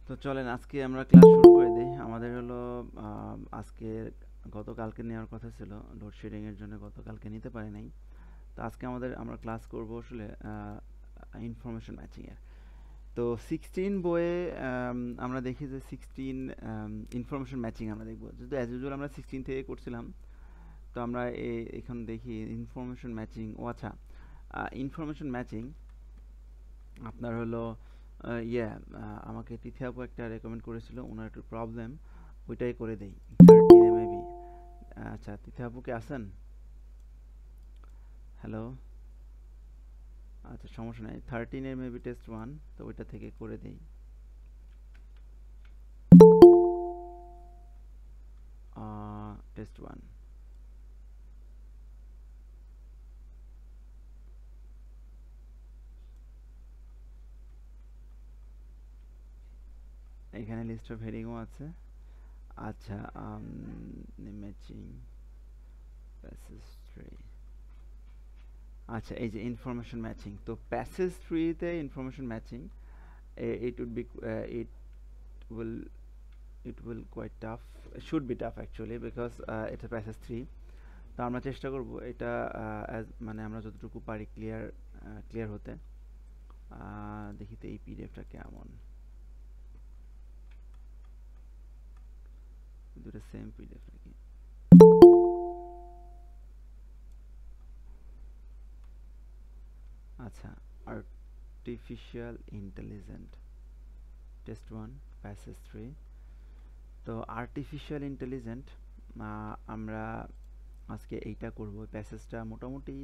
তো চলেন আজকে আমরা ক্লাস শুরু করে দিই। আমাদের হলো আজকে গতকালকে নেওয়ার কথা ছিল, লোডশেডিং এর জন্য গতকালকে নিতে পারি নাই। তো আজকে আমরা ক্লাস করব আসলে ইনফরমেশন ম্যাচিং এর। তো 16 বইয়ে আমরা দেখি যে 16 ইনফরমেশন ম্যাচিং আমরা দেখব, যেহেতু অ্যাজ ইউজুয়াল আমরা 16 থেকে করছিলাম। তো আমরা এখন দেখি ইনফরমেশন ম্যাচিং। ও আচ্ছা, ইনফরমেশন ম্যাচিং আপনার হলো আমাকে তিথি আপু একটা রেকমেন্ড করেছিল, ওনার একটু প্রবলেম, ওইটাই করে দেই 13 মেবি। আচ্ছা, তিথি আপু কি আছেন? হ্যালো। আচ্ছা, সমস্যা নাই, 13 মেবি টেস্ট 1, তো ওইটা থেকে করে দেই। টেস্ট 1 এখানে লিস্ট অফ হেডিংও আছে। আচ্ছা, ম্যাচিং প্যাসেজ ট্রি। আচ্ছা, এই যে ইনফরমেশন ম্যাচিং, তো প্যাসেজ ট্রিতে information matching, it would be will it will quite tough, it should be tough actually because it's a passage 3। তো আমরা চেষ্টা করব এটা মানে আমরা যতটুকু পারি ক্লিয়ার হতে। দেখি তো এই পিডিএফটা কেমন, দুটো সেম পিডিএফ নাকি? আচ্ছা, আর্টিফিশিয়াল ইন্টেলিজেন্ট টেস্ট 1 প্যাসেজ 3। তো আর্টিফিশিয়াল ইন্টেলিজেন্ট আমরা আজকে এইটা করব। প্যাসেজটা মোটামুটি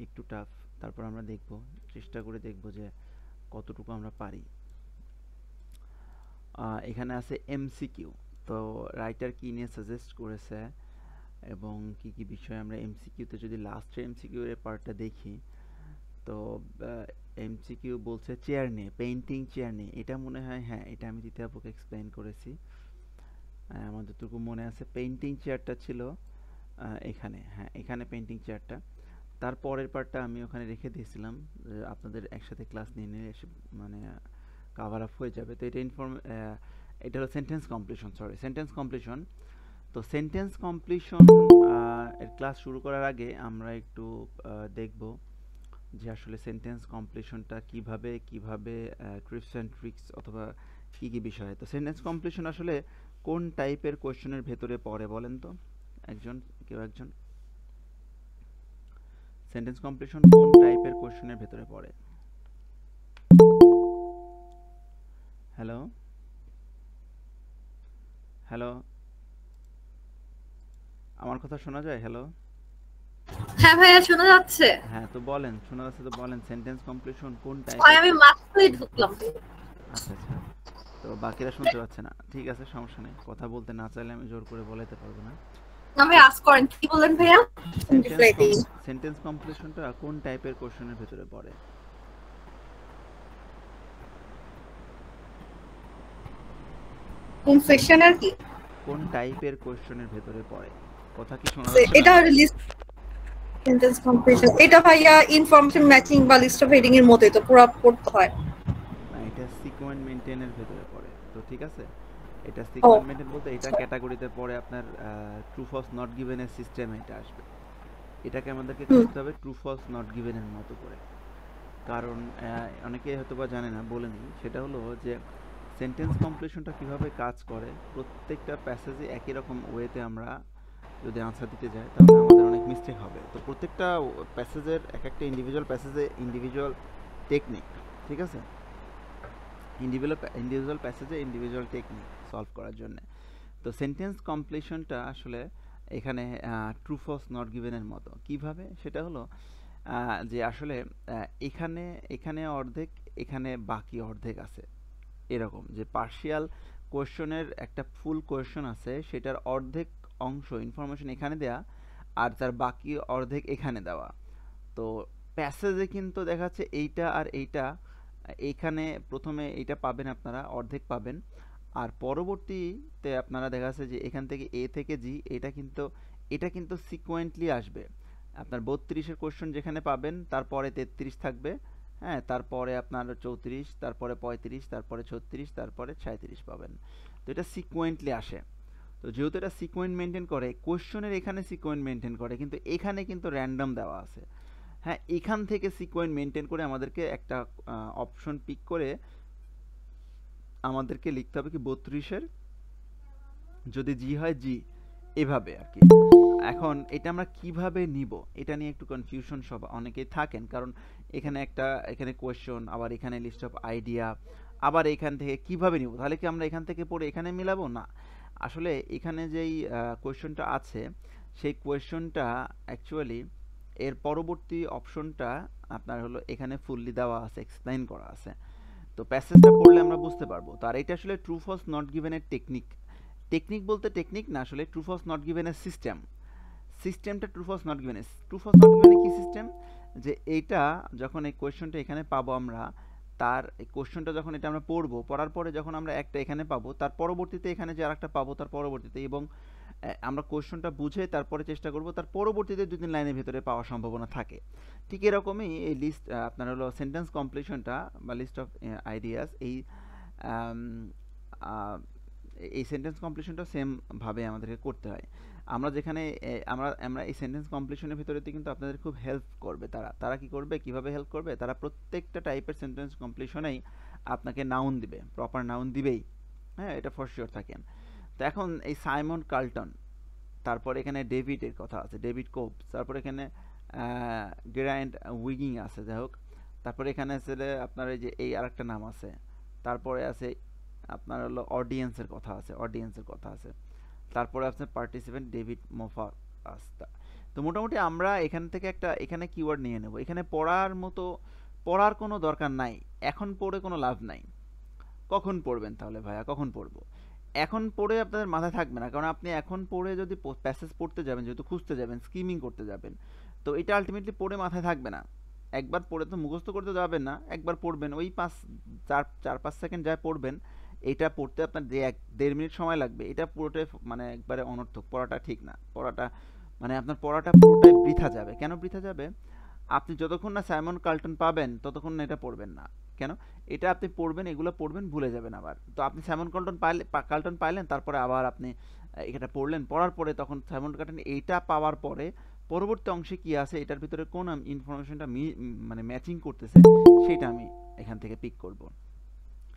একটু টাফ, তারপর আমরা দেখব, চেষ্টা করে দেখব যে কতটুকু আমরা পারি। এখানে আছে এমসিকিউ। তো রাইটার কি নিয়ে সাজেস্ট করেছে এবং কি কি বিষয় আমরা এমসিকিউতে, যদি লাস্টের এমসিকিউ এর পার্টটা দেখি, তো এমসিকিউ বলছে চেয়ার নিয়ে, পেইন্টিং চেয়ার নিয়ে। এটা মনে হয়, হ্যাঁ, এটা আমি দ্বিতীয় আপুকে এক্সপ্লেইন করেছি। আমার যতটুকু মনে আছে পেইন্টিং চেয়ারটা ছিল এখানে, হ্যাঁ, এখানে পেইন্টিং চেয়ারটা। তারপরের পার্টটা আমি ওখানে রেখে দিয়েছিলাম, আপনাদের একসাথে ক্লাস নিয়ে নিলে মানে কাভার আপ হয়ে যাবে। তো এটা হলো সেন্টেন্স কমপ্লিশন, সেন্টেন্স কমপ্লিশন। তো সেন্টেন্স কমপ্লিশন এর ক্লাস শুরু করার আগে আমরা একটু দেখব যে আসলে সেন্টেন্স কমপ্লিশনটা কিভাবে ট্রিপস অ্যান্ড ট্রিক্স অথবা কি কি বিষয়। তো সেন্টেন্স কমপ্লিশন আসলে কোন টাইপের কোশ্চেনের ভেতরে পড়ে বলেন তো কেউ একজন? সেন্টেন্স কমপ্লিশন কোন টাইপের কোশ্চেনের ভেতরে পড়ে? হ্যালো হ্যালো, আমার কথা শোনা যায়? হ্যালো। হ্যাঁ ভাইয়া, শোনা যাচ্ছে। হ্যাঁ, তো বলেন, শোনা যাচ্ছে তো বলেন, সেন্টেন্স কমপ্লিশন কোন ভাই টাইপের আমি মাত্রই ঢুকলাম। আচ্ছা আচ্ছা, তো বাকিরা শুনতে পাচ্ছে না, ঠিক আছে, সমস্যা নেই, কথা বলতে না চাইলে আমি জোর করে বলাইতে পারবো না। না ভাই, আজ করেন, কি বলেন ভাইয়া? সেন্টেন্স রিপ্লাই দিই। সেন্টেন্স কমপ্লিশনটা কোন টাইপের কোশ্চেনের ভেতরে পড়ে? কোন সেকশনের কি? কোন টাইপের কোশ্চেনের ভেতরে পড়ে? কথা কি শোনা যাচ্ছে না? এটা লিস্ট সেন্টেন্স কমপ্লিশন, এটা ভাইয়া ইনফরমেশন ম্যাচিং বা লিস্ট অফ হেডিং এর মতোই তো পুরো পড়তে হয়। না, এটা সিকোয়েন্ট মেইনটেইনের ভেতরে পড়ে। তো ঠিক আছে, এটা ও সিকোয়েন্ট মেইনটেইন বলতে এটা আচ্ছা। ক্যাটাগরিতে পড়ে আপনার ট্রু ফলস নট গিভেন এর সিস্টেমে এটা আসবে। এটাকে আমাদেরকে হুম। করতে হবে ট্রু ফলস নট গিভেন এর মতো করে। কারণ অনেকে হয়তোবা জানে না, বলে নিই, সেটা হলো যে সেন্টেন্স কমপ্লিশনটা কিভাবে কাজ করে। প্রত্যেকটা প্যাসেজে একই রকম ওয়েতে আমরা যদি আনসার দিতে যাই তাহলে আমাদের অনেক মিস্টেক হবে। তো প্রত্যেকটা প্যাসেজের একটা ইন্ডিভিজুয়াল প্যাসেজে ইন্ডিভিজুয়াল টেকনিক, ঠিক আছে, ইন্ডিভিজুয়াল প্যাসেজে ইন্ডিভিজুয়াল টেকনিক সলভ করার জন্য। তো সেন্টেন্স কমপ্লিশনটা আসলে এখানে ট্রু ফলস নট গিভেনের মতো। কিভাবে? সেটা হলো যে আসলে এখানে এখানে অর্ধেক, এখানে বাকি অর্ধেক আছে, এরকম যে পার্শিয়াল কোয়েশ্চনের একটা ফুল কোয়েশ্চন আছে, সেটার অর্ধেক অংশ ইনফরমেশন এখানে দেয়া আর তার বাকি অর্ধেক এখানে দেওয়া। তো প্যাসেজে কিন্তু দেখা যাচ্ছে এইটা আর এইটা, এইখানে প্রথমে এইটা পাবেন, আপনারা অর্ধেক পাবেন, আর পরবর্তীতে আপনারা দেখা যাচ্ছে যে এখান থেকে এ থেকে জি, এটা কিন্তু সিকোয়েন্টলি আসবে। আপনার 32-এর কোশ্চেন যেখানে পাবেন তারপরে 33 থাকবে, হ্যাঁ, তারপরে আপনার 34, তারপরে 35, তারপরে 36, তারপরে 37 পাবেন। তো এটা সিকোয়েন্টলি আসে। তো যেহেতু এটা সিকোয়েন্ট মেনটেন করে, কোয়েশ্চনের এখানে সিকোয়েন্ট মেনটেন করে, কিন্তু এখানে কিন্তু র্যান্ডম দেওয়া আছে। হ্যাঁ, এখান থেকে সিকোয়েন্ট মেনটেন করে আমাদেরকে একটা অপশন পিক করে আমাদেরকে লিখতে হবে কি 32-এর যদি জি হয় জি, এভাবে আর কি। এখন এটা আমরা কিভাবে নিব, এটা নিয়ে একটু কনফিউশন সব অনেকেই থাকেন, কারণ এখানে কোয়েশ্চন, আবার এখানে লিস্ট অফ আইডিয়া, আবার এখান থেকে কিভাবে নিব, তাহলে কি আমরা এখান থেকে পড়ে এখানে মিলাবো না। আসলে এখানে যেই কোয়েশ্চনটা আছে, সেই কোয়েশ্চনটা অ্যাকচুয়ালি এর পরবর্তী অপশনটা আপনার হলো এখানে ফুললি দেওয়া আছে, এক্সপ্লেইন করা আছে। তো প্যাসেজটা পড়লে আমরা বুঝতে পারবো। তো আর এটা আসলে ট্রু ফলস নট গিভেন এর টেকনিক। টেকনিক বলতে টেকনিক না, আসলে ট্রু ফলস নট গিভেন এর সিস্টেম। সিস্টেমটা ট্রু ফলস নট গিভেন এর, ট্রু ফলস নট গিভেন এর কি সিস্টেম, যে এইটা যখন এই কোয়েশ্চনটা এখানে পাবো আমরা, তার এই কোয়েশ্চনটা যখন এটা আমরা পড়বো, পড়ার পরে যখন আমরা একটা এখানে পাবো, তার পরবর্তীতে এখানে যে আরেকটা পাবো তার পরবর্তীতে, এবং আমরা কোয়েশ্চনটা বুঝে তারপরে চেষ্টা করব তার পরবর্তীতে 2-3 লাইনের ভিতরে পাওয়ার সম্ভাবনা থাকে। ঠিক এরকমই এই লিস্ট আপনার হলো সেন্টেন্স কমপ্লিশনটা বা লিস্ট অফ আইডিয়াস, আম, আ, এই সেন্টেন্স কমপ্লিশনটা সেম ভাবে আমাদেরকে করতে হয়। আমরা যেখানে আমরা আমরা এই সেন্টেন্স কমপ্লিশনের ভিতরেতে কিন্তু আপনাদের খুব হেল্প করবে। তারা তারা কি করবে, কিভাবে হেল্প করবে, তারা প্রত্যেকটা টাইপের সেন্টেন্স কমপ্লিশনেই আপনাকে নাউন দিবে, প্রপার নাউন দিবেই। হ্যাঁ, এটা ফর শিওর থাকেন। তো এখন এই সাইমন কার্লটন, তারপর এখানে ডেভিডের কথা আছে, ডেভিড কোপস, তারপর এখানে গ্র্যান্ড উইগিং আছে, যাই হোক। তারপরে এখানে আছে আপনার এই যে এই আরেকটা নাম আছে, তারপরে আছে আপনার হলো অডিয়েন্সের কথা আছে, অডিয়েন্সের কথা আছে, তারপরে আছে পার্টিসিপেন্ট ডেভিড মোফা আস্তা। তো মোটামুটি আমরা এখান থেকে একটা এখানে কিওয়ার্ড নিয়ে নেব। এখানে পড়ার মতো পড়ার কোনো দরকার নাই, এখন পড়ে কোনো লাভ নাই। কখন পড়বেন তাহলে ভাইয়া, কখন পড়বো? এখন পড়ে আপনাদের মাথায় থাকবে না, কারণ আপনি এখন পড়ে যদি প্যাসেজ পড়তে যাবেন, যেহেতু খুঁজতে যাবেন, স্কিমিং করতে যাবেন, তো এটা আলটিমেটলি পড়ে মাথায় থাকবে না। একবার পড়ে তো মুখস্থ করতে যাবেন না, একবার পড়বেন, ওই 4-5 সেকেন্ড যায় পড়বেন। এটা পড়তে আপনার যে 1-1.5 মিনিট সময় লাগবে, এটা পুরোটাই মানে একবারে অনর্থক, পড়াটা ঠিক না। পড়াটা মানে আপনার পড়াটা পুরোটাই বৃথা যাবে। কেন বৃথা যাবে? আপনি যতক্ষণ না সাইমন কার্লটন পাবেন ততক্ষণ না এটা পড়বেন না। কেন? এটা আপনি পড়বেন, এগুলো পড়বেন, ভুলে যাবেন আবার। তো আপনি সাইমন কার্লটন পাইলেন, তারপরে আবার আপনি এটা পড়লেন, পড়ার পরে তখন সাইমন কার্লটন এইটা পাওয়ার পরে পরবর্তী অংশে কি আছে, এটার ভিতরে কোন ইনফরমেশনটা মানে ম্যাচিং করতেছে, সেটা আমি এখান থেকে পিক করব।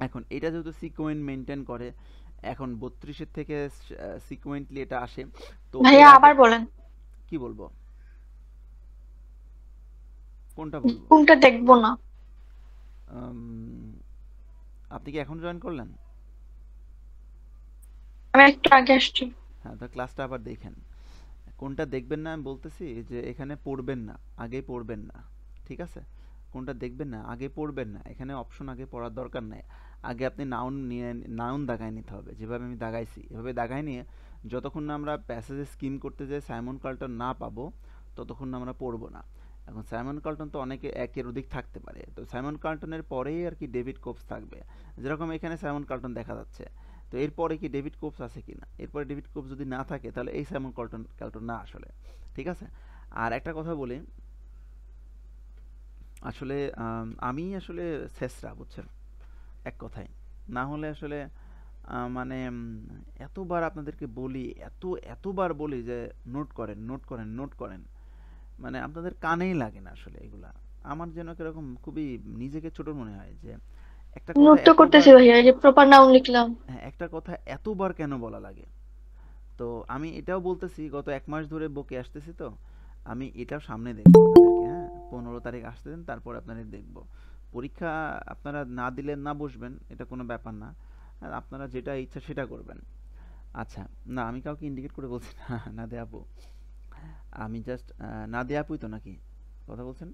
এখন এটা যেহেতু সিকোয়েন্ট মেনটেন করে, এখন 32-এর থেকে সিকোয়েন্টলি এটা আসে। তো এর ভাইয়া আগে আবার বলেন, কি বলবো, কোনটা বলবো? কোনটা দেখবো না? আম, আপনি কি এখন জয়েন করলেন? আমি একটু আগে আসছি। হ্যাঁ, তো ক্লাসটা আবার দেখেন। কোনটা দেখবেন না আমি বলতেছি, যে এখানে পড়বেন না, আগে পড়বেন না। ঠিক আছে? কোনটা দেখবেন না, আগে পড়বেন না। এখানে অপশন আগে পড়ার দরকার নাই। আগে আপনি নাউন নিয়ে নাউন দাগায় নিতে হবে, যেভাবে আমি দাগাইছি এভাবে দাগায় নিয়ে যতক্ষণ না আমরা প্যাসেজে স্কিম করতে যাই সাইমন কার্লটন না পাবো, ততক্ষণ না আমরা পড়বো না। এখন সাইমন কার্লটন তো অনেকে একের অধিক থাকতে পারে, তো সাইমন কার্লটনের পরেই আর কি ডেভিড কোপস থাকবে। যেরকম এখানে সাইমন কার্লটন দেখা যাচ্ছে, তো এরপরে কি ডেভিড কোপস আছে কিনা, এরপরে ডেভিড কোপস যদি না থাকে তাহলে এই সাইমন কার্লটন না আসলে। ঠিক আছে? আর একটা কথা বলি, আসলে আমি আসলে শেষরা বুঝছেন, এক কথায়। না হলে আসলে মানে এতবার আপনাদেরকে বলি, এতবার বলি যে নোট করেন, নোট করেন, নোট করেন, মানে আপনাদের কানেই লাগে না আসলে এগুলা। আমার যেন কিরকম খুবই নিজেকে ছোট মনে হয় যে একটা কথা নোট তো এতবার, করতেছি ভাইয়া, এই যে প্রপার নাউন লিখলাম। হ্যাঁ, একটা কথা এতবার কেন বলা লাগে। তো আমি এটাও বলতেছি, গত 1 মাস ধরে বকে আসতেছি, তো আমি এটাও সামনে দেখবো আপনাদেরকে। হ্যাঁ, 15 তারিখ আসতে দেন, তারপর আপনাদের দেখবো। পরীক্ষা আপনারা না দিলে না বসবেন, এটা কোনো ব্যাপার না। আর আপনারা যেটা ইচ্ছা সেটা করবেন। আচ্ছা, না আমি কাউকে ইন্ডিকেট করে বলছি না, নাদিয়া আপু। আমি জাস্ট নাদিয়া আপুই তো নাকি কথা বলছেন?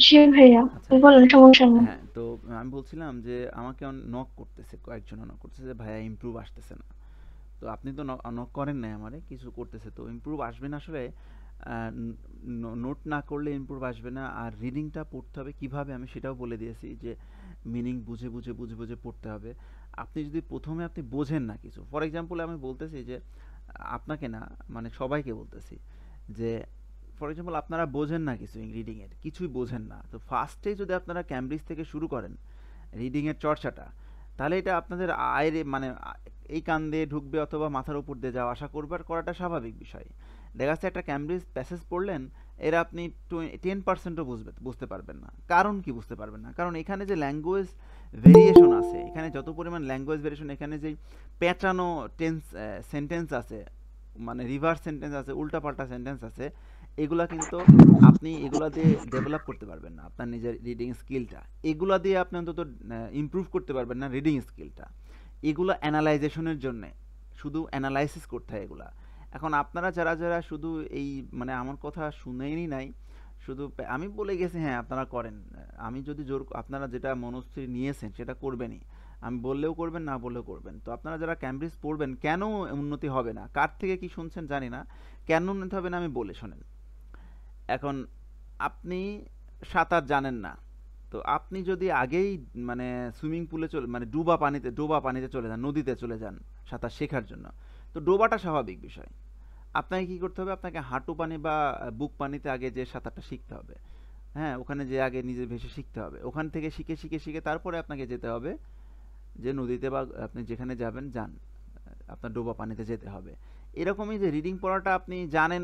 জি ভাইয়া, আচ্ছা, বলেন, সমস্যা নেই। হ্যাঁ, তো আমি বলছিলাম যে আমাকে নক করতেছে, কয়েকজন নক করতেছে যে ভাইয়া ইমপ্রুভ আসতেছে না। তো আপনি তো নক করেন নাই আমারে, কিছু করতেছে, তো ইমপ্রুভ আসবে না আসলে। নোট না করলে ইমপ্রুভ আসবে না। আর রিডিংটা পড়তে হবে কিভাবে, আমি সেটাও বলে দিয়েছি যে মিনিং বুঝে বুঝে বুঝে বুঝে পড়তে হবে। আপনি যদি প্রথমে আপনি বোঝেন না কিছু, ফর এক্সাম্পল আমি বলতেছি যে আপনাকে না, মানে সবাইকে বলতেছি যে ফর এক্সাম্পল আপনারা বোঝেন না কিছু রিডিং এর, কিছুই বোঝেন না, তো ফার্স্টে যদি আপনারা ক্যামব্রিজ থেকে শুরু করেন রিডিং এর চর্চাটা, তাহলে এটা আপনাদের আয়ের মানে এই কান দিয়ে ঢুকবে অথবা মাথার উপর দিয়ে যাওয়া আশা করবার করাটা স্বাভাবিক বিষয়। দেখা যাচ্ছে একটা ক্যামব্রিজ প্যাসেজ পড়লেন, এরা আপনি 10%ও বুঝতে পারবেন না। কারণ কি বুঝতে পারবেন না? কারণ এখানে যে ল্যাঙ্গুয়েজ ভেরিয়েশন আছে, এখানে যত পরিমাণ ল্যাঙ্গুয়েজ ভেরিয়েশন, এখানে যে পেঁচানো সেন্টেন্স আছে, মানে রিভার্স সেন্টেন্স আছে, উল্টাপাল্টা সেন্টেন্স আছে, এগুলা কিন্তু আপনি এগুলা দিয়ে ডেভেলপ করতে পারবেন না আপনার নিজের রিডিং স্কিলটা। এগুলা দিয়ে আপনি অন্তত ইমপ্রুভ করতে পারবেন না রিডিং স্কিলটা। এগুলো অ্যানালাইজেশনের জন্যে, শুধু অ্যানালাইসিস করতে হয় এগুলা। এখন আপনারা যারা যারা শুধু এই মানে আমার কথা শুনেই নাই, শুধু আমি বলে গেছি হ্যাঁ আপনারা করেন, আমি যদি জোর আপনারা যেটা মনস্থির নিয়েছেন সেটা করবেনই, আমি বললেও করবেন না বললেও করবেন। তো আপনারা যারা ক্যামব্রিজ পড়বেন, কেন উন্নতি হবে না, কার থেকে কি শুনছেন জানি না, কেন উন্নতি হবে না আমি বলে শোনেন। এখন আপনি সাঁতার জানেন না, তো আপনি যদি আগেই মানে সুইমিং পুলে চলে মানে ডোবা পানিতে চলে যান, নদীতে চলে যান সাঁতার শেখার জন্য, তো ডোবাটা স্বাভাবিক বিষয়। আপনাকে কি করতে হবে? আপনাকে হাঁটু পানি বা বুক পানিতে আগে যে সাঁতারটা শিখতে হবে। হ্যাঁ, ওখানে যে আগে নিজে ভেসে শিখতে হবে, ওখান থেকে শিখে শিখে শিখে তারপরে আপনাকে যেতে হবে যে নদীতে বা আপনি যেখানে যাবেন যান, আপনার ডোবা পানিতে যেতে হবে। এরকমই যে রিডিং পড়াটা আপনি জানেন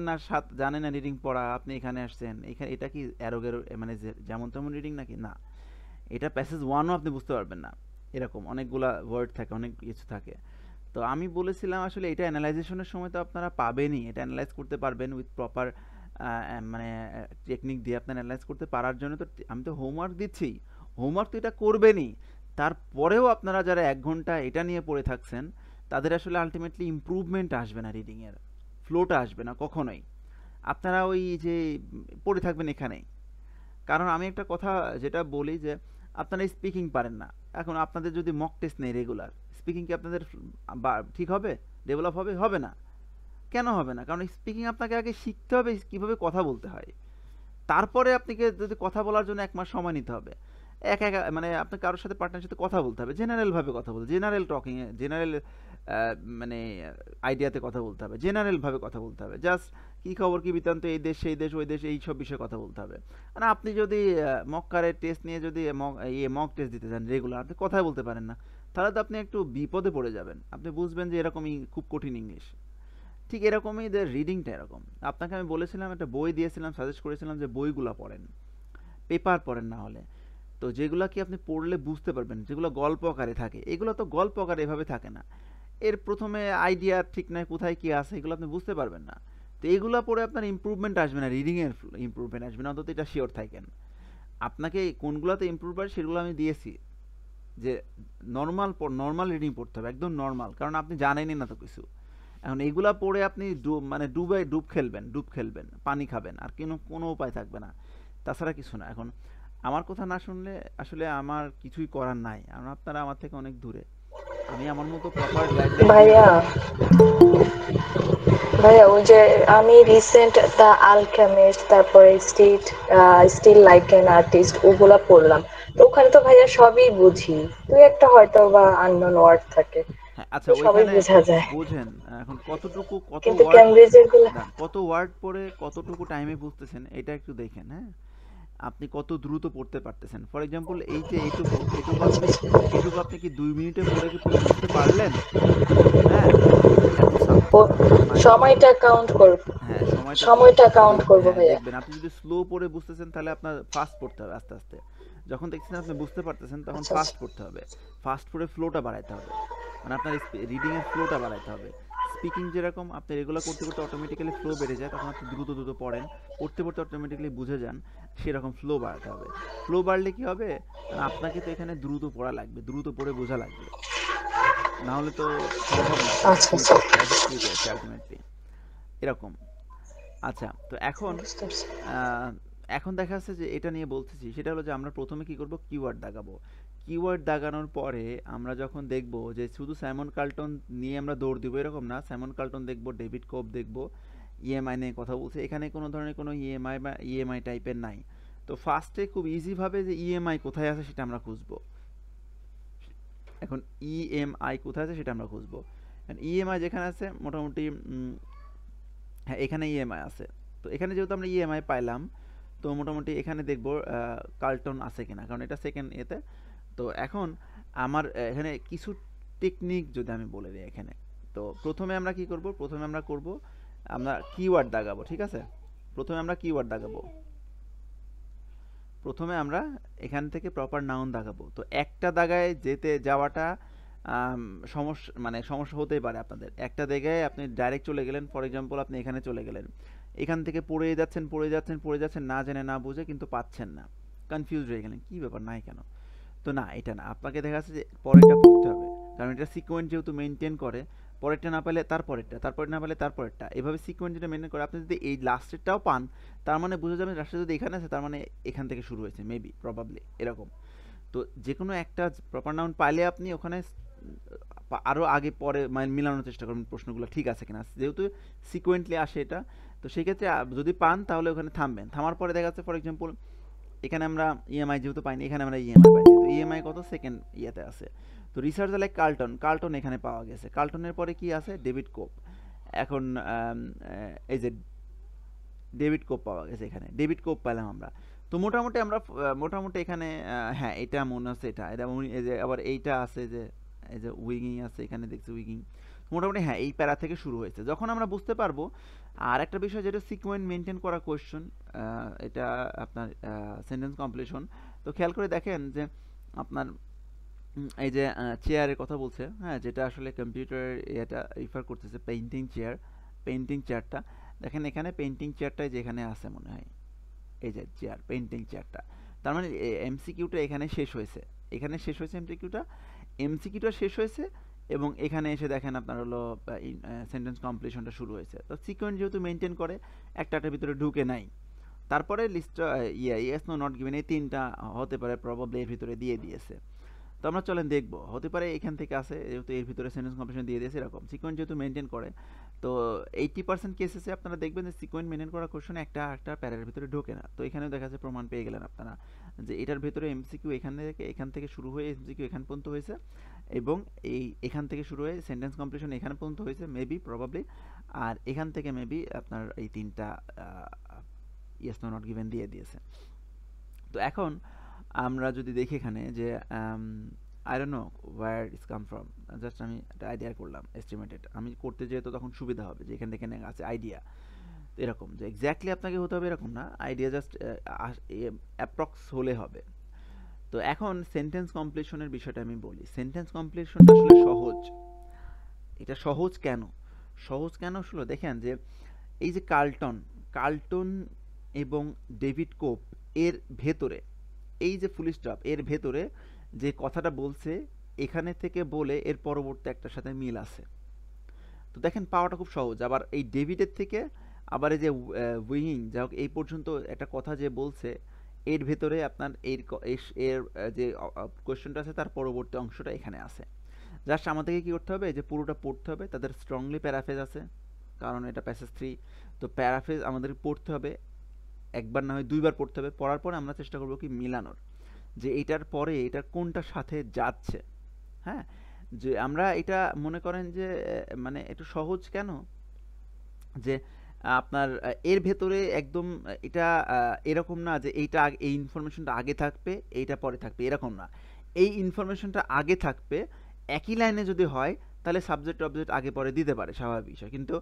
না রিডিং পড়া, আপনি এখানে আসছেন, এখানে এটা কি অ্যারোগেরো মানে যেমন তেমন রিডিং নাকি? না, এটা প্যাসেজ ওয়ানও আপনি বুঝতে পারবেন না, এরকম অনেকগুলা ওয়ার্ড থাকে, অনেক কিছু থাকে। তো আমি বলেছিলাম আসলে এটা অ্যানালাইজেশনের সময় তো আপনারা পাবেনই, এটা অ্যানালাইজ করতে পারবেন উইথ প্রপার মানে টেকনিক দিয়ে আপনি অ্যানালাইজ করতে পারার জন্য তো আমি তো হোমওয়ার্ক দিচ্ছি, হোমওয়ার্ক তো এটা করবেনই। তারপরেও আপনারা যারা 1 ঘন্টা এটা নিয়ে পড়ে থাকছেন, তাদের আসলে আলটিমেটলি ইমপ্রুভমেন্ট আসবে না, রিডিংয়ের ফ্লোটা আসবে না কখনোই। আপনারা ওই যে পড়ে থাকবেন এখানেই। কারণ আমি একটা কথা যেটা বলি যে আপনারা স্পিকিং পারেন না, এখন আপনাদের যদি মক টেস্ট নেই রেগুলার, স্পিকিং কি আপনাদের ঠিক হবে, ডেভেলপ হবে? হবে না। কেন হবে না? কারণ স্পিকিং আপনাকে আগে শিখতে হবে কিভাবে কথা বলতে হয়, তারপরে আপনাকে যদি কথা বলার জন্য 1 মাস সময় নিতে হবে। মানে আপনি কারোর সাথে পার্টনারের সাথে কথা বলতে হবে, জেনারেল ভাবে কথা বলতে, জেনারেল টকিং এ, জেনারেল মানে আইডিয়াতে কথা বলতে হবে, জেনারেল ভাবে কথা বলতে হবে। জাস্ট কি খবর, কি বৃত্তান্ত, এই দেশ সেই দেশ ওই দেশ, এই সব বিষয়ে কথা বলতে হবে। মানে আপনি যদি মক্কারের টেস্ট নিয়ে যদি মক টেস্ট দিতে চান রেগুলার, আপনি কথাই বলতে পারেন না, তাহলে তো আপনি একটু বিপদে পড়ে যাবেন। আপনি বুঝবেন যে এরকমই খুব কঠিন ইংলিশ। ঠিক এরকমই এদের রিডিংটা এরকম। আপনাকে আমি বলেছিলাম, একটা বই দিয়েছিলাম, সাজেস্ট করেছিলাম যে বইগুলা পড়েন, পেপার পড়েন না হলে। তো যেগুলা কি আপনি পড়লে বুঝতে পারবেন, যেগুলো গল্প আকারে থাকে, এগুলো তো গল্প আকারে এভাবে থাকে না। এর প্রথমে আইডিয়া ঠিক নাই, কোথায় কি আছে এগুলো আপনি বুঝতে পারবেন না। তো এগুলা পড়ে আপনার ইমপ্রুভমেন্ট আসবে না, রিডিংয়ের ইমপ্রুভমেন্ট আসবে না, অন্তত এটা শিওর থাকেন। আপনাকে কোনগুলোতে ইমপ্রুভ পারে সেগুলো আমি দিয়েছি, যে নর্মাল রিডিং পড়তে হবে, একদম নর্মাল, কারণ আপনি জানেনই না তো কিছু। এখন এইগুলা পড়ে আপনি মানে ডুব খেলবেন, পানি খাবেন, আর কোনো উপায় থাকবে না, তাছাড়া কিছু না। এখন আমার কথা না শুনলে আসলে আমার কিছুই করার নাই, কারণ আপনারা আমার থেকে অনেক দূরে। আমি আমার মতো প্রপার গাইডলাইন দিয়ে ভাইয়া ভাইয়া ওই যে আমি রিসেন্ট দ্য আলকেমিস্ট, তারপরে স্টিল লাইক অ্যান আর্টিস্ট, ওগুলা পড়লাম। তো ওখানে তো ভাইয়া সবই বুঝি, তুই একটা হয়তো বা আননোন ওয়ার্ড থাকে, হ্যাঁ, তো আচ্ছা, সবই ওইখানে বোঝা যায়, বোঝেন। এখন কতটুকু, কত কিন্তু ওয়ার্ড, ক্যামব্রিজের গুলা কত ওয়ার্ড পড়ে কতটুকু টাইমে বুঝতেছেন এটা একটু দেখেন। হ্যাঁ, আপনি কত দ্রুত পড়তে পারতেছেন। ফর এক্সাম্পল এই যে এটুকু আপনি কি 2 মিনিটে পড়ে কি পুরো বুঝতে পারলেন? হ্যাঁ, এত সময়টা কাউন্ট করব, হ্যাঁ, সময়টা কাউন্ট করব হ্যাঁ ভাইয়া। দেখবেন, আপনি যদি স্লো পড়ে বুঝতেছেন তাহলে আপনার ফাস্ট পড়তে হবে আস্তে আস্তে। যখন দেখছেন আপনি বুঝতে পারতেছেন তখন আচ্ছা ফাস্ট আচ্ছা পড়তে হবে। ফাস্ট পড়ে ফ্লোটা বাড়াইতে হবে, মানে আপনার রিডিং এর ফ্লোটা বাড়াইতে হবে। স্পিকিং যেরকম আপনি রেগুলার করতে করতে অটোমেটিক্যালি ফ্লো বেড়ে যায়, তখন আপনি দ্রুত দ্রুত পড়েন, পড়তে পড়তে অটোমেটিক্যালি বুঝে যান, সেরকম ফ্লো বাড়াতে হবে। ফ্লো বাড়লে কি হবে, মানে আপনাকে তো এখানে দ্রুত পড়া লাগবে, দ্রুত পড়ে বোঝা লাগবে, না হলে তো সম্ভব না আচ্ছা আচ্ছা প্যাসেজ ফ্রি টেস্ট আলটিমেটলি এরকম। আচ্ছা, তো এখন বুঝতে পারছি। এখন দেখা যাচ্ছে যে এটা নিয়ে বলতেছি, সেটা হলো যে আমরা প্রথমে কি করব, কিওয়ার্ড দাগাবো। কিওয়ার্ড দাগানোর পরে আমরা যখন দেখব যে শুধু সাইমন কার্লটন নিয়ে আমরা দৌড় দিব এরকম না, সাইমন কার্লটন দেখব, ডেভিড কোপ দেখব, ইএমআই নিয়ে কথা বলছে, এখানে কোনো ধরনের কোনো ইএমআই বা ইএমআই টাইপের নাই। তো ফার্স্টে খুব ইজিভাবে যে ইএমআই কোথায় আছে সেটা আমরা খুঁজবো। এখন ইএমআই কোথায় আছে সেটা আমরা খুঁজবো। ইএমআই যেখানে আছে মোটামুটি হ্যাঁ, এখানে ইএমআই আছে, তো এখানে যেহেতু আমরা ইএমআই পাইলাম, তো মোটামুটি এখানে দেখব কার্লটন আছে কিনা, কারণ এটা সেকেন্ড এতে। তো এখন আমার এখানে কিছু টেকনিক যদি আমি বলে দিই এখানে, তো প্রথমে আমরা কি করব, প্রথমে আমরা করব আমরা কিওয়ার্ড দাগাবো, ঠিক আছে? প্রথমে আমরা কিওয়ার্ড দাগাবো, প্রথমে আমরা এখান থেকে প্রপার নাউন দাগাবো। তো একটা দাগায় যেতে যাওয়াটা সমস্যা, মানে সমস্যা হতেই পারে আপনাদের। একটা জায়গায় আপনি ডাইরেক্ট চলে গেলেন, ফর এক্সাম্পল আপনি এখানে চলে গেলেন, এখান থেকে পড়ে যাচ্ছেন পড়ে যাচ্ছেন পড়ে যাচ্ছেন, না জেনে না বুঝে কিন্তু পাচ্ছেন না, কনফিউজ হয়ে গেলেন, কি ব্যাপার নাই কেন? তো না, এটা না, আপনাকে দেখা যাচ্ছে যে পরেরটা পড়তে হবে, কারণ এটা সিকোয়েন্স যেহেতু মেনটেন করে, পরেরটা না পেলে তারপরেরটা, তারপরে না পেলে তারপরেরটা, এভাবে সিকোয়েন্স যেটা মেনটেন করে। আপনি যদি এই লাস্টেরটাও পান, তার মানে বুঝে যাবেন লাস্টে যদি এখানে আছে, তার মানে এখান থেকে শুরু হয়েছে, মেবি প্রবাবলি এরকম। তো যে কোনো একটা প্রপার নাউন পাইলে আপনি ওখানে আরও আগে পরে মানে মিলানোর চেষ্টা করবেন প্রশ্নগুলো ঠিক আছে কিনা, যেহেতু সিকোয়েন্টলি আসে এটা। তো সেক্ষেত্রে যদি পান তাহলে ওখানে থামবেন, থামার পরে দেখা যাচ্ছে ফর এক্সাম্পল এখানে আমরা ইএমআই যেহেতু পাইনি, এখানে আমরা ইএমআই পাইছি, তো ইএমআই কত সেকেন্ড ইয়েতে আছে। তো রিসার্চ লাইক কার্লটন, কার্লটন এখানে পাওয়া গেছে, কার্লটনের পরে কি আছে, ডেভিড কোপ। এখন এই যে ডেভিড কোপ পাওয়া গেছে, এখানে ডেভিড কোপ পেলাম আমরা। তো মোটামুটি আমরা মোটামুটি এখানে হ্যাঁ এটা মনে আছে, এটা এটা এই যে আবার এইটা আছে, যে এই যে উইগিং আছে এখানে দেখছি উইগিং, মোটামুটি হ্যাঁ এই প্যারা থেকে শুরু হয়েছে, যখন আমরা বুঝতে পারবো। আর একটা বিষয় যেটা সিকোয়েন্স মেনটেন করা কোয়েশ্চেন, এটা আপনার সেন্টেন্স কমপ্লিশন। তো খেয়াল করে দেখেন যে আপনার এই যে চেয়ারের কথা বলছে, হ্যাঁ, যেটা আসলে কম্পিউটারের এটা রিফার করতেছে, পেইন্টিং চেয়ার, পেইন্টিং চেয়ারটা দেখেন এখানে, পেইন্টিং চেয়ারটাই যেখানে আছে মনে হয়, এই যে চেয়ার, পেইন্টিং চেয়ারটা, তার মানে এমসিকিউটা এখানে শেষ হয়েছে, এখানে শেষ হয়েছে এমসিকিউটা, এমসিকিউটা শেষ হয়েছে, এবং এখানে এসে দেখেন আপনার হলো সেন্টেন্স কমপ্লিশনটা শুরু হয়েছে। তো সিকোয়েন্স যেহেতু মেনটেন করে, একটার ভিতরে ঢুকে নাই, তারপরে লিস্টটা ইয়েস নো নট গিভেন এই তিনটা হতে পারে প্রবাবলি এর ভিতরে দিয়ে দিয়েছে। তো আমরা চলেন দেখব, হতে পারে এখান থেকে আসে, যেহেতু এর ভিতরে সেন্টেন্স কমপ্লিশন দিয়ে দিয়েছে এরকম, সিকোয়েন্স যেহেতু মেনটেন করে। তো 80% কেসেসে আপনারা দেখবেন যে সিকোয়েন্স মেনটেন করা কোশ্চেন একটা প্যারার ভিতরে ঢোকে না। তো এখানেও দেখা যাচ্ছে, প্রমাণ পেয়ে গেলেন আপনারা যে এটার ভিতরে এমসিকিউ এখান থেকে শুরু হয়ে এমসিকিউ এখান পর্যন্ত হয়েছে, এবং এখান থেকে শুরু হয়ে সেন্টেন্স কমপ্লিশন এখান পর্যন্ত হয়েছে মেবি প্রবাবলি, আর এখান থেকে মেবি আপনার এই তিনটা ইয়েস নো নট গিভেন দিয়ে দিয়েছে। তো এখন আমরা যদি দেখি এখানে যে I don't know where it's come from, just আমি একটা আইডিয়া করলাম, এস্টিমেটেড আমি করতে যেহেতু তখন সুবিধা হবে যে এখান থেকে আছে আইডিয়া, এরকম যে এক্স্যাক্টলি আপনাকে হতে হবে এরকম না, আইডিয়া জাস্ট অ্যাপ্রক্স হলে হবে। তো এখন সেন্টেন্স কমপ্লিশনের বিষয়টা আমি বলি, সেন্টেন্স কমপ্লিশনটা আসলে সহজ। এটা সহজ কেন, সহজ কেন আসলে দেখেন যে এই যে কার্লটন এবং ডেভিড কোপ এর ভেতরে, এই যে ফুল স্টপ এর ভেতরে যে কথাটা বলছে, এখানে থেকে বলে এর পরবর্তী একটার সাথে মিল আছে। তো দেখেন পাওয়াটা খুব সহজ। আবার এই ডেভিডের থেকে আবার এই যে উইহিং, যা হোক এই পর্যন্ত একটা কথা যে বলছে, এর ভেতরে আপনার এর যে কোয়েশ্চেনটা আছে তার পরবর্তী অংশটা এখানে আছে। জাস্ট আমাদেরকে কী করতে হবে, যে পুরোটা পড়তে হবে, তাদের স্ট্রংলি প্যারাফ্রেজ আছে, কারণ এটা প্যাসেজ 3। তো প্যারাফ্রেজ আমাদের পড়তে হবে, একবার না হয় দুইবার পড়তে হবে, পড়ার পরে আমরা চেষ্টা করবো কি মিলানোর, যে এটার পরে এটার কোনটার সাথে যাচ্ছে। হ্যাঁ, যে আমরা এটা মনে করেন যে মানে একটু সহজ কেন, যে আপনার এর ভেতরে একদম এটা এরকম না যে এইটা এই ইনফরমেশনটা আগে থাকবে এইটা পরে থাকবে, এরকম না। এই ইনফরমেশনটা আগে থাকবে, একই লাইনে যদি হয় তাহলে সাবজেক্ট অবজেক্ট আগে পরে দিতে পারে, স্বাভাবিক বিষয়, কিন্তু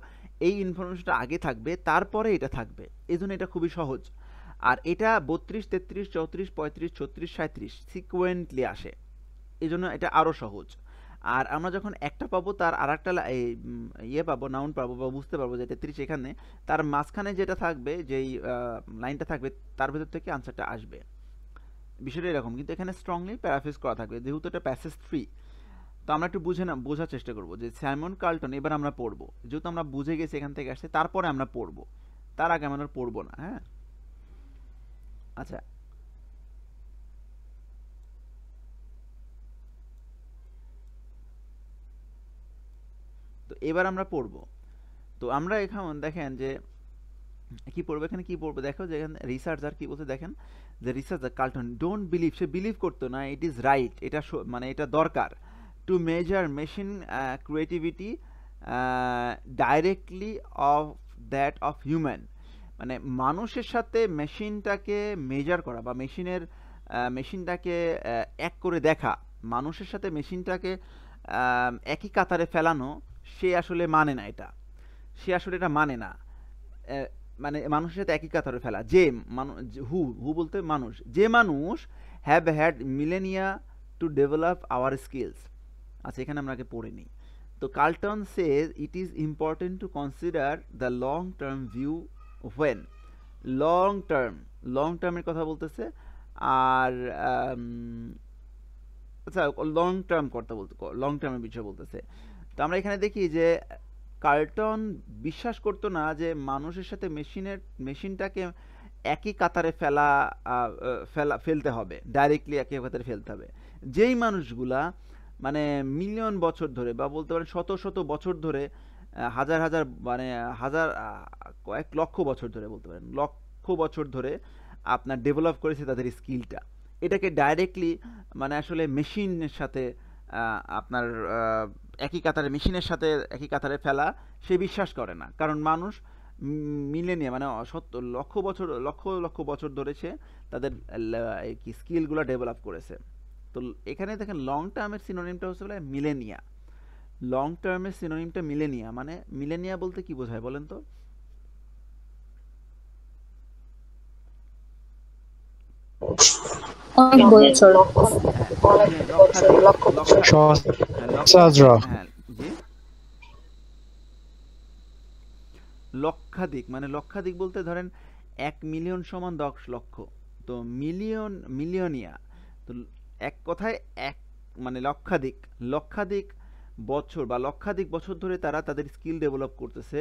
এই ইনফরমেশনটা আগে থাকবে তারপরে এটা থাকবে, এই জন্য এটা খুবই সহজ। আর এটা 32, 33, 34, 35, 36, 37 সিকোয়েন্টলি আসে, এই জন্য এটা আরও সহজ। আর আমরা যখন একটা পাবো তার আর একটা ইয়ে পাবো, নাউন পাবো, বা বুঝতে পারবো যে 33 এখানে, তার মাঝখানে যেটা থাকবে, যেই লাইনটা থাকবে তার ভেতর থেকে আনসারটা আসবে, বিষয়টা এরকম। কিন্তু এখানে স্ট্রংলি প্যারাফ্রেজ করা থাকবে, যেহেতু এটা প্যাসেজ 3। তো আমরা একটু বোঝার চেষ্টা করবো যে সাইমন কার্লটন এবার আমরা পড়বো, যেহেতু আমরা বুঝে গেছি এখান থেকে আসছে, তারপরে আমরা পড়বো, তার আগে আমরা পড়বো না। হ্যাঁ, আচ্ছা, তো এবার আমরা পড়বো। তো আমরা এখন দেখেন যে কি পড়বো, এখানে কি পড়বো দেখো, যে এখানে রিসার্চার কি বলছে দেখেন, যে researcher Carlton don't believe, say believe করতো না, ইট ইজ রাইট, এটা মানে এটা দরকার, to measure machine creativity directly of that of human, মানে মানুষের সাথে মেশিনটাকে মেজার করা বা মেশিনটাকে এক করে দেখা, মানুষের সাথে মেশিনটাকে একই কাতারে ফেলানো, সে আসলে মানে না এটা, সে আসলে এটা মানে না। মানে মানুষের সাথে একই কাতারে ফেলা, যে হু বলতে মানুষ, যে মানুষ have had millennia to develop our skills. আচ্ছা, এখানে আমরা আগে পড়ে নিই। তো Carlton says it is important to consider the long term view when, long টার্মের কথা বলতেছে। আর আচ্ছা, লং টার্মের বিষয় বলতেছে। তো আমরা এখানে দেখি যে কার্লটন বিশ্বাস করতো না যে মানুষের সাথে মেশিনটাকে একই কাতারে ফেলতে হবে, ডাইরেক্টলি একই কাতারে ফেলতে হবে। যেই মানুষগুলা মানে মিলিয়ন বছর ধরে বা বলতে পারেন শত শত বছর ধরে, হাজার হাজার মানে হাজার কয়েক লক্ষ বছর ধরে, বলতে পারেন লক্ষ বছর ধরে আপনার ডেভেলপ করেছে তাদের স্কিলটা, এটাকে ডাইরেক্টলি মানে আসলে মেশিনের সাথে আপনার মেশিনের সাথে একই কাতারে ফেলা সে বিশ্বাস করে না। কারণ মানুষ মিলেনিয়া মানে লক্ষ লক্ষ বছর ধরে সে তাদের কি স্কিলগুলো ডেভেলপ করেছে। তো এখানে দেখেন লং টার্মের সিনোনিমটা হচ্ছে বলে মিলেনিয়া। লং টার্মের সিনোনিমটা মিলেনিয়া। মানে মিলেনিয়া বলতে কি বোঝায় বলেন তো? অনেক বছর, লক্ষাধিক, মানে লক্ষাধিক বলতে ধরেন 1 মিলিয়ন সমান 10 লক্ষ। তো মিলিয়নিয়া, তো এক কথায় মানে লক্ষাধিক বছর বা লক্ষাধিক বছর ধরে তারা তাদের স্কিল ডেভেলপ করতেছে।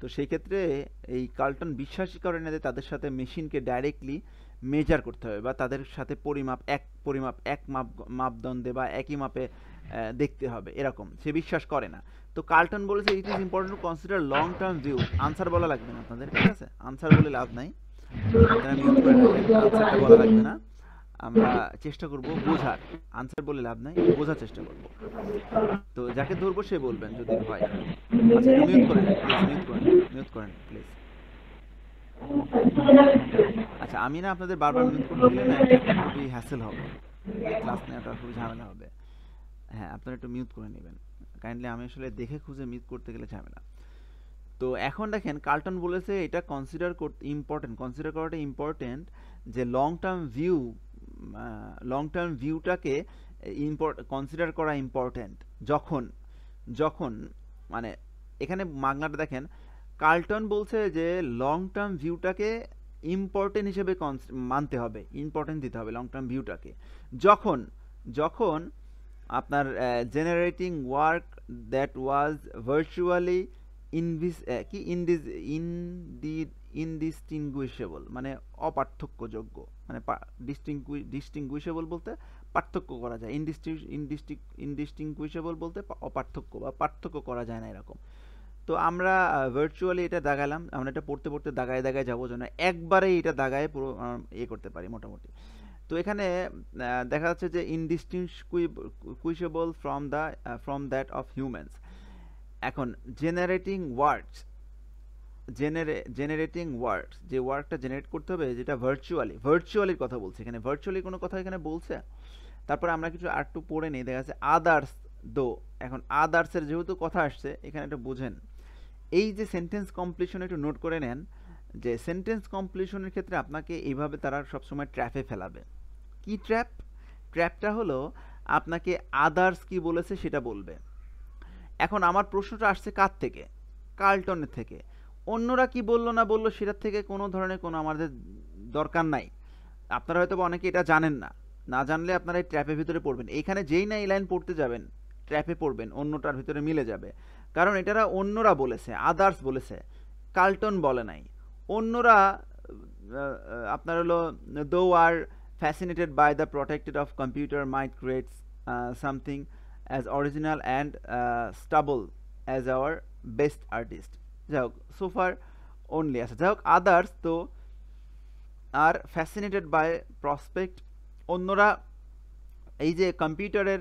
তো সেই ক্ষেত্রে এই কার্লটন বিশ্বাসই করে না যে তাদের সাথে মেশিনকে ডাইরেক্টলি মেজার করতে হবে বা তাদের সাথে এক মাপদণ্ডে বা একই মাপে দেখতে হবে, এরকম সে বিশ্বাস করে না। তো কার্লটন বলেছে ইট is important to consider long term view. Answer বলা লাগবে না আপনাদের, ঠিক আছে? আনসার বলে লাভ নাই, আপনারা মিউট করে রাখেন, আনসারটা বলা লাগবে না। আমরা চেষ্টা করব বোঝার, আনসার বলে লাভ নাই, বোঝার চেষ্টা করব। তো যাকে ধরবো সে বলবেন যদি হয়। আচ্ছা, মিউট করেন প্লিজ, মিউট করেন প্লিজ। আচ্ছা, আমি না আপনাদের বারবার মিউট করতে দিলে না এটা খুবই হ্যাসেল হবে, ক্লাস নেওয়াটা খুবই ঝামেলা হবে। হ্যাঁ, আপনারা একটু মিউট করে নেবেন কাইন্ডলি, আমি আসলে দেখে খুঁজে মিউট করতে গেলে ঝামেলা। তো এখন দেখেন কার্লটন বলেছে এটা কনসিডার করাটা ইম্পর্টেন্ট, যে লং টার্ম ভিউটাকে কনসিডার করা ইম্পর্টেন্ট যখন মানে এখানে মাগনাটা দেখেন, কার্লটন বলছে যে লং টার্ম ভিউটাকে ইম্পর্টেন্ট হিসেবে মানতে হবে, ইম্পর্টেন্ট দিতে হবে লং টার্ম ভিউটাকে যখন আপনার generating work that was virtually indistinguishable, মানে অপার্থক্যযোগ্য, মানে ডিস্টিংগুইশেবল বলতে পার্থক্য করা যায়, ইনডিস্টিংগুইশেবল বলতে অপার্থক্য বা পার্থক্য করা যায় না, এরকম। তো আমরা ভার্চুয়ালি এটা দাগালাম, আমরা এটা পড়তে পড়তে দাগায় যাবো যেন একবারে এটা দাগায় পুরো করতে পারি মোটামুটি। তো এখানে দেখা যাচ্ছে যে ইনডিস্টিংগুইশেবল ফ্রম দ্যাট অফ হিউম্যানস। এখন জেনারেটিং ওয়ার্ডস, যে ওয়ার্কটা জেনারেট করতে হবে, যেটা ভার্চুয়ালির কথা বলছে এখানে, ভার্চুয়ালি কোনো কথা এখানে বলছে। তারপরে আমরা কিছু আরেকটু পড়ে নিই, দেখা যাচ্ছে আদার্স দো। এখন আদার্সের যেহেতু কথা আসছে এখানে একটু বুঝেন, এই যে সেন্টেন্স কমপ্লিশন একটু নোট করে নেন, যে সেন্টেন্স কমপ্লিশনের ক্ষেত্রে আপনাকে এইভাবে তারা সবসময় ট্র্যাপে ফেলাবে। কি ট্র্যাপটা হলো আপনাকে আদার্স কি বলেছে সেটা বলবে। এখন আমার প্রশ্নটা আসছে কার থেকে? কার্লটনের থেকে। অন্যরা কি বললো না বললো সেটার থেকে কোনো ধরনের কোনো আমাদের দরকার নাই। আপনারা হয়তো অনেকে এটা জানেন না জানলে আপনারা এই ট্র্যাপের ভিতরে পড়বেন। এইখানে যেই না এই লাইন পড়তে যাবেন ট্র্যাপে পড়বেন, অন্যটার ভিতরে মিলে যাবে। কারণ এটারা অন্যরা বলেছে, আদার্স বলেছে, কার্লটন বলে নাই। অন্যরা আপনার হলো দো আর fascinated by the protected of computer might create something as original and stable as our best artist. যাই হোক, so far only আছে। যাই হোক, others তো আর fascinated by prospect, অন্যরা এই যে কম্পিউটারের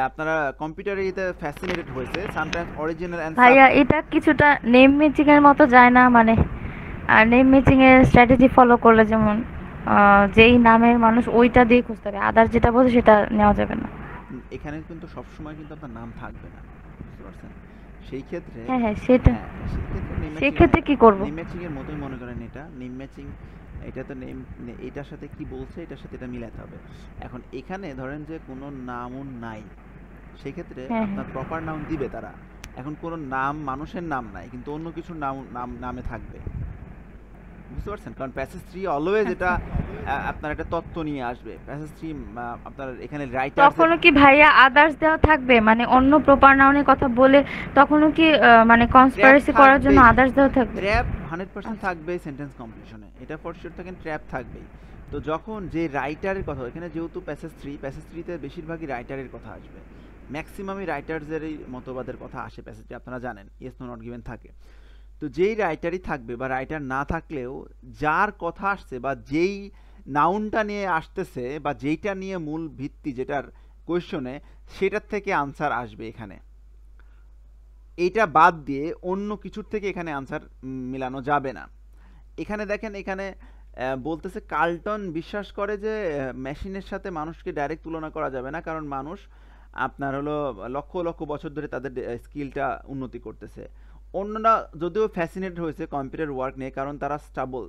আপনারা কম্পিউটারে এতে ফ্যাসিনেটেড হয়েছে, সামটাইমস অরিজিনাল এন্ড ভাইয়া এটা কিছুটা নেম ম্যাচিং এর মতো যায় না? মানে আর নেম ম্যাচিং এর স্ট্র্যাটেজি ফলো করলে যেমন যেই নামের মানুষ ওইটা দিয়ে খুঁজতে হবে, আদার্স যেটা বলছে সেটা নেওয়া যাবে না। এখানে কিন্তু সবসময় কিন্তু আপনার নাম থাকবে না, বুঝতে পারছেন? সেই ক্ষেত্রে হ্যাঁ সেটা, সেক্ষেত্রে কি করব? নেম ম্যাচিং এর মতোই মনে করেন এটা নেম ম্যাচিং, এটা তো নেম, এটার সাথে কি বলছে এটার সাথে এটা মিলাতে হবে। এখন এখানে ধরেন যে কোনো নামও নাই, সেই ক্ষেত্রে আপনার প্রপার নাউন দিবে তারা। এখন কোনো নাম, মানুষের নাম নাই কিন্তু অন্য কিছুর নাম নামে থাকবে, বুঝতে পারছেন? কারণ প্যাসেজ 3 অলওয়েজ এটা আপনার একটা তত্ত্ব নিয়ে আসবে। প্যাসেজ 3 আপনার এখানে রাইটার তখনও কি ভাইয়া আদার্স দেওয়া থাকবে, মানে অন্য প্রপার নাউনের কথা বলে তখনও কি মানে কনস্পিরেসি করার জন্য আদার্স দেওয়া থাকবে? ট্র্যাপ 100% থাকবে সেন্টেন্স কমপ্লিশনে, এটা ফর শিওর থাকেন, ট্র্যাপ থাকবেই। তো যখন যে রাইটারের কথা, এখানে যেহেতু প্যাসেজ 3 তে বেশিরভাগই রাইটারের কথা আসবে, ম্যাক্সিমামই রাইটারসেরই মতবাদের কথা আসে প্যাসেজে, আপনারা জানেন ইয়েস নো নট গিভেন থাকে। তো যেই রাইটারই থাকবে বা রাইটার না থাকলেও যার কথা আসছে বা যেই নাউনটা নিয়ে আসতেছে বা যেইটা নিয়ে মূল ভিত্তি যেটার কোয়েশ্চনে, সেটার থেকে আনসার আসবে এখানে। এইটা বাদ দিয়ে অন্য কিছুর থেকে এখানে আনসার মিলানো যাবে না। এখানে দেখেন, এখানে বলতেছে কার্লটন বিশ্বাস করে যে মেশিনের সাথে মানুষকে ডাইরেক্ট তুলনা করা যাবে না, কারণ মানুষ আপনার হলো লক্ষ লক্ষ বছর ধরে তাদের স্কিলটা উন্নতি করতেছে। অন্যরা যদিও ফ্যাসিনেটেড হয়েছে কম্পিউটার ওয়ার্ক নিয়ে, কারণ তারা স্টাবল,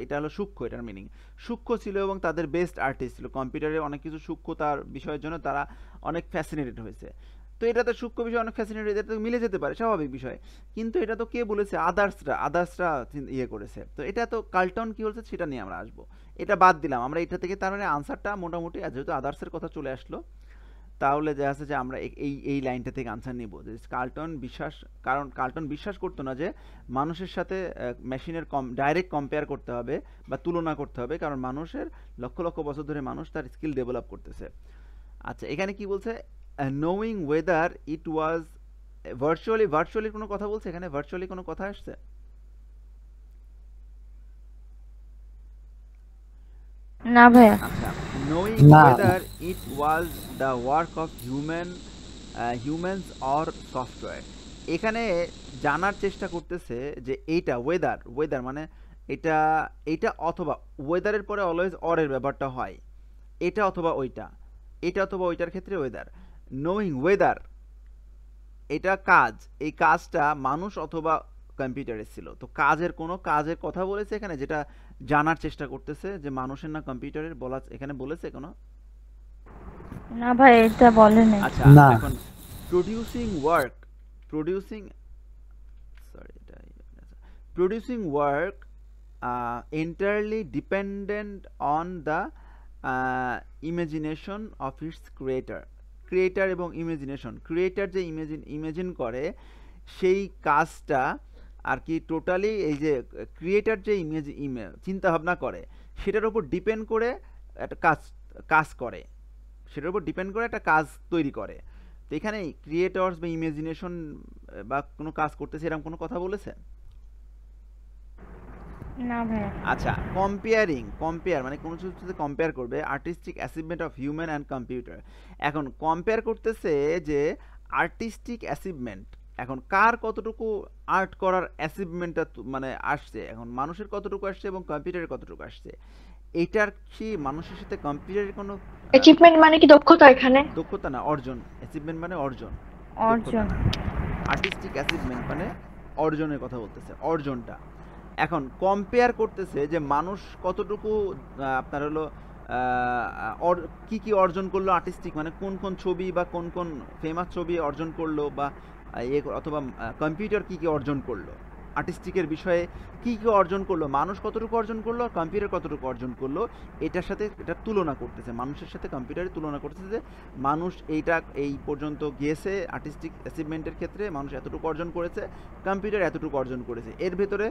এটা হলো সূক্ষ্ম, এটার মিনিং সূক্ষ্ম ছিল এবং তাদের বেস্ট আর্টিস্ট ছিল কম্পিউটারে, অনেক কিছু সূক্ষ্মতার বিষয়ের জন্য তারা অনেক ফ্যাসিনেটেড হয়েছে। তো এটা তো সূক্ষ্ম বিষয়, অনেক ফ্যাসিনেটেড, এটা তো মিলে যেতে পারে, স্বাভাবিক বিষয়। কিন্তু এটা তো কে বলেছে? আদার্সরা ইয়ে করেছে। তো এটা তো কার্লটন কি বলছে সেটা নিয়ে আমরা আসবো, এটা বাদ দিলাম আমরা এটা থেকে। তার মানে আনসারটা মোটামুটি, যেহেতু আদার্সের কথা চলে আসলো, তাহলে দেখা যাচ্ছে যে আমরা এই লাইনটা থেকে আনসার নিব যে কার্লটন বিশ্বাস, কারণ কার্লটন বিশ্বাস করতো না যে মানুষের সাথে মেশিনের ডাইরেক্ট কম্পেয়ার করতে হবে বা তুলনা করতে হবে, কারণ মানুষের লক্ষ লক্ষ বছর ধরে মানুষ তার স্কিল ডেভেলপ করতেছে। আচ্ছা, এখানে কি বলছে? Knowing whether it was virtually কোনো কথা বলছে এখানে? ভার্চুয়ালি কোনো কথা আসছে? না ভাইয়া। আচ্ছা, knowing whether it was the work of humans or software, এখানে জানার চেষ্টা করতেছে যে এইটা ওয়েদার মানে এটা অথবা ওয়েদারের পরে অলওয়েজ অর এর ব্যাপারটা হয়, এটা অথবা ওইটার ক্ষেত্রে ওয়েদার। নোয়িং ওয়েদার, এটা কাজ, এই কাজটা মানুষ অথবা কম্পিউটারের ছিল। তো কাজের কথা বলেছে এখানে, যেটা জানার চেষ্টা করতেছে যে মানুষের না কম্পিউটারের, বলা এখানে বলেছে কোনো? না ভাই, এটা বলেনি। আচ্ছা, এখন producing work entirely dependent on the imagination of its creator এবং ইমাজিনেশন, ক্রিয়েটার যে ইমেজিন করে সেই কাজটা আর কি টোটালি, এই যে ক্রিয়েটার যে চিন্তা ভাবনা করে সেটার উপর ডিপেন্ড করে একটা কাজ করে, সেটার উপর ডিপেন্ড করে একটা কাজ তৈরি করে। তো এখানে ক্রিয়েটরস বা ইমাজিনেশন বা কোনো কাজ করতেছে এরকম কোনো কথা বলেছে? না ভাই। আচ্ছা, কম্পেয়ার মানে কোনো কিছুর সাথে কম্পেয়ার করবে, artistic achievement of human and computer. এখন কম্পেয়ার করতেছে যে আর্টিস্টিক অ্যাচিভমেন্ট, এখন কার কতটুকু আর্ট করার অ্যাচিভমেন্টটা মানে আসছে, এখন মানুষের কতটুকু আসছে এবং কম্পিউটারের কতটুকু আসছে, এইটার কি মানুষের সাথে কম্পিউটারের কোনো অ্যাচিভমেন্ট মানে কি দক্ষতা? এখানে দক্ষতা না, অর্জন। অ্যাচিভমেন্ট মানে অর্জন। আর্টিস্টিক অ্যাচিভমেন্ট মানে অর্জনের কথা বলতেছে, অর্জনটা। এখন কম্পেয়ার করতেছে যে মানুষ কতটুকু আপনার হলো কি কি অর্জন করলো আর্টিস্টিক, মানে কোন কোন ছবি বা কোন কোন ফেমাস ছবি অর্জন করলো, বা অথবা কম্পিউটার কি কি অর্জন করলো, আর্টিস্টিকের বিষয়ে কি কি অর্জন করলো, মানুষ কতটুকু অর্জন করলো, কম্পিউটার কতটুকু অর্জন করলো, এটার সাথে এটা তুলনা করতেছে, মানুষের সাথে কম্পিউটারের তুলনা করতেছে যে মানুষ এই পর্যন্ত গিয়েছে আর্টিস্টিক অ্যাচিভমেন্টের ক্ষেত্রে, মানুষ এতটুকু অর্জন করেছে, কম্পিউটার এতটুকু অর্জন করেছে, এর ভেতরে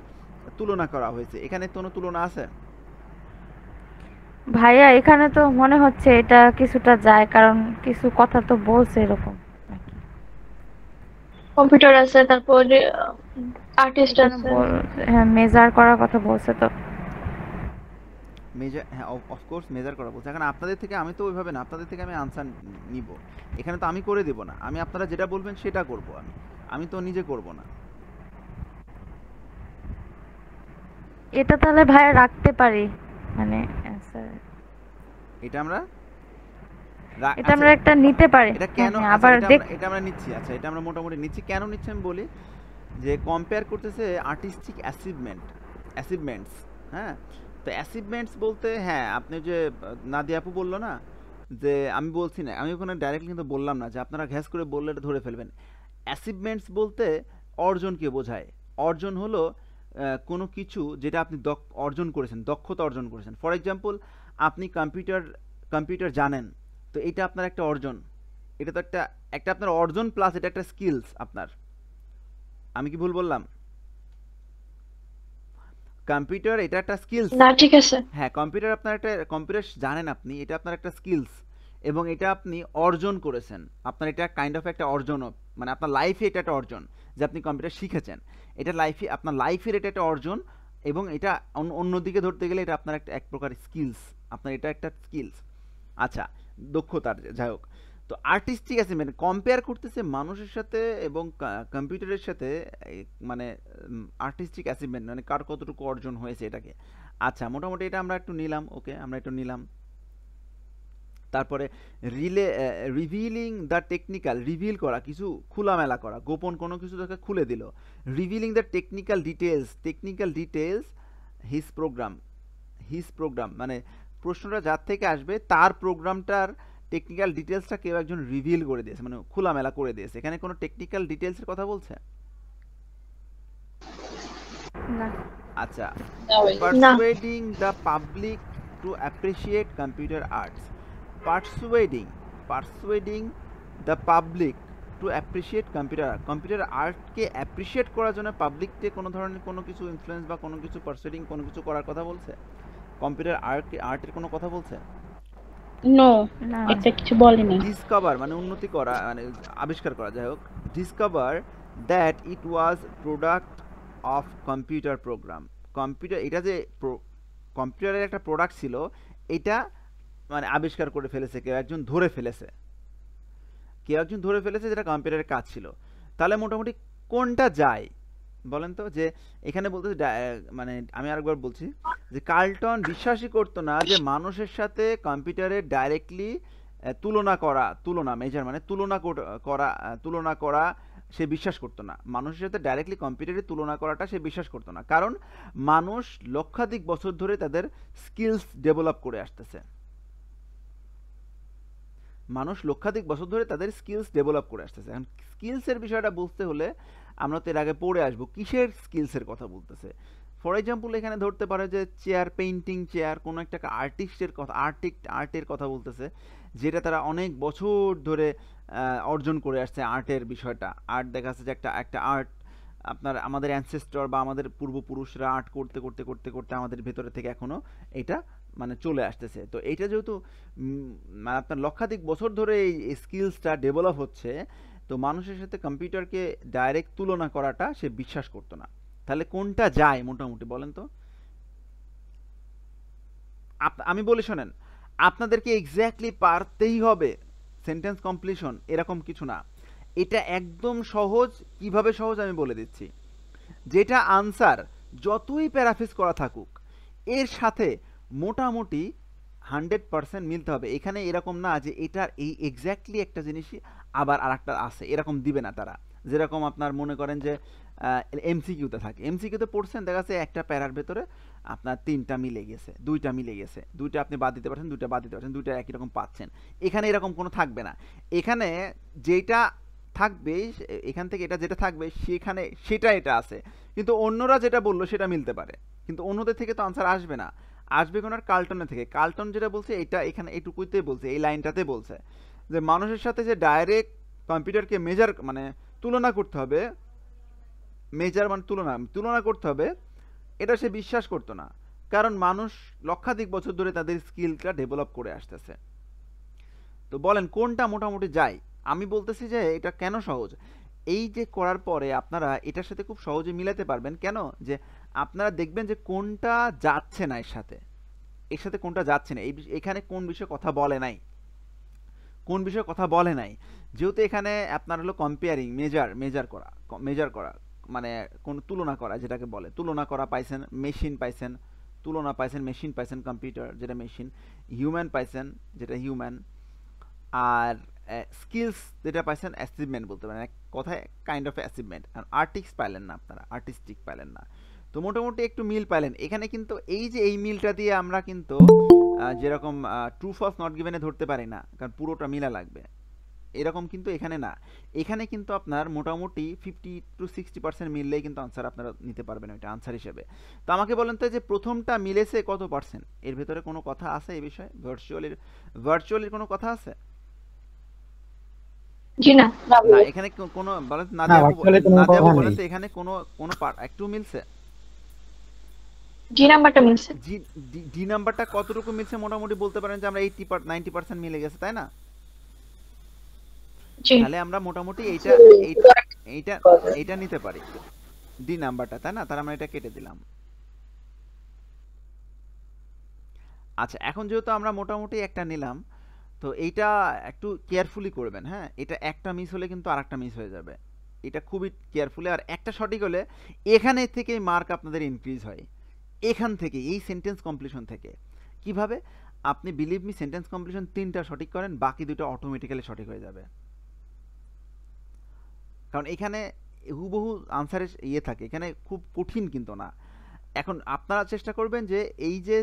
তুলনা করা হয়েছে। এখানে কোনো তুলনা আছে ভাইয়া? এখানে তো মনে হচ্ছে এটা কিছুটা যায়, কারণ কিছু কথা তো বলছে এরকম, কম্পিউটার আছে, তারপরে আর্টিস্ট আছে, হ্যাঁ মেজার করার কথা বলছে। তো মেজার, হ্যাঁ অফকোর্স মেজার করা বলছে। এখন আপনাদের থেকে আমি তো ওইভাবে না, আপনাদের থেকে আমি আনসার নিব, এখানে তো আমি করে দেব না, আমি আপনারা যেটা বলবেন সেটা করব, আমি তো নিজে করব না। এটা তাহলে ভাইয়া রাখতে পারি, মানে answer। এটা আমরা এটা আমরা একটা নিতে পারি। এটা হ্যাঁ কেন, হ্যাঁ, আচ্ছা আবার এটা আমরা নিচ্ছি, আচ্ছা এটা আমরা মোটামুটি নিচ্ছি। কেন নিচ্ছি আমি বলি, যে কম্পেয়ার করতেছে আর্টিস্টিক অ্যাচিভমেন্টস। হ্যাঁ, তো অ্যাচিভমেন্টস বলতে, হ্যাঁ আপনি যে নাদিয়া আপু বললো না, যে আমি বলছি না, আমি ওখানে ডাইরেক্টলি কিন্তু বললাম না, যে আপনারা ঘ্যাস করে বললে এটা ধরে ফেলবেন। অ্যাচিভমেন্টস বলতে অর্জনকে বোঝায়। অর্জন হলো কোনো কিছু যেটা আপনি অর্জন করেছেন, দক্ষতা অর্জন করেছেন। ফর এক্সাম্পল, আপনি কম্পিউটার জানেন, তো এটা আপনার একটা অর্জন। এটা তো একটা আপনার অর্জন প্লাস এটা একটা স্কিলস আপনার। আমি কি ভুল বললাম? কম্পিউটার এটা একটা স্কিলস। না ঠিক আছে। হ্যাঁ, কম্পিউটার জানেন আপনি, এটা আপনার একটা স্কিলস, এবং এটা আপনি অর্জন করেছেন। আপনার এটা কাইন্ড অফ একটা অর্জন, মানে আপনার লাইফে এটা একটা অর্জন যে আপনি কম্পিউটার শিখেছেন। এটা আপনার লাইফের এটা একটা অর্জন, এবং এটা অন্যদিকে ধরতে গেলে এটা আপনার এক প্রকার স্কিলস। আপনার এটা একটা স্কিলস, আচ্ছা দক্ষতার, যাই হোক। তো আর্টিস্টিক অ্যাচিভমেন্ট কম্পেয়ার করতেছে মানুষের সাথে এবং কম্পিউটারের সাথে, মানে আর্টিস্টিক অ্যাচিভমেন্ট মানে কার কতটুকু অর্জন হয়েছে এটাকে। আচ্ছা, মোটামুটি এটা আমরা একটু নিলাম, ওকে আমরা একটু নিলাম। তারপরে রিভিলিং দ্য টেকনিক্যাল, রিভিল করা, কিছু খোলামেলা করা, গোপন কোনো কিছু তাকে খুলে দিল। Revealing the technical details his program, মানে প্রশ্নটা যার থেকে আসবে তার প্রোগ্রামটার টেকনিক্যাল ডিটেলসটা কেউ একজন রিভিল করে দিয়েছে, মানে খোলামেলা করে দিয়েছে। এখানে কোনো টেকনিক্যাল ডিটেলসের কথা বলছে? না। আচ্ছা, না। Persuading the public to appreciate computer arts. Persuading the public to appreciate computer আর্টকে অ্যাপ্রিসিয়েট করার জন্য পাবলিককে কোনো ধরনের কোনো কিছু ইনফ্লুয়েন্স বা কোনো কিছু পারসুয়েডিং কোনো কিছু করার কথা বলছে? কম্পিউটার আর্টের কোনো কথা বলছে? নো, না। এটা কিছু বলেনি। ডিসকভার মানে উন্নতি করা, মানে আবিষ্কার করা, যাই হোক। Discover that it was product of computer program. এটা যে কম্পিউটারের একটা প্রোডাক্ট ছিল, এটা মানে আবিষ্কার করে ফেলেছে, কেউ একজন ধরে ফেলেছে যেটা কম্পিউটারের কাজ ছিল। তাহলে মোটামুটি কোনটা যায় বলেন তো? যে এখানে বলতেছে, মানে আমি আরেকবার বলছি, যে কার্লটন বিশ্বাসই করতো না যে মানুষের সাথে কম্পিউটারের ডাইরেক্টলি তুলনা করা সে বিশ্বাস করতো না। মানুষের সাথে ডাইরেক্টলি কম্পিউটারের তুলনা করাটা সে বিশ্বাস করতো না, কারণ মানুষ লক্ষাধিক বছর ধরে তাদের স্কিলস ডেভেলপ করে আসতেছে। এখন স্কিলসের বিষয়টা বুঝতে হলে আমরা তো এর আগে পড়ে আসবো কিসের স্কিলসের কথা বলতেছে। ফর এক্সাম্পল, এখানে ধরতে পারে যে পেইন্টিং চেয়ার, কোনো একটা আর্টের কথা বলতেছে, যেটা তারা অনেক বছর ধরে অর্জন করে আসছে। আর্টের বিষয়টা, আর্ট দেখা যাচ্ছে যে একটা আর্ট আমাদের অ্যানসেস্টর বা আমাদের পূর্বপুরুষরা আর্ট করতে করতে করতে করতে আমাদের ভেতরে থেকে এখনো এটা মানে চলে আসতেছে। তো এইটা যেহেতু মানে আপনার লক্ষাধিক বছর ধরে এই স্কিলসটা ডেভেলপ হচ্ছে, তো মানুষের সাথে কম্পিউটারকে ডাইরেক্ট তুলনা করাটা সে বিশ্বাস করতো না। তাহলে কোনটা যায় মোটামুটি বলেন তো? আমি বলি শোনেন, আপনাদেরকে এক্স্যাক্টলি পারতেই হবে সেন্টেন্স কমপ্লিশন এরকম কিছু না। এটা একদম সহজ। কিভাবে সহজ আমি বলে দিচ্ছি। যেটা আনসার যতই প্যারাফ্রেজ করা থাকুক, এর সাথে মোটামুটি 100% মিলতে হবে। এখানে এরকম না যে এটার এই এক্স্যাক্টলি একটা জিনিসই আবার আরেকটা আছে, এরকম দিবে না তারা। যেরকম আপনার মনে করেন যে এমসিকিউতে থাকে, এমসিকিউতে পড়ছেন, দেখা যাচ্ছে একটা প্যারার ভেতরে আপনার 3টা মিলে গেছে, 2টা মিলে গেছে, 2টা আপনি বাদ দিতে পারছেন, 2টা বাদ দিতে পারছেন, 2টা একই রকম পাচ্ছেন। এখানে এরকম কোনো থাকবে না। এখানে যেটা থাকবে, এখান থেকে এটা যেটা থাকবে সেখানে সেটা এটা আছে, কিন্তু অন্যরা যেটা বললো সেটা মিলতে পারে, কিন্তু অন্যদের থেকে তো আনসার আসবে না। আসবে কোন কার্লটনের থেকে। কার্লটন যেটা বলছে এটা এখানে এইটুকুতে বলছে, এই লাইনটাতে বলছে যে মানুষের সাথে যে ডাইরেক্ট কম্পিউটারকে মানে তুলনা করতে হবে, মানে তুলনা করতে হবে, এটা সে বিশ্বাস করতো না, কারণ মানুষ লক্ষাধিক বছর ধরে তাদের স্কিলটা ডেভেলপ করে আসতেছে। তো বলেন কোনটা মোটামুটি যায়? আমি বলতেছি যে এটা কেন সহজ, এই যে করার পরে আপনারা এটার সাথে খুব সহজে মিলাতে পারবেন। কেন? যে আপনারা দেখবেন যে কোনটা যাচ্ছে না, এর সাথে কোনটা যাচ্ছে না। এখানে কোন বিষয়ে কথা বলে নাই, যেহেতু এখানে আপনার হলো কম্পেয়ারিং, মেজার করা মানে কোন তুলনা করা, যেটাকে বলে তুলনা করা পাইছেন, মেশিন পাইছেন, তুলনা পাইছেন, মেশিন পাইছেন, কম্পিউটার যেটা মেশিন, হিউম্যান পাইছেন যেটা হিউম্যান, আর স্কিলস যেটা পাইছেন অ্যাচিভমেন্ট বলতে পারেন, এক কথায় কাইন্ড অফ অ্যাচিভমেন্ট। আর আর্টিস্ট পাইলেন না, আপনারা আর্টিস্টিক পাইলেন না। তো মোটামুটি একটু মিল পাইলেন এখানে। কিন্তু এই যে এই মিলটা দিয়ে আমরা কিন্তু যেরকম ট্রু ফলস নট গিভেনে ধরতে পারি না, কারণ পুরোটা মিলা লাগবে, এরকম কিন্তু এখানে না। এখানে কিন্তু আপনার মোটামুটি 50 to 60% মিললেই কিন্তু আনসার আপনারা নিতে পারবেন ওইটা আনসার হিসেবে। তো আমাকে বলেন তো যে প্রথমটা মিলেছে কত পার্সেন্ট, এর ভেতরে কোনো কথা আছে এই বিষয়ে? ভার্চুয়ালির কোনো কথা আছে? জি না, না এখানে কোনো বলেন, না ভার্চুয়ালি কোনো নাদিয়া কথা বলেন নেই। তো এখানে কোনো একটু মিলছে? জি নাম্বারটা মিলছে। ডি নাম্বারটা কতটুকু মিলছে মোটামুটি বলতে পারেন যে আমরা 90% মিলে গেছে, তাই না? জি তাহলে আমরা মোটামুটি এইটা নিতে পারি ডি নাম্বারটা, তাই না? তাহলে আমরা এটা কেটে দিলাম। আচ্ছা, এখন যেহেতু আমরা মোটামুটি একটা নিলাম, তো এইটা একটু কেয়ারফুলি করবেন, হ্যাঁ? এটা একটা মিস হলে কিন্তু আরেকটা মিস হয়ে যাবে, এটা খুবই কেয়ারফুলি। আর একটা সঠিক হলে এখানে থেকেই মার্ক আপনাদের ইনক্রিজ হয়, এখান থেকে, এই সেন্টেন্স কমপ্লিশন থেকে। কিভাবে? আপনি বিলিভ মি, সেন্টেন্স কমপ্লিশন 3টা সঠিক করেন, বাকি 2টা অটোমেটিক্যালি সঠিক হয়ে যাবে, কারণ এখানে হুবহু আনসারের ইয়ে থাকে, এখানে খুব কঠিন কিন্তু না। এখন আপনারা চেষ্টা করবেন যে এই যে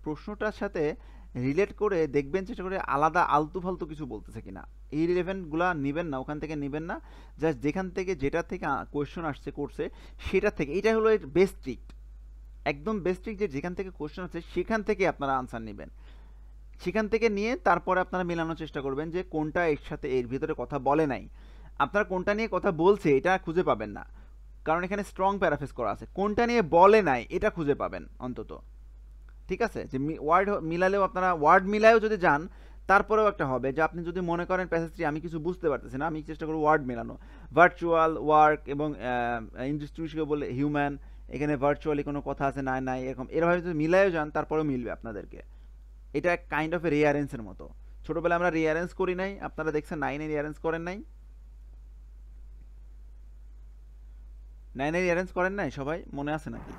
প্রশ্নটার সাথে রিলেট করে দেখবেন, চেষ্টা করে আলাদা আলতু ফালতু কিছু বলতেছে কিনা। এই রিলেভেন্টগুলো নেবেন না, ওখান থেকে নেবেন না, জাস্ট যেখান থেকে যেটা থেকে কোয়েশ্চন আসছে করছে সেটা থেকে। এটা হলো এর বেস্ট ট্রিক, একদম বেস্ট ট্রিক, যে যেখান থেকে কোয়েশ্চন আছে সেখান থেকে আপনারা আনসার নেবেন। সেখান থেকে নিয়ে তারপরে আপনারা মেলানোর চেষ্টা করবেন যে কোনটা এর সাথে এর ভিতরে কথা বলে নাই। আপনারা কোনটা নিয়ে কথা বলছে এটা খুঁজে পাবেন না, কারণ এখানে স্ট্রং প্যারাফ্রেজ করা আছে। কোনটা নিয়ে বলে নাই এটা খুঁজে পাবেন অন্তত, ঠিক আছে? যে ওয়ার্ড মিলালেও, আপনারা ওয়ার্ড মিলায়েও যদি যান তারপরেও একটা হবে যে আপনি যদি মনে করেন প্যাসেজটি আমি কিছু বুঝতে পারতেছি না, আমি চেষ্টা করব ওয়ার্ড মেলানো, ভার্চুয়াল, ওয়ার্ক এবং ইন্ডাস্ট্রিকে বলে হিউম্যান, এখানে ভার্চুয়ালি কোনো কথা আছে না নাই, এরভাবে যদি মিলায়েও যান তারপরেও মিলবে আপনাদেরকে। এটা কাইন্ড অফ এ রিঅ্যারেঞ্জের মতো। ছোটবেলায় আমরা রিঅ্যারেঞ্জ করি নাই, আপনারা দেখছেন 9-এ রিঅ্যারেঞ্জ করেন নাই? 9-এ রিঅ্যারেঞ্জ করেন নাই সবাই, মনে আছে নাকি?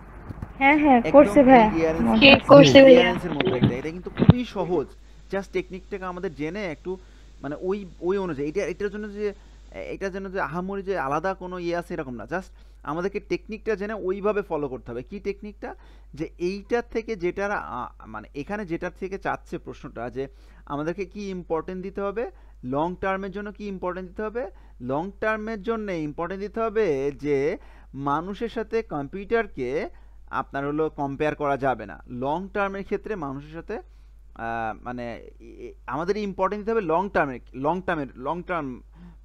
হ্যাঁ হ্যাঁ একদম করছে ভাইয়া, জি করছি ভাইয়া। রিঅ্যারেঞ্জের মতো এটা কিন্তু খুবই সহজ, জাস্ট টেকনিকটাকে আমাদের জেনে একটু মানে ওই অনুযায়ী এটার জন্য যে এটার জন্য যে আহামরি যে আলাদা কোনো ইয়ে আছে এরকম না, জাস্ট আমাদেরকে টেকনিকটা জেনে ওইভাবে ফলো করতে হবে। কি টেকনিকটা? যে এইটার থেকে যেটার মানে এখানে যেটার থেকে চাচ্ছে প্রশ্নটা, যে আমাদেরকে কি ইম্পর্টেন্ট দিতে হবে, লং টার্মের জন্য কি ইম্পর্টেন্ট দিতে হবে? লং টার্মের জন্য ইম্পর্টেন্ট দিতে হবে যে মানুষের সাথে কম্পিউটারকে আপনার হলো কম্পেয়ার করা যাবে না। লং টার্মের ক্ষেত্রে মানুষের সাথে মানে আমাদের ইম্পর্টেন্স দিতে হবে লং টার্ম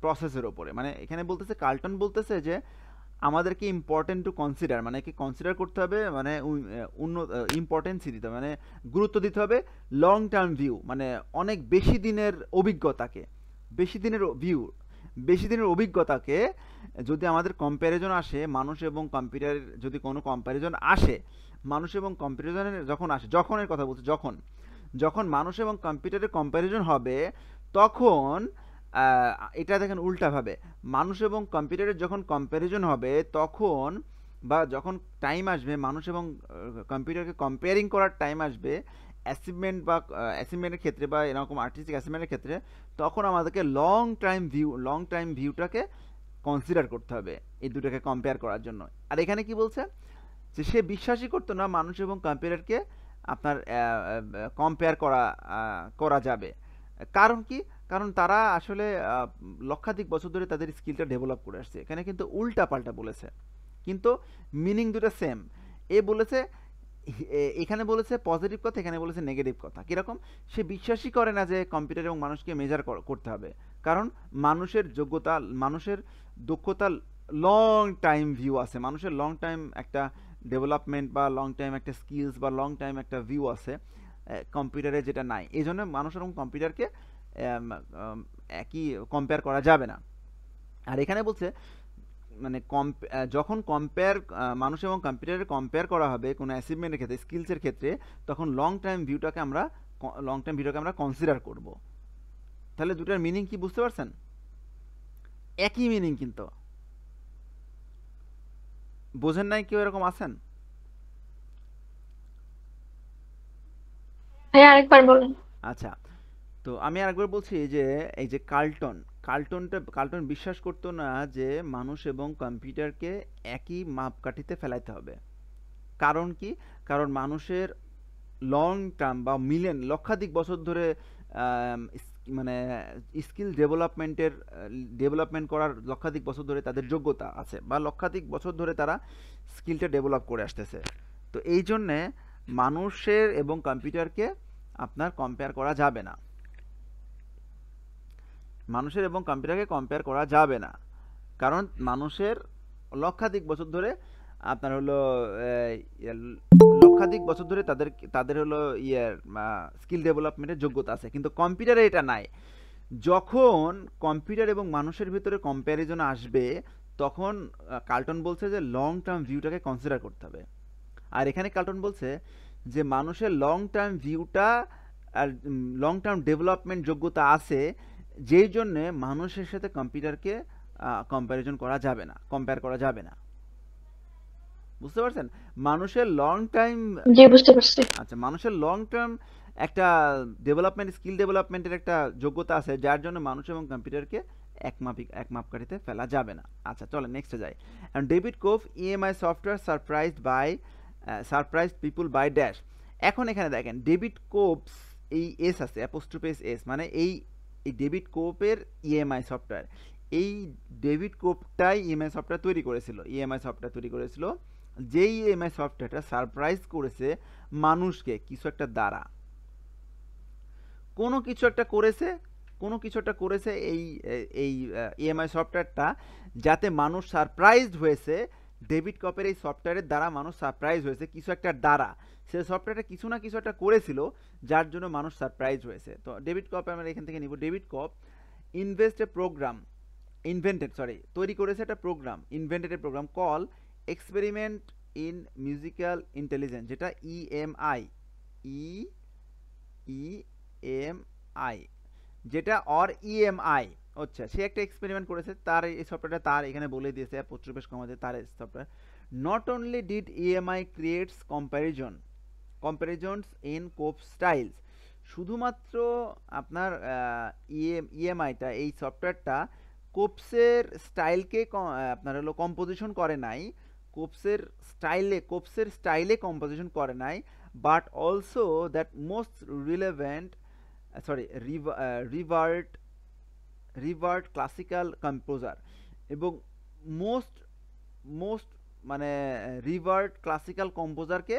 প্রসেসের ওপরে। মানে এখানে বলতেছে, কার্লটন বলতেছে যে আমাদেরকে ইম্পর্টেন্ট টু কনসিডার, মানে কি কনসিডার করতে হবে, মানে ইম্পর্টেন্সই দিতে হবে, মানে গুরুত্ব দিতে হবে লং টার্ম ভিউ, মানে অনেক বেশি দিনের অভিজ্ঞতাকে, বেশি দিনের অভিজ্ঞতাকে যদি আমাদের কম্প্যারিজন আসে, মানুষ এবং কম্পিউটারের যদি কোনো কম্প্যারিজন আসে, মানুষ এবং কম্পিউটারের যখন আসে, যখনের কথা বলছি, যখন মানুষ এবং কম্পিউটারের কম্প্যারিজন হবে তখন এটা দেখেন উল্টাভাবে, মানুষ এবং কম্পিউটারের যখন কম্প্যারিজন হবে তখন, বা যখন টাইম আসবে মানুষ এবং কম্পিউটারকে কম্পেয়ারিং করার টাইম আসবে অ্যাচিভমেন্ট বা অ্যাচিভমেন্টের ক্ষেত্রে বা এরকম আর্টিস্টিক অ্যাচিভমেন্টের ক্ষেত্রে, তখন আমাদেরকে লং টাইম ভিউটাকে কনসিডার করতে হবে এই দুটোকে কম্পেয়ার করার জন্য। আর এখানে কি বলছে যে সে বিশ্বাসই করতো না মানুষ এবং কম্পিউটারকে আপনার কম্পেয়ার করা যাবে। কারণ কি? কারণ তারা আসলে লক্ষাধিক বছর ধরে তাদের স্কিলটা ডেভেলপ করে আসছে। এখানে কিন্তু উল্টা পাল্টা বলেছে, কিন্তু মিনিং দুটো সেম। এ বলেছে, এখানে বলেছে পজিটিভ কথা, এখানে বলেছে নেগেটিভ কথা। কিরকম? সে বিশ্বাসই করে না যে কম্পিউটার এবং মানুষকে মেজার করতে হবে, কারণ মানুষের যোগ্যতা, মানুষের দক্ষতা লং টাইম ভিউ আছে, মানুষের লং টাইম একটা ডেভেলপমেন্ট বা লং টাইম একটা স্কিলস বা লং টাইম একটা ভিউ আছে কম্পিউটারে, যেটা নাই। এই জন্য মানুষ এবং কম্পিউটারকে একই কম্পেয়ার করা যাবে না। আর এখানে বলছে মানে যখন মানুষ এবং কম্পিউটারের কম্পেয়ার করা হবে কোনো অ্যাচিভমেন্টের ক্ষেত্রে, স্কিলসের ক্ষেত্রে, তখন লং টাইম ভিউটাকে আমরা কনসিডার করব। তাহলে দুটার মিনিং কি বুঝতে পারছেন? একই মিনিং কিন্তু। বোঝেন নাই কেউ এরকম আছেন? ভাইয়া আরেকবার বলেন। আচ্ছা, তো আমি আরেকবার বলছি যে এই যে কার্লটন বিশ্বাস করতো না যে মানুষ এবং কম্পিউটারকে একই মাপকাঠিতে ফেলাইতে হবে। কারণ কি? কারণ মানুষের লং টার্ম বা লক্ষাধিক বছর ধরে মানে স্কিল ডেভেলপমেন্ট করার লক্ষাধিক বছর ধরে তাদের যোগ্যতা আছে, বা লক্ষাধিক বছর ধরে তারা স্কিলটা ডেভেলপ করে আসতেছে। তো এই জন্যে মানুষের এবং কম্পিউটারকে আপনার কম্পেয়ার করা যাবে না। মানুষের এবং কম্পিউটারকে কম্পেয়ার করা যাবে না, কারণ মানুষের লক্ষাধিক বছর ধরে আপনার হলো লক্ষাধিক বছর ধরে তাদের হলো স্কিল ডেভেলপমেন্টের যোগ্যতা আছে, কিন্তু কম্পিউটারে এটা নাই। যখন কম্পিউটার এবং মানুষের ভিতরে কম্প্যারিজন আসবে, তখন কার্লটন বলছে যে লং টার্ম ভিউটাকে কনসিডার করতে হবে। আর এখানে কার্লটন বলছে যে মানুষের লং টার্ম ভিউটা আর লং টার্ম ডেভেলপমেন্ট যোগ্যতা আছে, যেই জন্যে মানুষের সাথে কম্পিউটারকে কম্প্যারিজন করা যাবে না, কম্পেয়ার করা যাবে না। বুঝতে পারছেন? মানুষের লং টাইম, জি বুঝতে পারছি। আচ্ছা, মানুষের লং টার্ম একটা স্কিল ডেভেলপমেন্টের একটা যোগ্যতা আছে, যার জন্য মানুষ এবং কম্পিউটারকে এক মাপকাঠিতে ফেলা যাবে না। আচ্ছা, চলেন নেক্সটে যাই। David Cope EMI software surprised people by dash. এখন এখানে দেখেন ডেভিড কোভস, এই এস আছে, অ্যাপোস্ট্রোফি এস, মানে এই ডেভিড কোভের ইএমআই সফটওয়্যার, এই ডেভিড কোভটাই ইএমআই সফটওয়্যার তৈরি করেছিল। যেই ইএমআই সফটওয়্যারটা সারপ্রাইজ করেছে মানুষকে কিছু একটা দ্বারা, কোনো কিছু একটা করেছে এই ইএমআই সফটওয়্যারটা, যাতে মানুষ সারপ্রাইজড হয়েছে। ডেভিড কপের এই সফটওয়্যারের দ্বারা মানুষ সারপ্রাইজ হয়েছে কিছু একটা দ্বারা। সে সফটওয়্যারটা কিছু না কিছু একটা করেছিল, যার জন্য মানুষ সারপ্রাইজ হয়েছে। তো ডেভিড কপ আমরা এখান থেকে নিব। ডেভিড কপ তৈরি করেছে একটা program, invented a program call experiment in musical intelligence, যেটা ইএমআই, যেটা ইএমআই। আচ্ছা, সে একটা এক্সপেরিমেন্ট করেছে, তার এই সফটওয়্যারটা তার এখানে বলে দিয়েছে অ্যাপোস্ট্রোফি কমাতে, তার software. Not only did EMI creates কম্প্যারিজনস in কোপ স্টাইলস, শুধুমাত্র আপনার ইএমআইটা, এই সফটওয়্যারটা কোপসের স্টাইলকে আপনার হলো কম্পোজিশন করে নাই, কোপসের স্টাইলে কম্পোজিশন করে নাই, but also that most relevant revered classical composer, এবং মোস্ট মানে রিভার্ট ক্লাসিক্যাল কম্পোজারকে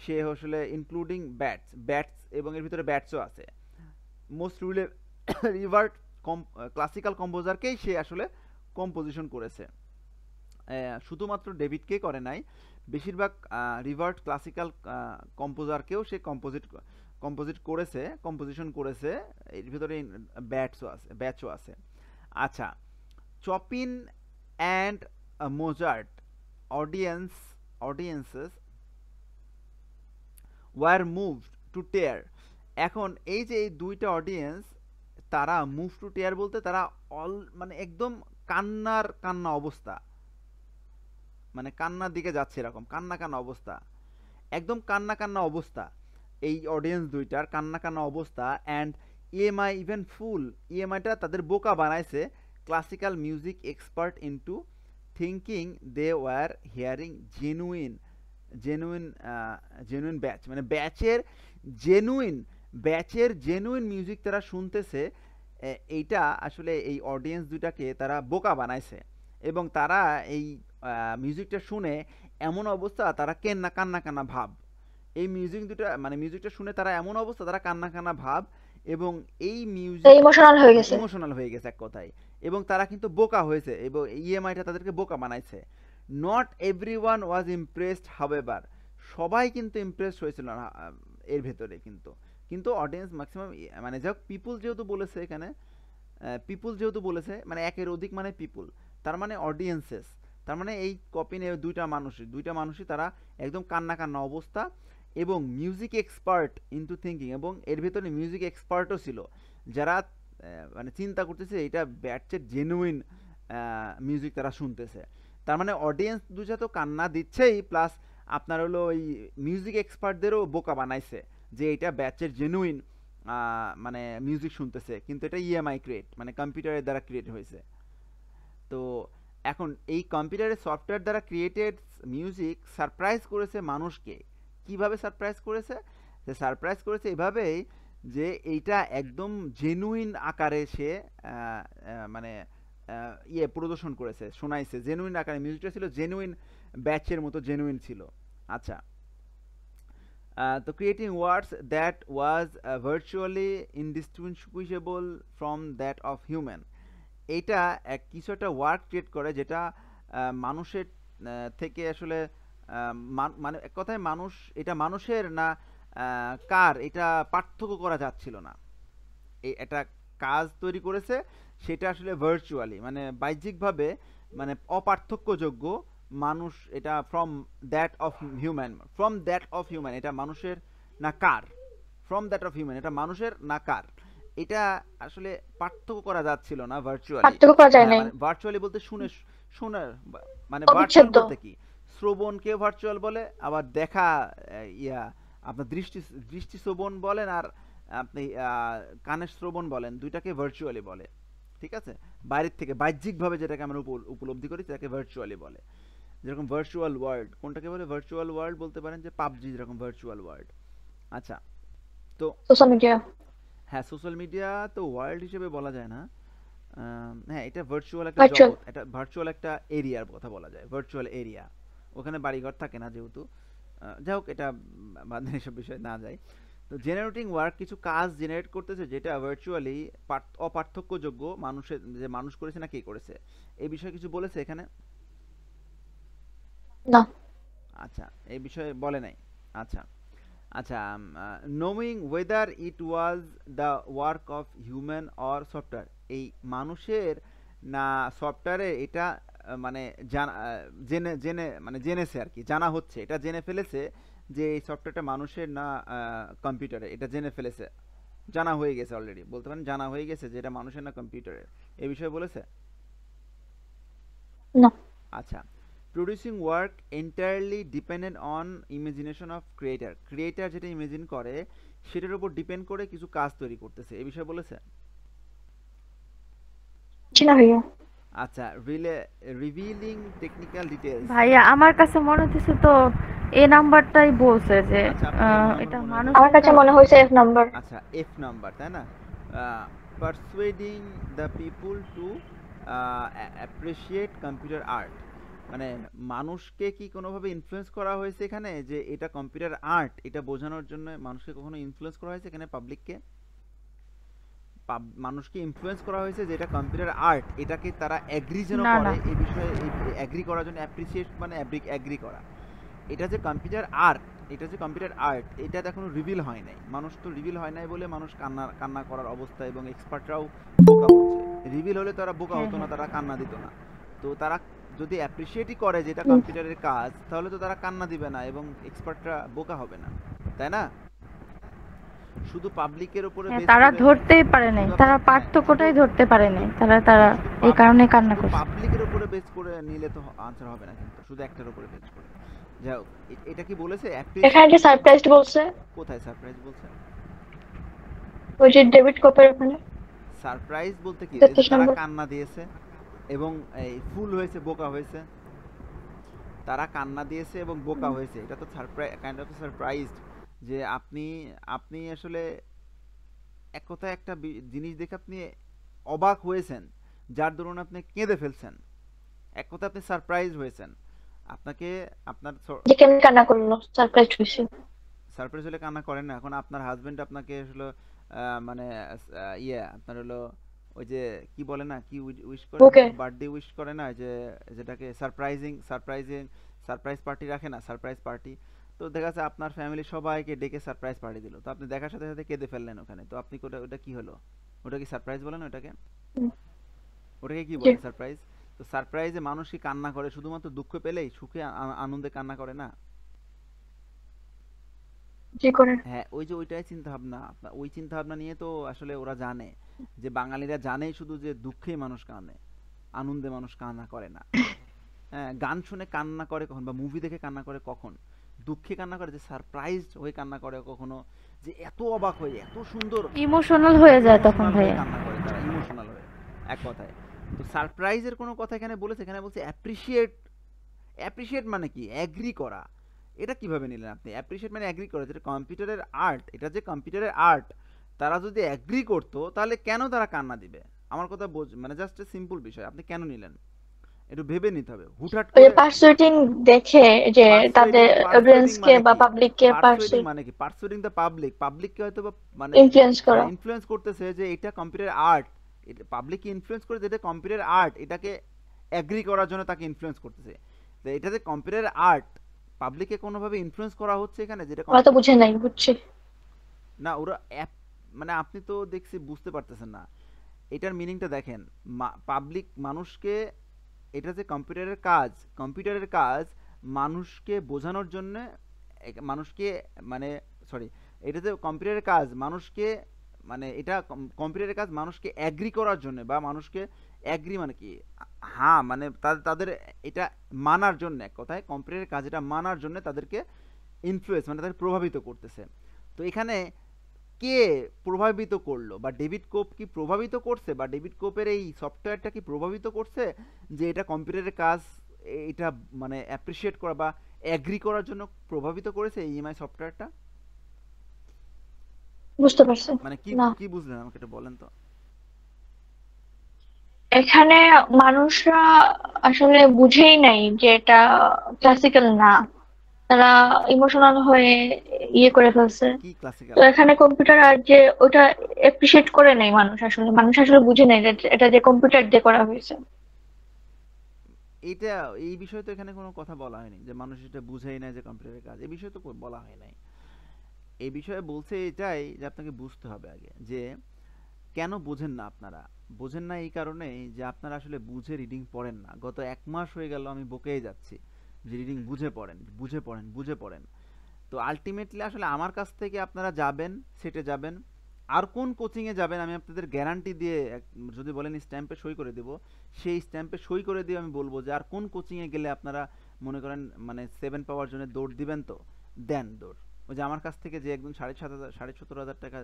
সে আসলে ইনক্লুডিং ব্যাটস, এবং এর ভিতরে ব্যাটসও আছে। মোস্ট রিভার্ট ক্লাসিক্যাল কম্পোজারকেই সে আসলে কম্পোজিশন করেছে, শুধুমাত্র ডেভিডকে করে নাই, বেশিরভাগ রিভার্ট ক্লাসিক্যাল কম্পোজারকেও সে কম্পোজিশন করেছে, এর ভিতরে ব্যাচও আছে। আচ্ছা, Chopin and Mozart audiences were moved to tears. এখন এই যে এই দুইটা অডিয়েন্স, তারা মুভ টু টেয়ার বলতে তারা মানে একদম কান্না অবস্থা, মানে কান্নার দিকে যাচ্ছে, এরকম কান্না অবস্থা, একদম কান্না অবস্থা, এই অডিয়েন্স দুইটার কান্না অবস্থা। অ্যান্ড ইএমআই ইভেন ইএমআইটা তাদের বোকা বানাইছে classical music expert into thinking they were hearing genuine Bach, মানে ব্যাচের জেনুইন মিউজিক তারা শুনতেছে। এইটা আসলে এই অডিয়েন্স দুইটাকে তারা বোকা বানাইছে, এবং তারা এই মিউজিকটা শুনে এমন অবস্থা, তারা কান্না ভাব, এই মিউজিকটা শুনে তারা এমন অবস্থা, তারা কান্না ভাব, এবং এই মিউজিক ইমোশনাল হয়ে গেছে এক কথায়, এবং তারা কিন্তু বোকা হয়েছে, এবং ইএমআইটা তাদেরকে বোকা বানাইছে। Not everyone was impressed, however, সবাই কিন্তু ইমপ্রেসড হয়েছিল না এর ভেতরে, কিন্তু অডিয়েন্স ম্যাক্সিমাম, মানে যাক পিপুল যেহেতু বলেছে, মানে একের অধিক মানে পিপুল, তার মানে অডিয়েন্সেস, তার মানে এই কপিনে দুইটা মানুষই তারা একদম কান্না অবস্থা, এবং মিউজিক এক্সপার্ট ইনটু থিঙ্কিং, এবং এর ভেতরে মিউজিক এক্সপার্টও ছিল, যারা মানে চিন্তা করতেছে এটা ব্যাটসের জেনুইন মিউজিক তারা শুনতেছে। তার মানে অডিয়েন্স দুজা তো কান্না দিচ্ছেই, প্লাস আপনার হলো ওই মিউজিক এক্সপার্টদেরও বোকা বানাইছে যে এটা ব্যাচের জেনুইন মানে মিউজিক শুনতেছে, কিন্তু এটা ইএমআই ক্রিয়েট, মানে কম্পিউটারের দ্বারা ক্রিয়েট হয়েছে। তো এখন এই কম্পিউটারের সফটওয়্যার দ্বারা ক্রিয়েটেড মিউজিক সারপ্রাইজ করেছে মানুষকে। কিভাবে সারপ্রাইজ করেছে? যে সারপ্রাইজ করেছে এভাবেই যে এইটা একদম জেনুইন আকারে সে মানে প্রদর্শন করেছে, শোনাইছে জেনুইন আকারে, মিউজিকটা ছিল জেনুইন, ব্যাচের মতো জেনুইন ছিল। আচ্ছা, তো creating words that was virtually indistinguishable from that of human. এইটা কিছু একটা ওয়ার্ড ক্রিয়েট করে যেটা মানুষের থেকে আসলে মানে এক কথায় মানুষ, এটা মানুষের না কার, এটা পার্থক্য করা যাচ্ছিল না। এই একটা কাজ তৈরি করেছে সেটা আসলে ভার্চুয়ালি মানে বাহ্যিকভাবে মানে অপার্থক্যযোগ্য মানুষ, এটা ফ্রম দ্যাট অফ হিউম্যান, এটা মানুষের না কার, ফ্রম দ্যাট অফ হিউম্যান, এটা মানুষের না কার, এটা আসলে পার্থক্য করা যাচ্ছিল না ভার্চুয়ালি। পার্থক্য করা যায় নাই। ভার্চুয়ালি বলতে শোনার মানে ভার্চুয়াল অবিচ্ছেদ্য। বলতে কি, শ্রবণকে ভার্চুয়াল বলে, আবার দেখা আপনার দৃষ্টি শ্রবণ বলেন, আর আপনি কানের শ্রবণ বলেন, দুইটাকে ভার্চুয়ালি বলে। ঠিক আছে, বাইরের থেকে বাহ্যিকভাবে যেটাকে আমরা উপলব্ধি করি সেটাকে ভার্চুয়ালি বলে। যেরকম ভার্চুয়াল ওয়ার্ল্ড, কোনটাকে বলে ভার্চুয়াল ওয়ার্ল্ড? বলতে পারেন যে পাবজি যেরকম ভার্চুয়াল ওয়ার্ল্ড। আচ্ছা, তো সোশ্যাল মিডিয়া। হ্যাঁ, সোশ্যাল মিডিয়া তো ওয়ার্ল্ড হিসেবে বলা যায় না। হ্যাঁ, এটা ভার্চুয়াল একটা ভার্চুয়াল। জগৎ, এটা ভার্চুয়াল একটা এরিয়ার কথা বলা যায়, ভার্চুয়াল এরিয়া। ওখানে বাড়িঘর থাকে না যেহেতু, যাই হোক, এটা বাদ এসব বিষয়ে না যায়। তো জেনারেটিং ওয়ার্ক কিছু কাজ জেনারেট করতেছে যেটা ভার্চুয়ালি অপার্থক্যযোগ্য, মানুষের যে মানুষ করেছে না কে করেছে, এই বিষয়ে কিছু বলেছে এখানে? না। আচ্ছা, এই বিষয়ে বলে নাই। আচ্ছা আচ্ছা, knowing whether it was the work of human or software, এই মানুষের না সফটওয়্যারে, এটা মানে জেনেছে আর কি, জানা হচ্ছে, এটা জেনে ফেলেছে যে এই সফটওয়্যারটা মানুষের না কম্পিউটারে, এটা জেনে ফেলেছে, জানা হয়ে গেছে অলরেডি, বলতে পারেন জানা হয়ে গেছে যে এটা মানুষের না কম্পিউটারের, এই বিষয়ে বলেছে? না। আচ্ছা, producing work entirely dependent on imagination of creator যেটা ইমেজিন করে সেটার উপর ডিপেন্ড করে কিছু কাজ তৈরি করতেছে, এই বিষয়ে বলেছে? জি না ভাইয়া। আচ্ছা, রিভিলিং টেকনিক্যাল ডিটেইলস। ভাইয়া আমার কাছে মনে হচ্ছে তো এ নাম্বারটাই বলছে যে আচ্ছা, আপনার এটা মনে মানুষ। হয়? আমার কাছে মনে হয়েছে এফ নাম্বার। আচ্ছা, এফ নাম্বার, তাই না? Persuading the people to appreciate computer art, মানে মানুষকে কি কোনোভাবে ইনফ্লুয়েন্স করা হয়েছে এখানে যে এটা কম্পিউটার আর্ট, এটা বোঝানোর জন্য মানুষকে কখনো ইনফ্লুয়েন্স করা হয়েছে এখানে? পাবলিককে, মানুষকে ইনফ্লুয়েন্স করা হয়েছে যে এটা কম্পিউটার আর্ট, এটাকে তারা এগ্রি যেন না, করে, না। এই বিষয়ে এগ্রি করার জন্য, অ্যাপ্রিসিয়েট মানে এগ্রি করা, এটা যে কম্পিউটার আর্ট, এটা এখনো রিভিল হয় নাই, মানুষ তো রিভিল হয় নাই বলে মানুষ কান্না করার অবস্থা, এবং এক্সপার্টরাও বোকা হচ্ছে। রিভিল হলে তারা বোকা হতো না, তারা কান্না দিত না। তো তারা যদি অ্যাপ্রিসিয়েটই করে যেটা কম্পিউটারের কাজ, তাহলে তো তারা কান্না দিবে না এবং এক্সপার্টরা বোকা হবে না, তাই না? শুধু পাবলিকের উপরে হ্যাঁ, বেস তারা করে, ধরতেই পারে নাই, শুধু তারা আপনি- পার্থক্যটাই ধরতে পারে নাই, তারা এই কারণে কান্না করছে। পাবলিকের উপরে বেস করে নিলে তো আনসার হবে না, কিন্তু শুধু একটার উপরে বেস করে। যাই হোক, এটা কি বলেছে? এখানে যে সারপ্রাইজড বলছে, কোথায় সারপ্রাইজ বলছে? ওই যে ডেভিড কোপের ওখানে। সারপ্রাইজ বলতে কি, 33 তারা নম্বর। কান্না দিয়েছে এবং এই ফুল হয়েছে, বোকা হয়েছে, তারা কান্না দিয়েছে এবং বোকা হয়েছে, এটা তো কাইন্ড অফ সারপ্রাইজড, যে আপনি আসলে এক কথায় একটা জিনিস দেখে আপনি অবাক হয়েছেন, যার দরুন আপনি কেঁদে ফেলছেন, এক কথায় আপনি সারপ্রাইজ হয়েছেন। আপনাকে আপনার যে কেমন কান্না করলো, সারপ্রাইজ হয়েছে। সারপ্রাইজ হলে কান্না করেন না। এখন আপনার হাজবেন্ড আপনাকে আসলে মানে আপনার হলো ওই যে কি বলে না, কি উইশ করে, Okay. বার্থডে উইশ করে না, যে যেটাকে সারপ্রাইজ পার্টি রাখে না, সারপ্রাইজ পার্টি। তো দেখা যাচ্ছে আপনার ফ্যামিলি সবাইকে ডেকে সারপ্রাইজ পার্টি দিল, তো আপনি দেখার সাথে সাথে কেঁদে ফেললেন ওখানে, তো আপনি ওটা কি হলো? ওটা কি সারপ্রাইজ বলেন ওটাকে? হুম। ওটাকে কি জি। বলে? সারপ্রাইজ। তো সারপ্রাইজে মানুষ কি কান্না করে শুধুমাত্র দুঃখ পেলেই, সুখে আনন্দে কান্না করে না? জি করে। হ্যাঁ, ওই যে ওইটাই চিন্তা ভাবনা, ওই চিন্তা ভাবনা নিয়ে তো আসলে ওরা জানে যে বাঙালিরা জানেই শুধু যে দুঃখেই মানুষ কাঁদে, আনন্দে মানুষ কান্না করে না, গান শুনে কান্না করে কখন, বা মুভি দেখে কান্না করে কখন, দুঃখে কান্না করে, যে সারপ্রাইজড হয়ে কান্না করে কখনো, যে এত অবাক হয়ে এত সুন্দর ইমোশনাল হয়ে যায় তখন ইমোশনাল হয়ে ভাইয়া। কান্না করে তারা, ইমোশনাল হয়ে, এক কথায়। তো সারপ্রাইজের কোনো কথা এখানে বলেছে, এখানে বলছে অ্যাপ্রিশিয়েট। অ্যাপ্রিশিয়েট মানে কি? অ্যাগ্রি করা। এটা কিভাবে নিলেন আপনি? অ্যাপ্রিশিয়েট মানে অ্যাগ্রি করা, যেটা কম্পিউটারের আর্ট, এটা যে কম্পিউটারের আর্ট, তারা যদি অ্যাগ্রি করতো তাহলে কেন তারা কান্না দিবে? আমার কথা মানে জাস্ট সিম্পল বিষয়, আপনি কেন নিলেন একটু ভেবে নিতে হবে। হুটহাট ওই যে করে পার্সুয়েটিং দেখে যে তাদের পারসুয়েডিং অডিয়েন্সকে মানে বা কি? পাবলিককে পারসুয়েডিং মানে কি? পারসুয়েডিং দ্য পাবলিককে হয়তো বা মানে ইনফ্লুয়েন্স করা। ইনফ্লুয়েন্স করতেছে যে এটা কম্পিউটার আর্ট, এটা পাবলিককে ইনফ্লুয়েন্স করে, যেটা কম্পিউটার আর্ট এটাকে অ্যাগ্রি করার জন্য তাকে ইনফ্লুয়েন্স করতেছে। তো এটা যে কম্পিউটার আর্ট, পাবলিককে কোনোভাবে ইনফ্লুয়েন্স করা হচ্ছে এখানে, যেটা ওরা তো বুঝে নাই, বুঝছে। না ওরা মানে আপনি তো দেখছি বুঝতে পারতেছেন না এটার মিনিংটা। দেখেন, পাবলিক মানুষকে, এটা যে কম্পিউটারের কাজ মানুষকে বোঝানোর জন্য, মানুষকে মানে সরি, এটা যে কম্পিউটারের কাজ মানুষকে, মানে এটা কম্পিউটারের কাজ মানুষকে অ্যাগ্রি করার জন্য, বা মানুষকে অ্যাগ্রি মানে কি, হ্যাঁ মানে তাদের এটা মানার জন্য, এক কথায় কম্পিউটারের কাজ এটা মানার জন্য তাদেরকে ইনফ্লুয়েন্স মানে তাদের প্রভাবিত করতেছে। তো এখানে কে প্রভাবিত করলো, বা ডেভিড কোপ কি প্রভাবিত করছে, বা ডেভিড কোপের এই সফটওয়্যারটা কি প্রভাবিত করছে যে এটা কম্পিউটারের কাজ, এটা মানে অ্যাপ্রিশিয়েট করা বা অ্যাগ্রি করার জন্য প্রভাবিত করেছে এই ইএমআই সফটওয়্যারটা? বুঝতে পারছে মানে কি না। কি বুঝলেন আমাকে একটু বলেন তো। এখানে মানুষরা আসলে বুঝেই নাই যে এটা ক্লাসিক্যাল না, তারা ইমোশনাল হয়ে ইয়ে করে ফেলছে। কি ক্লাসিক্যাল তো না? এখানে কম্পিউটার আর যে ওটা এপ্রিশিয়েট করে নাই মানুষ আসলে বুঝে নাই যে এটা যে কম্পিউটার দিয়ে করা হয়েছে। এটা এই বিষয়ে তো এখানে কোনো কথা বলা হয়নি যে মানুষ এটা বুঝেই না যে কম্পিউটারের কাজ, এই বিষয়ে তো বলা হয় নাই। এই বিষয়ে বলছে এটাই যে আপনাকে বুঝতে হবে আগে যে কেন বোঝেন না আপনারা। বোঝেন না এই কারণেই যে আপনারা আসলে বুঝে রিডিং পড়েন না। গত ১ মাস হয়ে গেল আমি বকেই যাচ্ছি যে রিডিং বুঝে পড়েন, বুঝে পড়েন, বুঝে পড়েন। তো আল্টিমেটলি আসলে আমার কাছ থেকে আপনারা যাবেন, সেটে যাবেন, আর কোন কোচিংয়ে যাবেন আমি আপনাদের গ্যারান্টি দিয়ে, যদি বলেন স্ট্যাম্পে সই করে দেব, সেই স্ট্যাম্পে সই করে দিয়ে আমি বলবো যে আর কোন কোচিংয়ে গেলে আপনারা মনে করেন মানে 7 পাওয়ার জন্য দৌড় দিবেন, তো দেন দৌড়। ওই যে আমার কাছ থেকে যে একদম 17,500 টাকা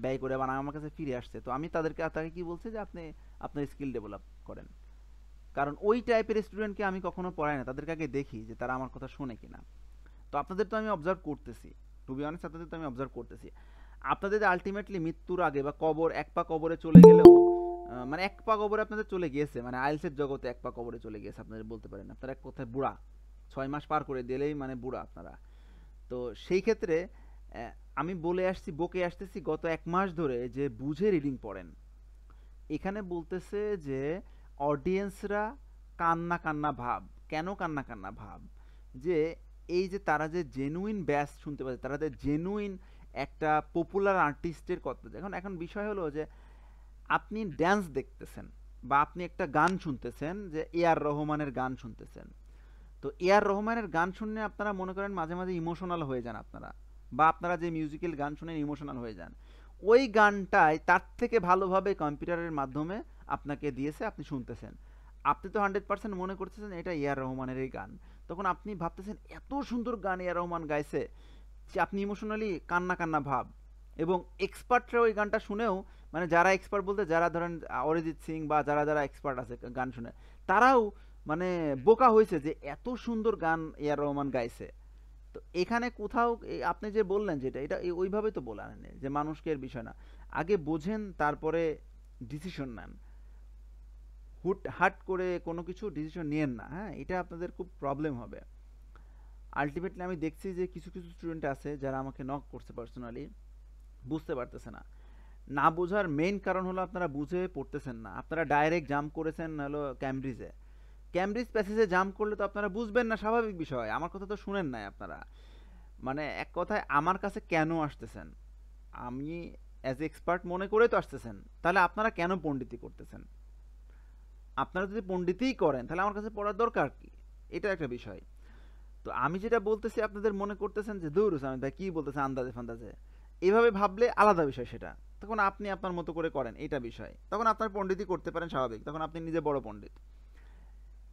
ব্যয় করে আবার আমার কাছে ফিরে আসছে, তো আমি তাকে কি বলছি যে আপনি আপনার স্কিল ডেভেলপ করেন। কারণ ওই টাইপের স্টুডেন্টকে আমি কখনো পড়াই না, তাদেরকে আগে দেখি যে তারা আমার কথা শোনে কিনা। তো আপনাদের তো আমি অবজার্ভ করতেছি, টু বি অনেস্ট আপনাদের তো আমি অবজার্ভ করতেছি। আপনাদের আলটিমেটলি মৃত্যুর আগে বা কবর, এক পা কবরে চলে গেলেও, মানে এক পা কবরে আপনাদের চলে গিয়েছে, মানে আইএলটিএস জগতে এক পা কবরে চলে গিয়েছে আপনাদের বলতে পারেন। আপনারা এক কথায় বুড়া, 6 মাস পার করে দিলেই মানে বুড়া আপনারা। তো সেই ক্ষেত্রে আমি বলে আসছি, বকে আসতেছি গত 1 মাস ধরে যে বুঝে রিডিং পড়েন। এখানে বলতেছে যে অডিয়েন্সরা কান্না কান্না ভাব। কেন কান্না কান্না ভাব? যে এই যে তারা যে জেনুইন ব্যাস শুনতে পাচ্ছে, তারা যে জেনুইন একটা পপুলার আর্টিস্টের কথা। এখন বিষয় হলো যে আপনি ড্যান্স দেখতেছেন বা আপনি একটা গান শুনতেছেন, যে এআর রহমানের গান শুনতেছেন। তো এআর রহমানের গান শুনলে আপনারা মনে করেন মাঝে মাঝে ইমোশনাল হয়ে যান আপনারা, বা আপনারা যে মিউজিক্যাল গান শুনেন ইমোশনাল হয়ে যান। ওই গানটাই তার থেকে ভালোভাবে কম্পিউটারের মাধ্যমে আপনাকে দিয়েছে, আপনি শুনতেছেন। আপনি তো 100% মনে করতেছেন এটা এআর রহমানের এই গান। তখন আপনি ভাবতেছেন এত সুন্দর গান এআর রহমান গাইছে যে আপনি ইমোশনালি কান্না কান্না ভাব। এবং এক্সপার্টরা ওই গানটা শুনেও, মানে যারা এক্সপার্ট বলতে যারা ধরেন অরিজিৎ সিং বা যারা যারা এক্সপার্ট আছে গান শুনে, তারাও মানে বোকা হয়েছে যে এত সুন্দর গান এআর রহমান গাইছে। তো এখানে কোথাও আপনি যে বললেন যেটা, এটা ওইভাবে তো বলা নেই যে মানুষকে এর বিষয় না। আগে বোঝেন তারপরে ডিসিশন নেন। হাট করে কোনো কিছু ডিসিশন নিয়েন না, হ্যাঁ, এটা আপনাদের খুব প্রবলেম হবে। আলটিমেটলি আমি দেখছি যে কিছু কিছু স্টুডেন্ট আছে যারা আমাকে নক করছে পার্সোনালি, বুঝতে পারতেছে না। না বোঝার মেইন কারণ হলো আপনারা বুঝে পড়তেছেন না। আপনারা ডাইরেক্ট জাম্প করেছেন হলো ক্যামব্রিজে। ক্যামব্রিজ প্যাসেজে জাম্প করলে তো আপনারা বুঝবেন না, স্বাভাবিক বিষয়। আমার কথা তো শুনেন নাই আপনারা। মানে এক কথায় আমার কাছে কেন আসতেছেন? আমি অ্যাজ এক্সপার্ট মনে করে তো আসতেছেন, তাহলে আপনারা কেন পণ্ডিতি করতেছেন? আপনারা যদি পণ্ডিতিই করেন তাহলে আমার কাছে পড়ার দরকার কি? এটা একটা বিষয়। তো আমি যেটা বলতেছি আপনাদের মনে করতেছেন যে দূর আমি ভাই কি বলতেছে আন্দাজে ফান্দাজে, এইভাবে ভাবলে আলাদা বিষয় সেটা। তখন আপনি আপনার মতো করে করেন, এটা বিষয়। তখন আপনার পণ্ডিতই করতে পারেন, স্বাভাবিক। তখন আপনি নিজে বড় পণ্ডিত।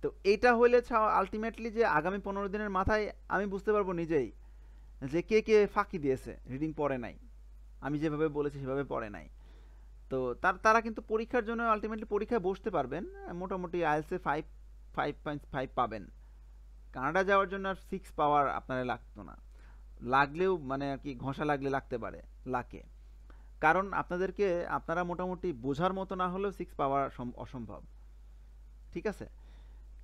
তো এইটা হইলে আলটিমেটলি যে আগামী 15 দিনের মাথায় আমি বুঝতে পারবো নিজেই যে কে কে ফাঁকি দিয়েছে, রিডিং পড়ে নাই, আমি যেভাবে বলেছি সেভাবে পড়ে নাই। তো তারা কিন্তু পরীক্ষার জন্য আলটিমেটলি পরীক্ষায় বসতে পারবেন, মোটামুটি আইএলসে 5.5 পাবেন। কানাডা যাওয়ার জন্য আর 6 পাওয়ার আপনার লাগতো না, লাগলেও মানে আর কি ঘষা লাগলে লাগতে পারে লাকে, কারণ আপনারা মোটামুটি বোঝার মতো না হলেও 6 পাওয়া অসম্ভব। ঠিক আছে,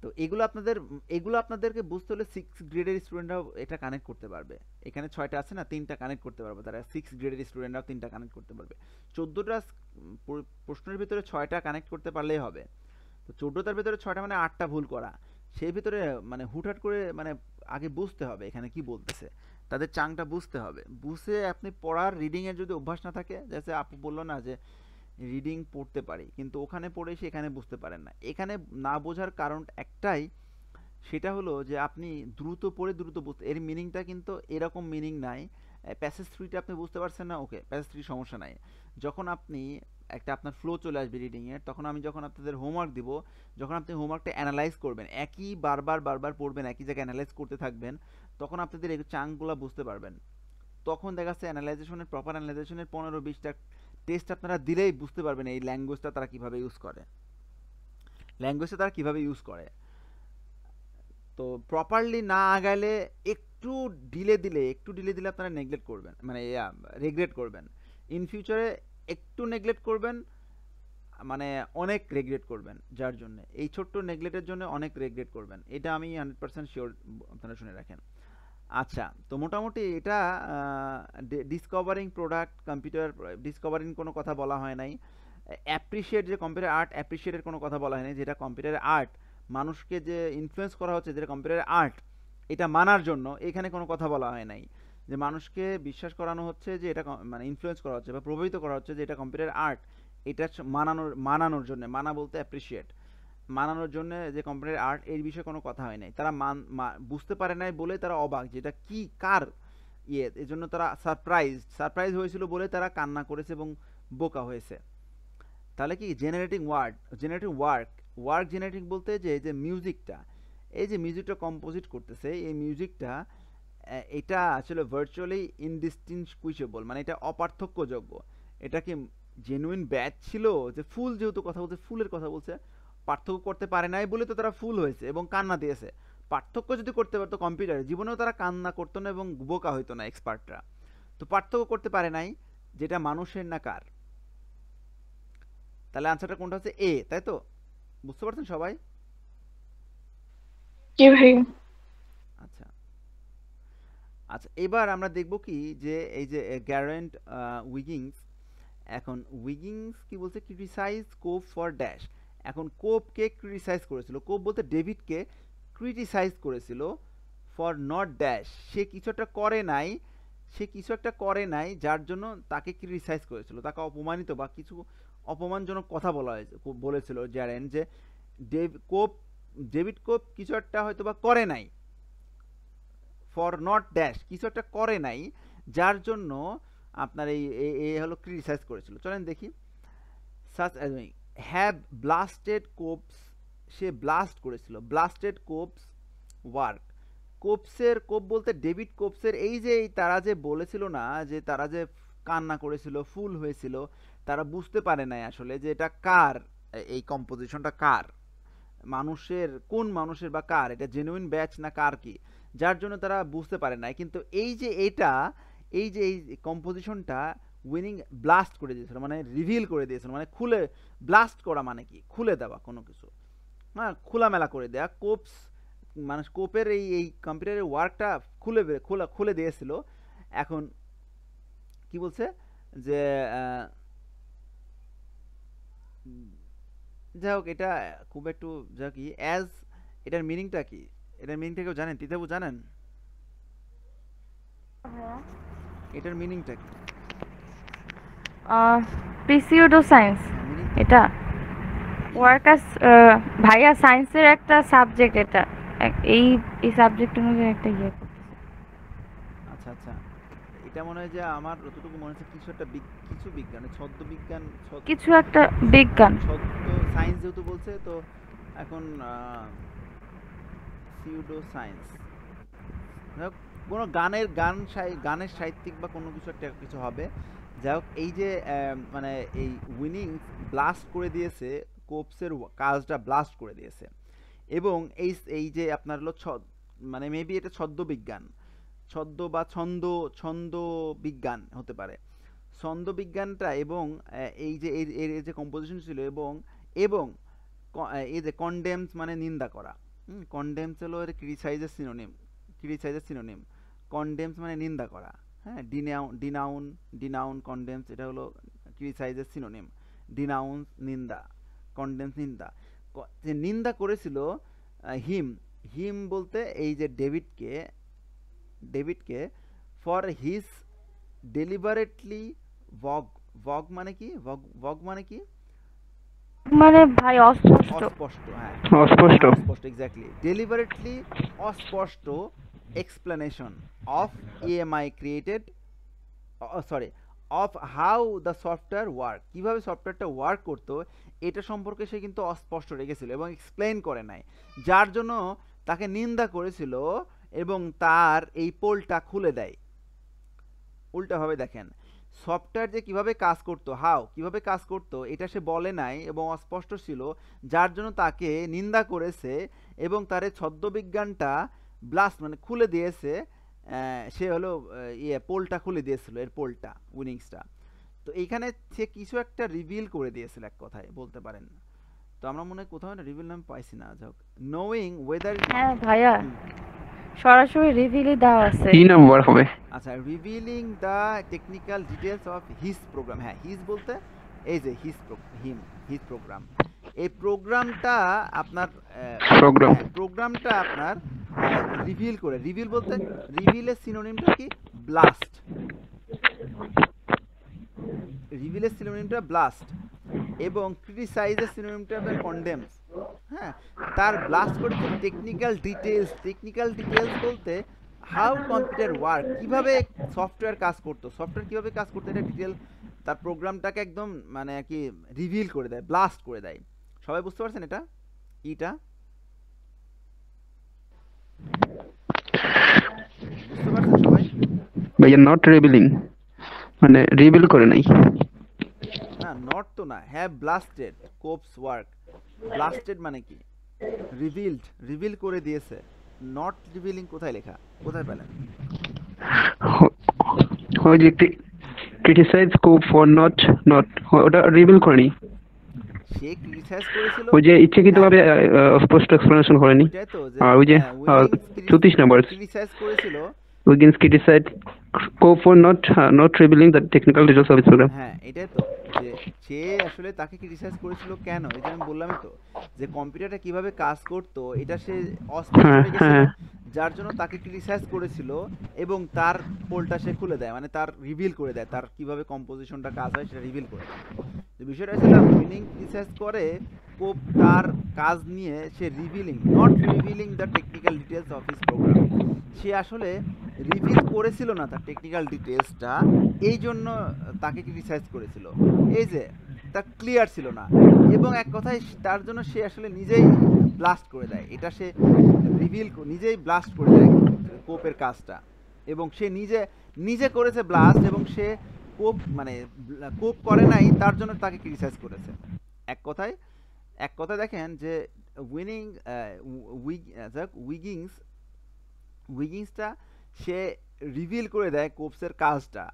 তো এগুলো আপনাদেরকে বুঝতে হলে 6 গ্রেডের স্টুডেন্টরাও এটা কানেক্ট করতে পারবে। এখানে 6টা আছে না, 3টা কানেক্ট করতে পারবে তারা। 6 গ্রেডের স্টুডেন্টরাও 3টা কানেক্ট করতে পারবে। 14টা প্রশ্নের ভিতরে 6টা কানেক্ট করতে পারলেই হবে। তো 14টার ভিতরে 6টা মানে 8টা ভুল করা, সেই ভিতরে মানে হুটহাট করে মানে আগে বুঝতে হবে এখানে কি বলতেছে, তাদের চাংটা বুঝতে হবে। বুঝে আপনি পড়ার রিডিংয়ের যদি অভ্যাস না থাকে, যেসে আপু বললো না যে রিডিং পড়তে পারি কিন্তু ওখানে পড়ে এসে এখানে বুঝতে পারেন না, এখানে না বোঝার কারণ একটাই, সেটা হলো যে আপনি দ্রুত পড়ে দ্রুত বুঝতে, এর মিনিংটা কিন্তু এরকম মিনিং নাই। প্যাসেজ 3টা আপনি বুঝতে পারছেন না, ওকে প্যাসেজ 3 সমস্যা নাই। যখন আপনি আপনার ফ্লো চলে আসবে রিডিংয়ের, তখন আমি যখন আপনাদের হোমওয়ার্ক দিব, যখন আপনি হোমওয়ার্কটা অ্যানালাইজ করবেন, একই বারবার পড়বেন, একই জায়গায় অ্যানালাইজ করতে থাকবেন, তখন আপনাদের এই চাংগুলো বুঝতে পারবেন। তখন দেখা যাচ্ছে অ্যানালাইজেশনের প্রপার অ্যানালাইজেশনের 15-20টা টেস্ট আপনারা দিলেই বুঝতে পারবেন এই ল্যাঙ্গুয়েজটা তারা কিভাবে ইউজ করে। তো প্রপারলি না আগাইলে একটু ডিলে দিলে আপনারা নেগলেক্ট করবেন, মানে রেগ্রেট করবেন ইন ফিউচারে। একটু নেগলেক্ট করবেন মানে অনেক রেগ্রেট করবেন, যার জন্য এই ছোট্ট নেগলেক্টের জন্য অনেক রেগ্রেট করবেন, এটা আমি 100% শিওর, আপনারা শুনে রাখেন। আচ্ছা, তো মোটামুটি এটা ডিসকভারিং প্রোডাক্ট কম্পিউটার, ডিসকভারিং কোনো কথা বলা হয় নাই। অ্যাপ্রিশিয়েট যে কম্পিউটার আর্ট, অ্যাপ্রিশিয়েটের কোনো কথা বলা হয় নাই। যেটা কম্পিউটার আর্ট, মানুষকে যে ইনফ্লুয়েন্স করা হচ্ছে যেটা কম্পিউটার আর্ট, এটা মানার জন্য এখানে কোনো কথা বলা হয় নাই। যে মানুষকে বিশ্বাস করানো হচ্ছে যে এটা মানে ইনফ্লুয়েন্স করা হচ্ছে বা প্রভাবিত করা হচ্ছে যে এটা কম্পিউটার আর্ট, এটা মানানোর জন্য, মানা বলতে অ্যাপ্রিশিয়েট, মানানোর জন্য যে কম্পিউটার আর্ট, এর বিষয়ে কোনো কথা হয় নাই। তারা বুঝতে পারে নাই বলে তারা অবাক, যেটা কি কার এই জন্য তারা সারপ্রাইজ হয়েছিল বলে তারা কান্না করেছে এবং বোকা হয়েছে। তাহলে কি জেনারেটিং ওয়ার্ক জেনারেটিং বলতে যে মিউজিকটা, এই যে মিউজিকটা কম্পোজিট করতেছে, এই মিউজিকটা এটা আসলে ভার্চুয়ালি ইনডিস্টিংগুইশেবল, মানে এটা অপার্থক্যযোগ্য। এটা কি জেনুইন ব্যাচ ছিল, যে ফুল যেহেতু কথা বলছে, ফুলের কথা বলছে, পার্থক্য করতে পারে নাই বলে তো তারা ফুল হয়েছে এবং কান্না দিয়েছে। পার্থক্য যদি করতে পারতো কম্পিউটারে, জীবনেও তারা কান্না করতো না এবং বোকা হইতো না এক্সপার্টরা। তো পার্থক্য করতে পারে নাই যেটা মানুষের না কার। তাহলে আনসারটা কোনটা হচ্ছে এ, তাই তো? বুঝতে পারছেন সবাই? জি ভাই। আচ্ছা, এবার আমরা দেখব কি যে এই যে গ্যারেন্ট উইগিংস, এখন উইগিংস কি বলছে, ক্রিটিসাইজ কোপ ফর ড্যাশ। এখন কোপকে ক্রিটিসাইজ করেছিল, কোপ বলতে ডেভিডকে ক্রিটিসাইজ করেছিল ফর নট ড্যাশ, সে কিছু একটা করে নাই যার জন্য তাকে ক্রিটিসাইজ করেছিল, তাকে অপমানিত বা কিছু অপমানজনক কথা বলেছিল জ্যারেন, যে ডেভিড কোপ কিছু একটা হয়তো বা করে নাই, ফর নট ড্যাশ কিছু একটা করে নাই, যার জন্য আপনার এই হলো ক্রিটিসাইজ করেছিল। চলেন দেখি। সাচ হ্যাভ ব্লাস্টেড কোপস, সে ব্লাস্ট করেছিল, ব্লাস্টেড কোপস ওয়ার্ক। কোপ বলতে ডেভিড কোপসের এই যে তারা যে বলেছিল না যে তারা যে কান্না করেছিল, ফুল হয়েছিল, তারা বুঝতে পারে নাই আসলে যে এটা কার, এই কম্পোজিশনটা কার, কোন মানুষের বা কার, এটা জেনুইন ব্যাচ না কার কি, যার জন্য তারা বুঝতে পারে নাই। কিন্তু এই যে এই কম্পোজিশনটা উইনিং ব্লাস্ট করে দিয়েছিল, মানে রিভিল করে দিয়েছিল, মানে খুলে ব্লাস্ট করা মানে কি খুলে দেওয়া কোনো কিছু, হ্যাঁ খোলামেলা করে দেওয়া। মানে কোপের এই কম্পিউটারের ওয়ার্কটা খুলে দিয়েছিল। এখন কি বলছে যে যাই হোক, এটা খুব একটু যা কি অ্যাজ, এটার মিনিংটা কি, এটার মিনিংটা কেউ জানেন? তিতাবু জানেন এটার মিনিংটা কি? পিসিউডো সায়েন্স, এটা ওয়ার্কাস ভাইয়া সায়েন্সের একটা সাবজেক্ট, এটা এই সাবজেক্টের মধ্যে একটা ইয়ে করতেছে। আচ্ছা, এটা মনে হয় যে আমার যতটুকু মনে হচ্ছে কিছু একটা কিছু বিজ্ঞান, ছদ্ম বিজ্ঞান, কিছু একটা বিজ্ঞান, ছদ্ম সায়েন্স যেহেতু বলছে, তো এখন সিউডো সায়েন্স, কোনো গানের সাহিত্যিক বা কোনো কিছু একটা কিছু হবে। যাই হোক, এই যে মানে এই উইনিংস ব্লাস্ট করে দিয়েছে, কোপসের কাজটা ব্লাস্ট করে দিয়েছে। এবং এই যে আপনার হলো মানে মেবি এটা ছদ্ম বিজ্ঞান, ছদ্ম বা ছন্দ বিজ্ঞান হতে পারে, ছন্দ বিজ্ঞানটা। এবং এই যে এর যে কম্পোজিশন ছিল, এবং এই যে কন্ডেমস মানে নিন্দা করা, কন্ডেমস হলো এর ক্রিটিসাইজের সিনোনিম, কন্ডেমস মানে নিন্দা করা, হ্যাঁ। ডিনাউন কন্ডেমস, এটা হলো ক্রিটিসাইজের সিনোনিম। ডিনাউন্স নিন্দা, কন্ডেমস নিন্দা। যে নিন্দা করেছিল হিম বলতে এই যে ডেভিডকে ফর হিজ ডেলিবারেটলি ভগ মানে কি, ভগ মানে কি, মানে ভাই অস্পষ্ট। অস্পষ্ট, হ্যাঁ অস্পষ্ট। অস্পষ্ট, এক্স্যাক্টলি। ডেলিবারেটলি অস্পষ্ট explanation of EMI created, sorry, of how the software work, কিভাবে সফটওয়্যারটা ওয়ার্ক করতো এটা সম্পর্কে সে কিন্তু অস্পষ্ট রেখেছিল এবং এক্সপ্লেইন করে নাই, যার জন্য তাকে নিন্দা করেছিল এবং তার এই পোলটা খুলে দেয়। উল্টাভাবে দেখেন, সফটওয়্যার যে কিভাবে কাজ করতো, কিভাবে কাজ করতো এটা সে বলে নাই এবং অস্পষ্ট ছিল, যার জন্য তাকে নিন্দা করেছে এবং তার এই ছদ্মবিজ্ঞানটা ব্লাস্ট মানে খুলে দিয়েছে। সে হলো পোলটা খুলে দিয়েছিল, এর পোলটা, উইনিংসটা। তো এইখানে সে কিছু একটা রিভিল করে দিয়েছিল, এক কথায় বলতে পারেন। তো আমরা মনে হয় কোথাও রিভিল নাম পাইছি না। যাক, নোয়িং ওয়েদার, হ্যাঁ ভাইয়া সরাসরি রিভিলই দেওয়া আছে। কি নাম্বার হবে? আচ্ছা, revealing the technical details of his program. হ্যাঁ, হিজ বলতে এই যে হিজ প্রোগ্রাম, এই প্রোগ্রামটা আপনার প্রোগ্রামটা আপনার রিভিল করে। রিভিল বলতে, রিভিলের সিনোনিমটা কি, ব্লাস্ট। রিভিলের সিনোনিমটা ব্লাস্ট এবং ক্রিটিসাইজের সিনোনিমটা আপনার কন্ডেমস। হ্যাঁ, তার ব্লাস্ট করেছে টেকনিক্যাল ডিটেলস বলতে হাউ কম্পিউটার ওয়ার্ক, কিভাবে সফটওয়্যার কাজ করতো, এটা ডিটেল তার প্রোগ্রামটাকে একদম মানে আর কি রিভিল করে দেয়, ব্লাস্ট করে দেয়। সবাই বুঝতে পারছেন এটা? বুঝতে পারছেন সবাই? ভাইয়া নট রিভিলিং মানে রিভিল করে নাই। না, নট তো না, হ্যাভ ব্লাস্টেড কোপস ওয়ার্ক। ব্লাস্টেড মানে কি, রিভিল করে দিয়েছে। নট রিভিলিং কোথায় লেখা, কোথায় পেলেন? ওই যে ক্রিটিসাইজ কোপ ফর নট ওটা রিভিল করেনি, সে ক্রিটিসাইজ করেছিল, ওই যে ইচ্ছাকৃতভাবে স্পষ্ট এক্সপ্লেনেশন করেনি। এটাই তো যে আর ওই যে 34 নাম্বার ক্রিটিসাইজ করেছিল, Wiggins criticise Cope for not revealing the technical details of his program. হ্যাঁ এটাই তো, যে সে আসলে তাকে ক্রিটিসাইজ করেছিল কেন, এটা আমি বললামই তো, যে কম্পিউটারটা কিভাবে কাজ করতো এটা সে অস্পষ্ট রেখেছিল, যার জন্য তাকে ক্রিটিসাইজ করেছিল এবং তার পোলটা সে খুলে দেয়, মানে তার রিভিল করে দেয়, তার কিভাবে কম্পোজিশনটা কাজ হয় সেটা রিভিল করে দেয়। তো বিষয়টা ছিল উইনিং ক্রিটিসাইজ করে কোপ তার কাজ নিয়ে, সে not revealing the technical details of his program. সে আসলে রিভিল করেছিল না তার টেকনিক্যাল ডিটেলসটা, এই জন্য তাকে ক্রিটিসাইজ করেছিল। এই যে তার ক্লিয়ার ছিল না, এবং এক কথায় তার জন্য সে আসলে নিজেই ব্লাস্ট করে দেয়, এটা সে নিজেই ব্লাস্ট করে দেয় কোপের কাজটা, এবং সে নিজে করেছে ব্লাস্ট, এবং সে কোপ করে নাই, তার জন্য তাকে ক্রিটিসাইজ করেছে। এক কথায় দেখেন যে উইগিংসটা সে রিভিল করে দেয় কোপসের কাজটা,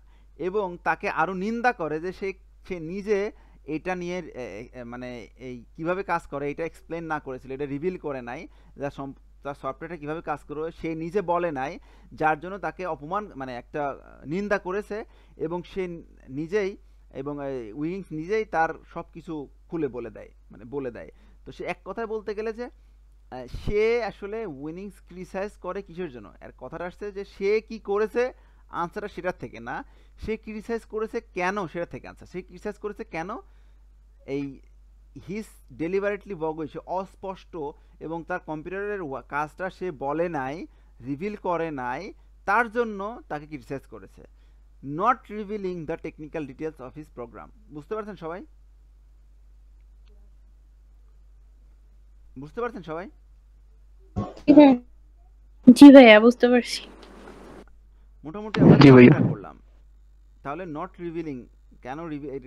এবং তাকে আরো নিন্দা করে যে সে নিজে এটা নিয়ে মানে এই কিভাবে কাজ করে এটা এক্সপ্লেন না করেছিল, এটা রিভিল করে নাই, তার সফটওয়্যারটা কিভাবে কাজ করবে সে নিজে বলে নাই, যার জন্য তাকে অপমান মানে একটা নিন্দা করেছে, এবং সে নিজেই এবং উইংস নিজেই তার সব কিছু খুলে বলে দেয়। তো সে এক কথায় বলতে গেলে যে সে আসলে উইনিংস ক্রিটিসাইজ করে কিসের জন্য, আর কথাটা আসছে যে সে কি করেছে, আনসারটা সেটার থেকে না, সে ক্রিটিসাইজ করেছে কেন সেটা থেকে আনসার। সে ক্রিটিসাইজ করেছে কেন, এই হিজ ডেলিভারেটলি সে অস্পষ্ট এবং তার কম্পিউটারের কাজটা সে বলে নাই, রিভিল করে নাই, তার জন্য তাকে ক্রিটিসাইজ করেছে। Not revealing the technical details of his program. বুঝতে পারছেন সবাই? জি ভাইয়া বুঝতে পারছি। মোটামুটি আমরা জি ভাইয়া। চেষ্টা করলাম। তাহলে নট রিভিলিং কেন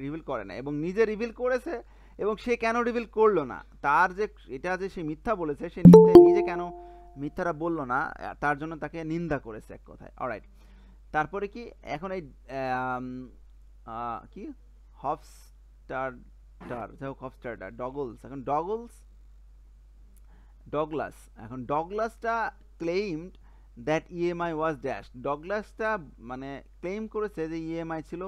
রিভিল করে না, এবং নিজে রিভিল করেছে এবং সে কেন রিভিল করলো না, তার যে এটা যে সে মিথ্যা বলেছে, সে নিজে কেন মিথ্যাটা বললো না, তার জন্য তাকে নিন্দা করেছে এক কথায়। অলরাইট, তারপরে কি এখন এই কি হফস্টারটার, যাই হোক হফস্টারটার ডগলস, এখন ডগলাস, এখন ডগলাসটা claimed that EMI was dash, ডগলাসটা মানে ক্লেম করেছে যে ইএমআই ছিল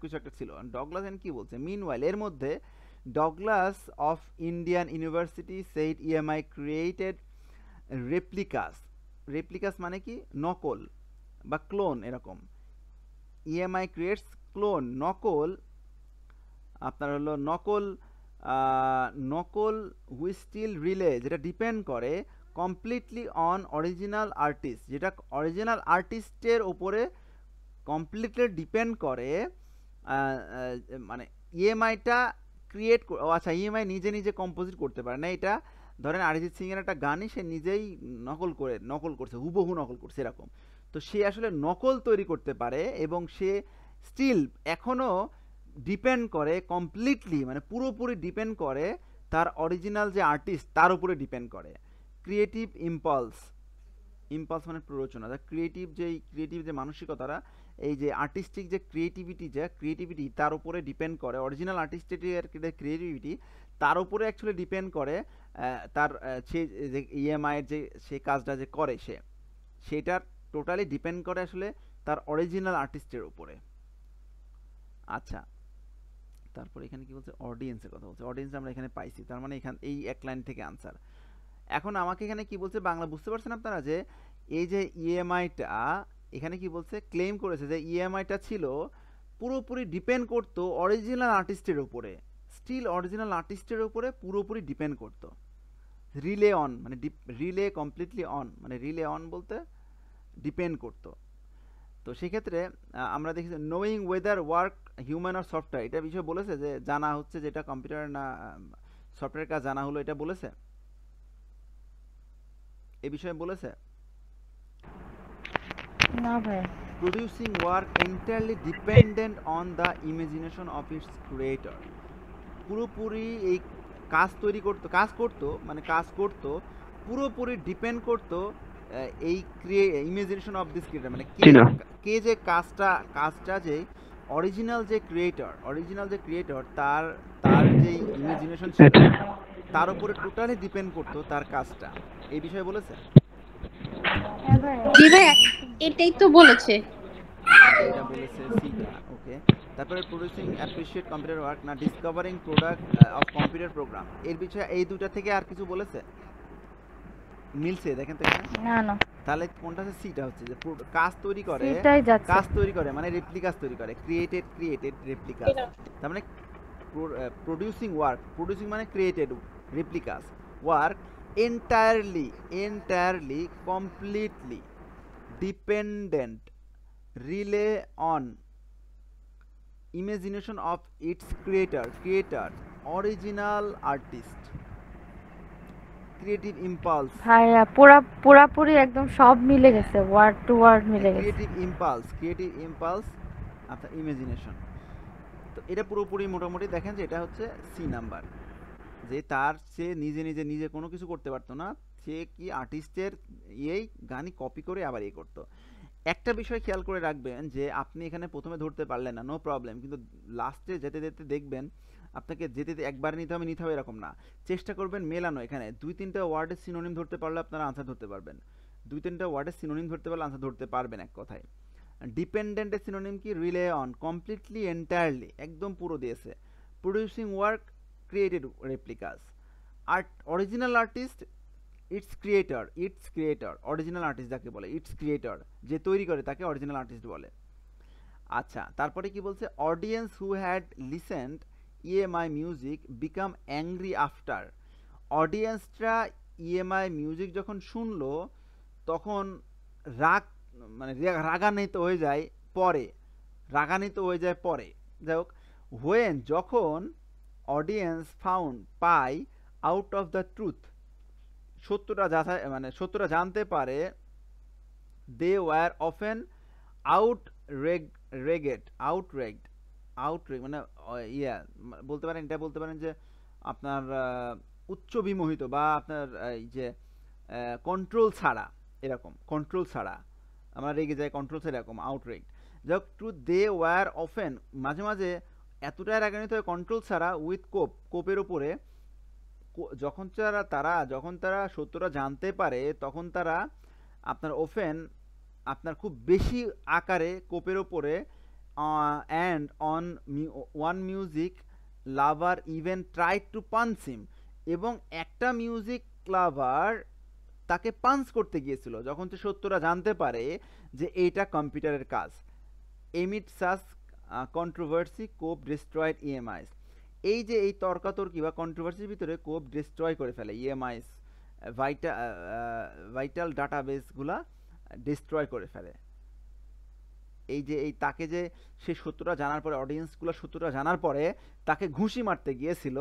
কিছু একটা ছিল। ডগলাস এন কি বলছে, মিনওয়াইল এর মধ্যে Douglas of Indian University said EMI created replicas মানে কি নকল বা ক্লোন এরকম, ইএমআই ক্রিয়েটস ক্লোন নকল, আপনার হলো নকল হুইচ স্টিল রিলে, যেটা ডিপেন্ড করে কমপ্লিটলি অন অরিজিনাল আর্টিস্ট, যেটা অরিজিনাল আর্টিস্টের ওপরে কমপ্লিটলি ডিপেন্ড করে, মানে ইএমআইটা ক্রিয়েট, আচ্ছা ইএমআই নিজে কম্পোজিট করতে পারে না, এটা ধরেন অরিজিৎ সিং এর একটা গানই সে নিজেই নকল করছে, হুবহু নকল করছে এরকম। তো সে আসলে নকল তৈরি করতে পারে এবং সে স্টিল এখনো ডিপেন্ড করে কমপ্লিটলি, মানে পুরোপুরি ডিপেন্ড করে তার অরিজিনাল যে আর্টিস্ট তার উপরে ডিপেন্ড করে। ক্রিয়েটিভ ইম্পালস মানে প্ররোচনা, ক্রিয়েটিভ যে মানসিকতারা, এই যে আর্টিস্টিক যে ক্রিয়েটিভিটি তার উপরে ডিপেন্ড করে, অরিজিনাল আর্টিস্টের ক্রিয়েটিভিটি তার উপরে অ্যাকচুয়ালি ডিপেন্ড করে তার সে যে ইএমআই যে সে কাজটা যে করে সেটা টোটালি ডিপেন্ড করে আসলে তার অরিজিনাল আর্টিস্টের উপরে। আচ্ছা, তারপরে এখানে কি বলছে, অডিয়েন্সের কথা বলছে, অডিয়েন্স আমরা এখানে পাইছি, তার মানে এখানে এই এক লাইন থেকে আনসার। এখন আমাকে এখানে কি বলছে, বাংলা বুঝতে পারছেন আপনারা, যে এই যে ইএমআইটা এখানে কি বলছে, ক্লেম করেছে যে ইএমআইটা ছিল পুরোপুরি ডিপেন্ড করতো অরিজিনাল আর্টিস্টের উপরে, স্টিল অরিজিনাল আর্টিস্টের উপরে পুরোপুরি ডিপেন্ড করতো, রিলে অন মানে রিলে কমপ্লিটলি অন, মানে রিলে অন বলতে ডিপেন্ড করতো। তো সেক্ষেত্রে আমরা দেখেছি নোয়িং ওয়েদার ওয়ার্ক হিউম্যান আর সফটওয়্যার, এটা বিষয়ে বলেছে যে জানা হচ্ছে যেটা কম্পিউটার না সফটওয়্যার কাজ জানা হলো, এটা বলেছে, এই বিষয়ে বলেছে না ভাই। Producing work entirely dependent on the imagination of its creator, পুরোপুরি এই কাজ করতো পুরোপুরি ডিপেন্ড করতো এই ইমাজিনেশন অফ দিস ক্রিয়েটর, মানে কে যে কাজটা যে অরিজিনাল যে ক্রিয়েটর তার যে ইমাজিনেশন তার উপরে টোটালি ডিপেন্ড করতো তার কাজটা, এই বিষয়ে বলেছে। জি ভাইয়া এটাই তো বলেছে। এটা বলেছে সিটা, ওকে। তারপরে প্রোডিউসিং অ্যাপ্রিশিয়েট কম্পিউটার ওয়ার্ক, না discovering product of computer program, এর বিষয়ে এই দুটো থেকে আর কিছু বলেছে মিলছে দেখেন তো এখানে, না তাহলে কোনটা হচ্ছে সিটা, হচ্ছে যে কাজ তৈরি করে মানে রেপ্লিকাস তৈরি করে, ক্রিয়েটেড রেপ্লিকাস, তার মানে প্রোডিউসিং মানে created replicas, work entirely completely dependent rely on imagination of its creator original artist, creative impulse, ভাইয়া পুরাপুরি একদম সব মিলে গেছে, ওয়ার্ড টু ওয়ার্ড মিলে গেছে। creative impulse আপনার ইমাজিনেশন। তো এটা পুরোপুরি মোটামুটি দেখেন যে এটা হচ্ছে সি নাম্বার, যে সে নিজে কোনো কিছু করতে পারতো না, সে কি আর্টিস্টের এই গানই কপি করে আবার করতো। একটা বিষয় খেয়াল করে রাখবেন যে আপনি এখানে প্রথমে ধরতে পারলেন না, নো প্রবলেম, কিন্তু লাস্টে যেতে দেখবেন আপনাকে যেতে একবার নিতে হবে এরকম না, চেষ্টা করবেন মেলানো। এখানে 2-3টা ওয়ার্ডের সিনোনিম ধরতে পারলে আপনারা আনসার ধরতে পারবেন, 2-3টা ওয়ার্ডের সিনোনিম ধরতে পারলে আনসার ধরতে পারবেন এক কথায়। ডিপেন্ডেন্টের সিনোনিম কি, রিলে অন, কমপ্লিটলি এন্টায়ারলি একদম পুরো দিয়েছে, producing work created replicas, original artist its creator original artist যাকে বলে, ইটস ক্রিয়েটর যে তৈরি করে তাকে অরিজিনাল আর্টিস্ট বলে। আচ্ছা, তারপরে কি বলছে, audience who had listened EMI music became angry after, অডিয়েন্সরা ইএমআই মিউজিক যখন শুনলো তখন রাগান্বিত হয়ে যায় পরে, যাই হোক, যখন audience pi out of the truth, সত্যটা যাচাই মানে সত্যটা জানতে পারে, দে ওয়ার অফেন আউটরেগড মানে বলতে পারেন, এটা বলতে পারেন যে আপনার উচ্চ বিমোহিত বা আপনার এই যে কন্ট্রোল ছাড়া, এরকম কন্ট্রোল ছাড়া আমরা রেগে যাই, কন্ট্রোল ছাড়া, এরকম আউটরেগড। যাই হোক, টু দে ওয়ার অফেন মাঝে মাঝে এতটাই রাগান্বিত হয় কন্ট্রোল ছাড়া, উইথ কোপের উপরে, যখন তারা সত্যটা জানতে পারে তখন তারা আপনার ওফেন আপনার খুব বেশি আকারে কোপের ওপরে, and one music lover even try to punch him, এবং একটা মিউজিক লাভার তাকে পাঞ্চ করতে গিয়েছিল যখন সে সত্যটা জানতে পারে যে এইটা কম্পিউটারের কাজ। এমিট সাস কন্ট্রোভার্সি কোপ ডিস্ট্রয়েড ইএমআইস, এই যে এই তর্কাতর্কি বা কন্ট্রোভার্সির ভিতরে কোপ ডিস্ট্রয় করে ফেলে ইএমআইস, ভাইটাল ডাটাবেসগুলা ডিস্ট্রয় করে ফেলে। এই যে তাকে যে সে সত্যটা জানার পরে, অডিয়েন্সগুলো সত্যটা জানার পরে তাকে ঘুষি মারতে গিয়েছিল,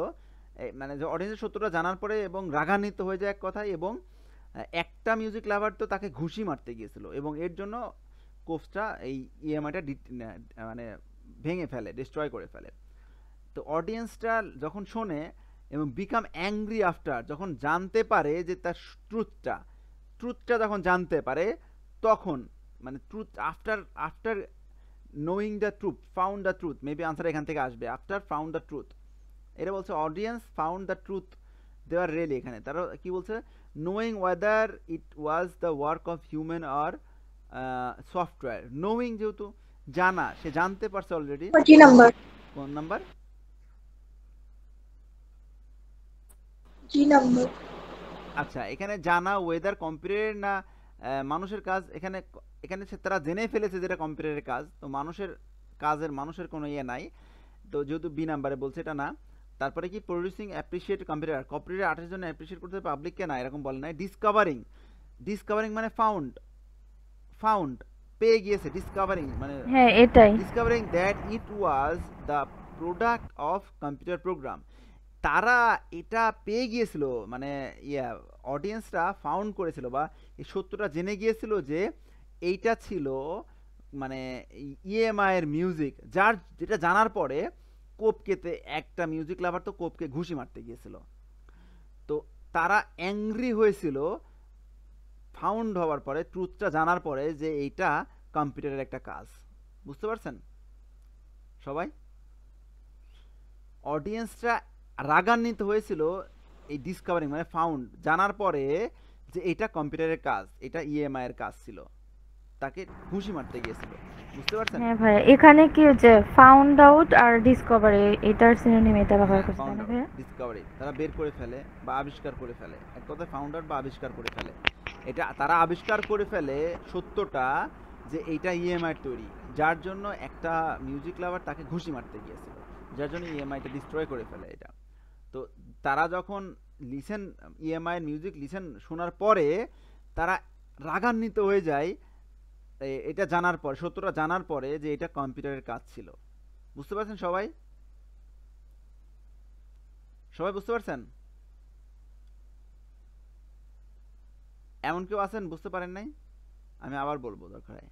মানে যে অডিয়েন্সের সত্যটা জানার পরে এবং রাগান্বিত হয়ে যায় এক কথায়, এবং একটা মিউজিক লাভার তো তাকে ঘুষি মারতে গিয়েছিল, এবং এর জন্য কোপসটা এই ইএমআইটা মানে ভেঙে ফেলে, ডিস্ট্রয় করে ফেলে। তো অডিয়েন্সটা যখন শোনে এবং বিকাম অ্যাংরি আফটার, যখন জানতে পারে যে তার ট্রুথটা যখন জানতে পারে তখন, মানে truth after knowing the truth, found the truth, maybe answer এখান থেকে আসবে, আফটার ফাউন্ড দ্য ট্রুথ। এটা বলছে audience found the truth, they are really, এখানে তারা কি বলছে, knowing whether it was the work of human or software. Knowing যেহেতু জানা, সে জানতে পারছে অলরেডি। কোন নাম্বার? আচ্ছা, এখানে জানা ওয়েদার কম্পিউটারের না মানুষের কাজ, এখানে তারা জেনে ফেলেছে যেটা কম্পিউটারের কাজ, তো মানুষের কোনো ইয়ে নাই, তো যেহেতু বি নাম্বারে বলছে এটা না। তারপরে কি, প্রডিউসিং অ্যাপ্রিসিয়েট কম্পিউটার আর্টের জন্য অ্যাপ্রিসিয়েট করতে পাবলিককে না, এরকম বলে নাই। ডিসকভারিং মানে ফাউন্ড পেয়ে গিয়েছে, ডিসকভারিং মানে হ্যাঁ এটাই, discovering that it was the product of computer program. তারা এটা পেয়ে গিয়েছিল, মানে অডিয়েন্সরা ফাউন্ড করেছিল বা এই সত্যটা জেনে গিয়েছিল যে এইটা ছিল মানে ইএমআই এর মিউজিক, যেটা জানার পরে কোপকেতে একটা মিউজিক লাভার তো কোপকে ঘুষি মারতে গিয়েছিল। তো তারা অ্যাংরি হয়েছিল ফাউন্ড হওয়ার পরে, ট্রুথটা জানার পরে যে এইটা কম্পিউটারের একটা কাজ। বুঝতে পারছেন সবাই? অডিয়েন্সরা রাগান্বিত হয়েছিল এই ডিসকভারিং মানে ফাউন্ড জানার পরে যে এটা কম্পিউটারের কাজ, এটা ইএমআই এর কাজ ছিল, তাকে ঘুষি মারতে গিয়েছিল। বুঝতে পারছেন? হ্যাঁ ভাই, এখানে কি হচ্ছে ফাউন্ড আউট আর ডিসকভারি, এটার সিনোনিম এটা ব্যবহার করছে তাই না ভাই? ডিসকভারি তারা বের করে ফেলে বা আবিষ্কার করে ফেলে, এক কথায় ফাউন্ড আউট বা আবিষ্কার করে ফেলে। এটা তারা আবিষ্কার করে ফেলে সত্যটা যে এইটা ইএমআই তৈরি, যার জন্য একটা মিউজিক লাভার তাকে ঘুষি মারতে গিয়েছিল, যার জন্য ইএমআইটা ডিস্ট্রয় করে ফেলে এটা। তো তারা যখন ইএমআই মিউজিক শোনার পরে তারা রাগান্বিত হয়ে যায় এটা জানার পর, সত্যটা জানার পরে যে এটা কম্পিউটারের কাজ ছিল। বুঝতে পারছেন সবাই? বুঝতে পারছেন? এমন কেউ আছেন বুঝতে পারেন নাই? আমি আবার বলবো দরকার হয়।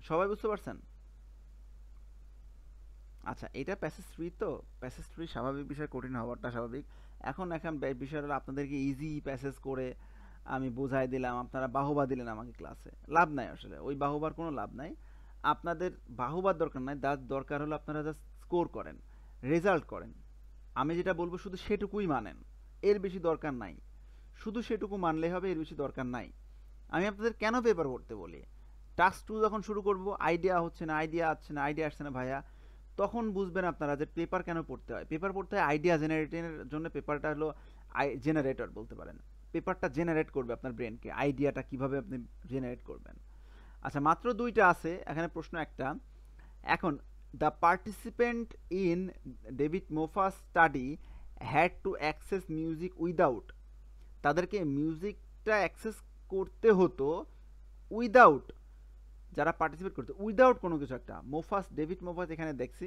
সবাই বুঝতে পারছেন? আচ্ছা, এটা প্যাসেজ 3, তো প্যাসেজ 3 স্বাভাবিক বিষয়, কঠিন হওয়াটা স্বাভাবিক। এখন বিষয়টা হলো আপনাদেরকে ইজি প্যাসেজ করে আমি বোঝাই দিলাম, আপনারা বাহুবা দিলেন আমাকে ক্লাসে, লাভ নাই আসলে, ওই বাহুবার কোনো লাভ নাই। আপনাদের বাহুবার দরকার নাই, তার দরকার হলো আপনারা জাস্ট স্কোর করেন, রেজাল্ট করেন। আমি যেটা বলবো শুধু সেটুকুই মানেন, এর বেশি দরকার নাই। শুধু সেটুকু মানলেই হবে, এর বেশি দরকার নাই। আমি আপনাদের কেন পেপার পড়তে বলি, টাস্ক 2 যখন শুরু করব, আইডিয়া আসছে না ভাইয়া, তখন বুঝবেন আপনারা যে পেপার কেন পড়তে হয়। পেপার পড়তে হয় আইডিয়া জেনারেটের জন্য। পেপারটা হলো জেনারেটর বলতে পারেন, পেপারটা জেনারেট করবে আপনার ব্রেনকে, আইডিয়াটা কিভাবে আপনি জেনারেট করবেন। আচ্ছা, মাত্র 2টা আছে এখানে, প্রশ্ন একটা। এখন the participant in David Moffat's study had to access music without, তাদেরকে মিউজিকটা অ্যাক্সেস করতে হতো উইদাউট, যারা পার্টিসিপেট করতে উইদাউট কোনো কিছু একটা। ডেভিড মোফাস এখানে দেখছি।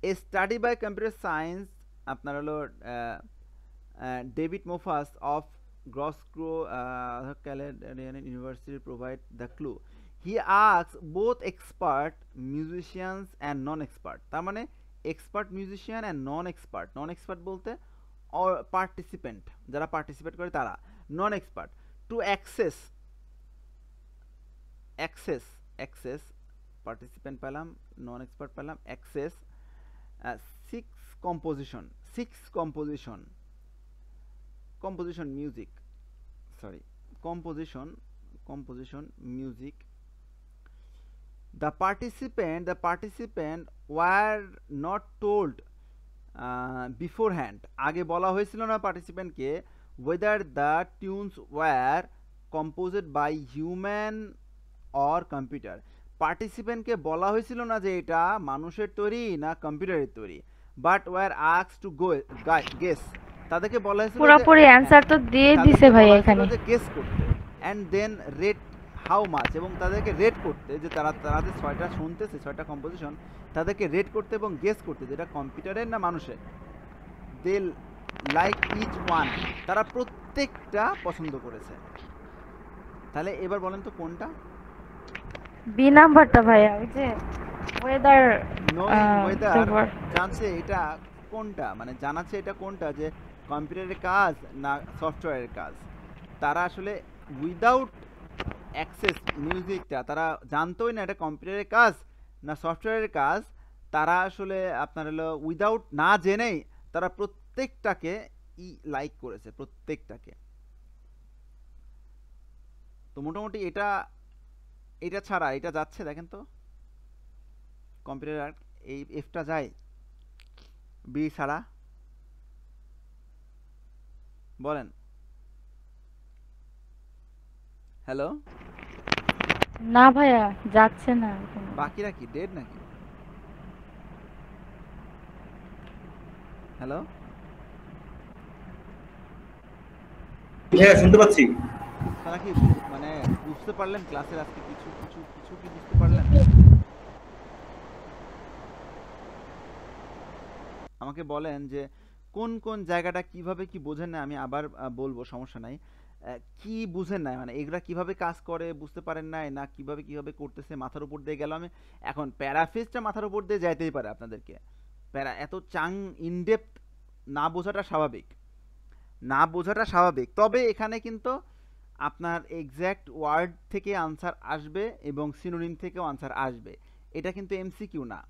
A study by computer science আপনার হলো David Moffas of Glasgow Caledonian University provide the clue. He asks both expert musicians and non-expert. তার মানে expert musician and non-expert. Non-expert বলতে or participant, যারা participate করে তারা, non-expert, to access participant পেলাম, non-expert পেলাম, access six composition music music. The participant were not told beforehand, আগে বলা হয়েছিল না পার্টিসিপেন্টকে whether the tunes were composed by human or computer. পার্টিসিপেন্টকে বলা হয়েছিল না যে এটা মানুষের তৈরি না কম্পিউটারের তৈরি, but were asked to guess, তাদেরকে বলা হয়েছিল পুরোপুরি অ্যানসার তো দিয়ে দিছে ভাই এখানে, যে গেস করতে and then rate how much, এবং তাদেরকে রেট করতে যে তারা যে 6টা শুনতেছে 6টা কম্পোজিশন, তাদেরকে রেট করতে এবং গেস করতে যেটা কম্পিউটারের না মানুষের। দে লাইক ইচ ওয়ান, তারা প্রত্যেকটা পছন্দ করেছে। তাহলে এবার বলেন তো কোনটা? বি নাম্বারটা ভাইয়া, ওই যে ওয়েদার জানছে এটা কোনটা, মানে জানাচ্ছে এটা কোনটা, যে কম্পিউটারের কাজ না সফটওয়্যারের কাজ। তারা আসলে উইদাউট অ্যাক্সেস মিউজিকটা তারা জানতোই না এটা কম্পিউটারের কাজ না সফটওয়্যারের কাজ। তারা আসলে আপনার হলো উইদাউট না জেনেই তারা প্রত্যেকটাকে লাইক করেছে, প্রত্যেকটাকে। তো মোটামুটি এটা ছাড়া এটা যাচ্ছে, দেখেন তো কম্পিউটার এই এফটা যায় বি ছাড়া, বলেন। হ্যালো, না ভাইয়া যাচ্ছে না। বাকিরা কি ডেড নাকি? হ্যালো, হ্যাঁ শুনতে পাচ্ছি। তারা কি মানে বুঝতে পারলেন ক্লাসের আজকে কিছু কিছু কিছু কি বুঝতে পারলেন? আমাকে বলেন যে কোন কোন জায়গাটা কিভাবে কি বোঝেন না, আমি আবার বলবো, সমস্যা নাই। কি বুঝেন না, মানে এগুলা কিভাবে কাজ করে বুঝতে পারেন নাই, না কিভাবে কিভাবে করতেছে মাথার উপর দিয়ে গেল। আমি এখন প্যারাফেজটা মাথার উপর দিয়ে যাইতেই পারে আপনাদেরকে, এত ইনডেপথ না বোঝাটা স্বাভাবিক, তবে এখানে কিন্তু আপনার এক্স্যাক্ট ওয়ার্ড থেকে আনসার আসবে এবং সিনোনিম থেকেও আনসার আসবে। এটা কিন্তু এমসিকিউ না,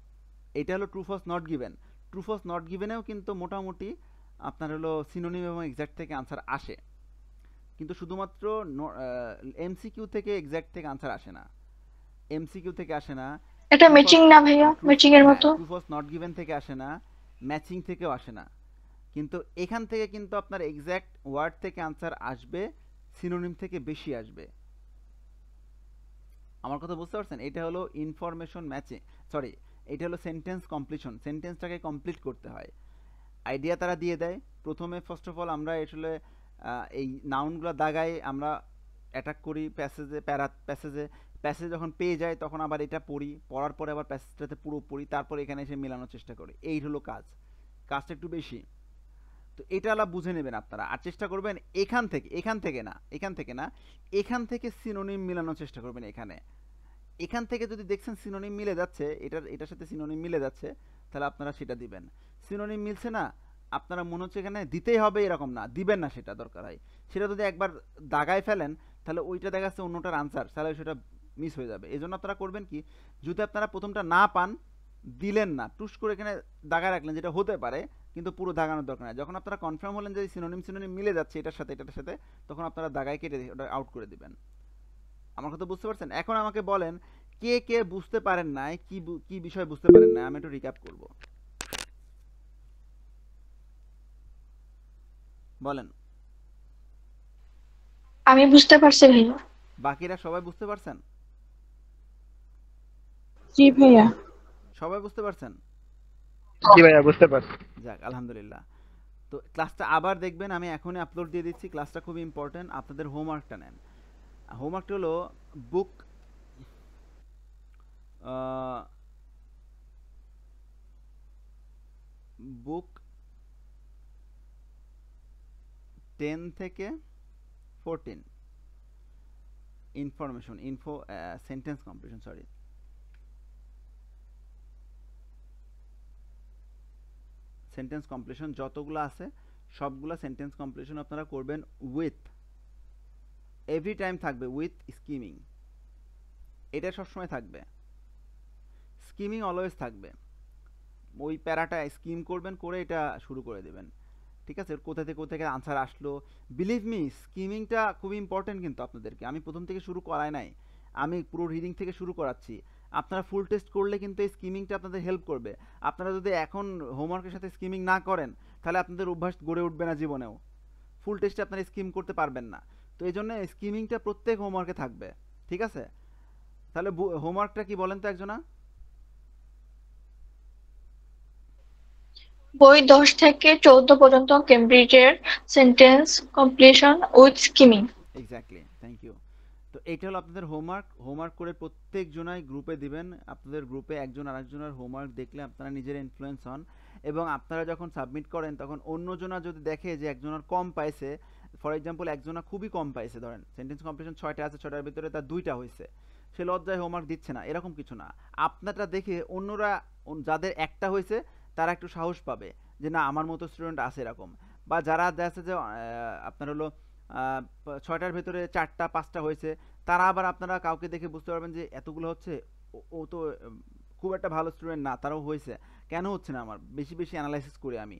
এটা হলো true false not given. True false not গিভেনেও কিন্তু মোটামুটি আপনার হলো সিনোনিম এবং এক্স্যাক্ট থেকে আনসার আসে, কিন্তু শুধুমাত্র এমসিকিউ থেকে এক্স্যাক্ট থেকে আনসার আসে না, এমসিকিউ থেকে আসে না। এটা ম্যাচিং না ভাইয়া, ম্যাচিং এর মতো। ট্রু ফলস নট গিভেন থেকে আসে না, ম্যাচিং থেকেও আসে না, কিন্তু এখান থেকে কিন্তু আপনার এক্স্যাক্ট ওয়ার্ড থেকে আনসার আসবে, সিনোনিম থেকে বেশি আসবে। আমার কথা বুঝতে পারছেন? এটা হলো ইনফরমেশন ম্যাচিং, সরি এটা হলো সেন্টেন্স কমপ্লিশন। সেন্টেন্সটাকে কমপ্লিট করতে হয়, আইডিয়া তারা দিয়ে দেয় প্রথমে। ফার্স্ট অফ অল আমরা আসলে এই নাউনগুলো দাগায় আমরা অ্যাটাক করি প্যাসেজে, প্যাসেজ যখন পেয়ে যায় তখন আবার এটা পড়ি, পড়ার পরে আবার প্যাসেজটাতে পুরো পড়ি, তারপর এখানে এসে মেলানোর চেষ্টা করি। এই হলো কাজটা একটু বেশি। তো এটা আলা বুঝে নেবেন আপনারা, আর চেষ্টা করবেন এখান থেকে সিনোনিম মিলানোর চেষ্টা করবেন। এখান থেকে যদি দেখছেন সিনোনিম মিলে যাচ্ছে, এটার সাথে সিনোনিম মিলে যাচ্ছে, তাহলে আপনারা সেটা দিবেন। সিনোনিম মিলছে না, আপনারা মনে হচ্ছে এখানে দিতেই হবে এরকম না, দিবেন না, সেটা দরকার হয়। সেটা যদি একবার দাগায় ফেলেন তাহলে ওইটা দেখা যাচ্ছে অন্যটার আনসার, তাহলে সেটা মিস হয়ে যাবে। এই জন্য আপনারা করবেন কি, যদি আপনারা প্রথমটা না পান, দিলেন না, টুস করে এখানে দাগা রাখলেন, যেটা হতে পারে, কিন্তু পুরো দাগানোর দরকার নেই। যখন আপনারা কনফার্ম হলেন যে সিনোনিম মিলে যাচ্ছে এটার সাথে, তখন আপনারা দাগায় কেটে ওটা আউট করে দিবেন। আমার কথা বুঝতে পারছেন? এখন আমাকে বলেন কে কে বুঝতে পারেন নাই, কি বিষয় বুঝতে পারেন না, আমি একটু রিক্যাপ করব। বলেন। আমি বুঝতে পারছি ভাইয়া। বাকিরা সবাই বুঝতে পারছেন? জি ভাইয়া। সবাই বুঝতে পারছেন? জি ভাইয়া বুঝতে পারছি। যাক আলহামদুলিল্লাহ। তো ক্লাসটা আবার দেখবেন, আমি এখনই আপলোড দিয়ে দিচ্ছি, ক্লাসটা খুব ইম্পর্টেন্ট। আপনাদের হোমওয়ার্কটা নেন। হোমওয়ার্কটা হলো বুক 10 থেকে 14 information sentence completion sorry sentence completion যতগুলো আছে সবগুলা সেন্টেন্স কমপ্লিশন আপনারা করবেন উইথ, এভরি টাইম থাকবে উইথ স্কিমিং, এটা সবসময় থাকবে, স্কিমিং অলওয়েজ থাকবে। ওই প্যারাটা স্কিম করবেন, করে এটা শুরু করে দেবেন, ঠিক আছে? কোথা থেকে আনসার আসলো, বিলিভ মি স্কিমিংটা খুব ইম্পর্টেন্ট কিন্তু আপনাদেরকে। আমি প্রথম থেকে শুরু করাই নাই, আমি পুরো রিডিং থেকে শুরু করাচ্ছি। আপনারা ফুল টেস্ট করলে কিন্তু এই স্কিমিংটা আপনাদের হেল্প করবে। আপনারা যদি এখন হোমওয়ার্কের সাথে স্কিমিং না করেন তাহলে আপনাদের অভ্যাস গড়ে উঠবে না জীবনেও, ফুল টেস্টে আপনারা স্কিম করতে পারবেন না। তো এই জন্য স্কিমিংটা প্রত্যেক হোমওয়ার্কে থাকবে, ঠিক আছে? তাহলে হোমওয়ার্কটা কি বলেন তো একজনা? বই 10 থেকে 14 পর্যন্ত কেমব্রিজের sentence completion with skimming. Exactly, thank you. তো এইটা হলো আপনাদের হোমওয়ার্ক করে প্রত্যেক জনাই গ্রুপে দিবেন। আপনাদের গ্রুপে একজন আরেকজনের হোমওয়ার্ক দেখলে আপনারা নিজের ইনফ্লুয়েন্স হন, এবং আপনারা যখন সাবমিট করেন তখন অন্যজনা যদি দেখে যে একজনের কম পাইছে, ফর এক্সাম্পল একজনা খুবই কম পাইছে, ধরেন সেন্টেন্স কমপ্লিশন 6টা আছে, 6টার ভিতরে তার 2টা হয়েছে, সে লজ্জায় হোমওয়ার্ক দিচ্ছে না, এরকম কিছু না। আপনারটা দেখে অন্যরা যাদের একটা হয়েছে তারা একটু সাহস পাবে যে না আমার মতো স্টুডেন্ট আছে এরকম। বা যারা দেখছে যে আপনার হলো 6টার ভেতরে 4টা 5টা হয়েছে, তারা আবার আপনারা কাউকে দেখে বুঝতে পারবেন যে এতগুলো হচ্ছে, ও তো খুব একটা ভালো স্টুডেন্ট না, তারাও হয়েছে, কেন হচ্ছে না আমার, বেশি বেশি অ্যানালাইসিস করে আমি,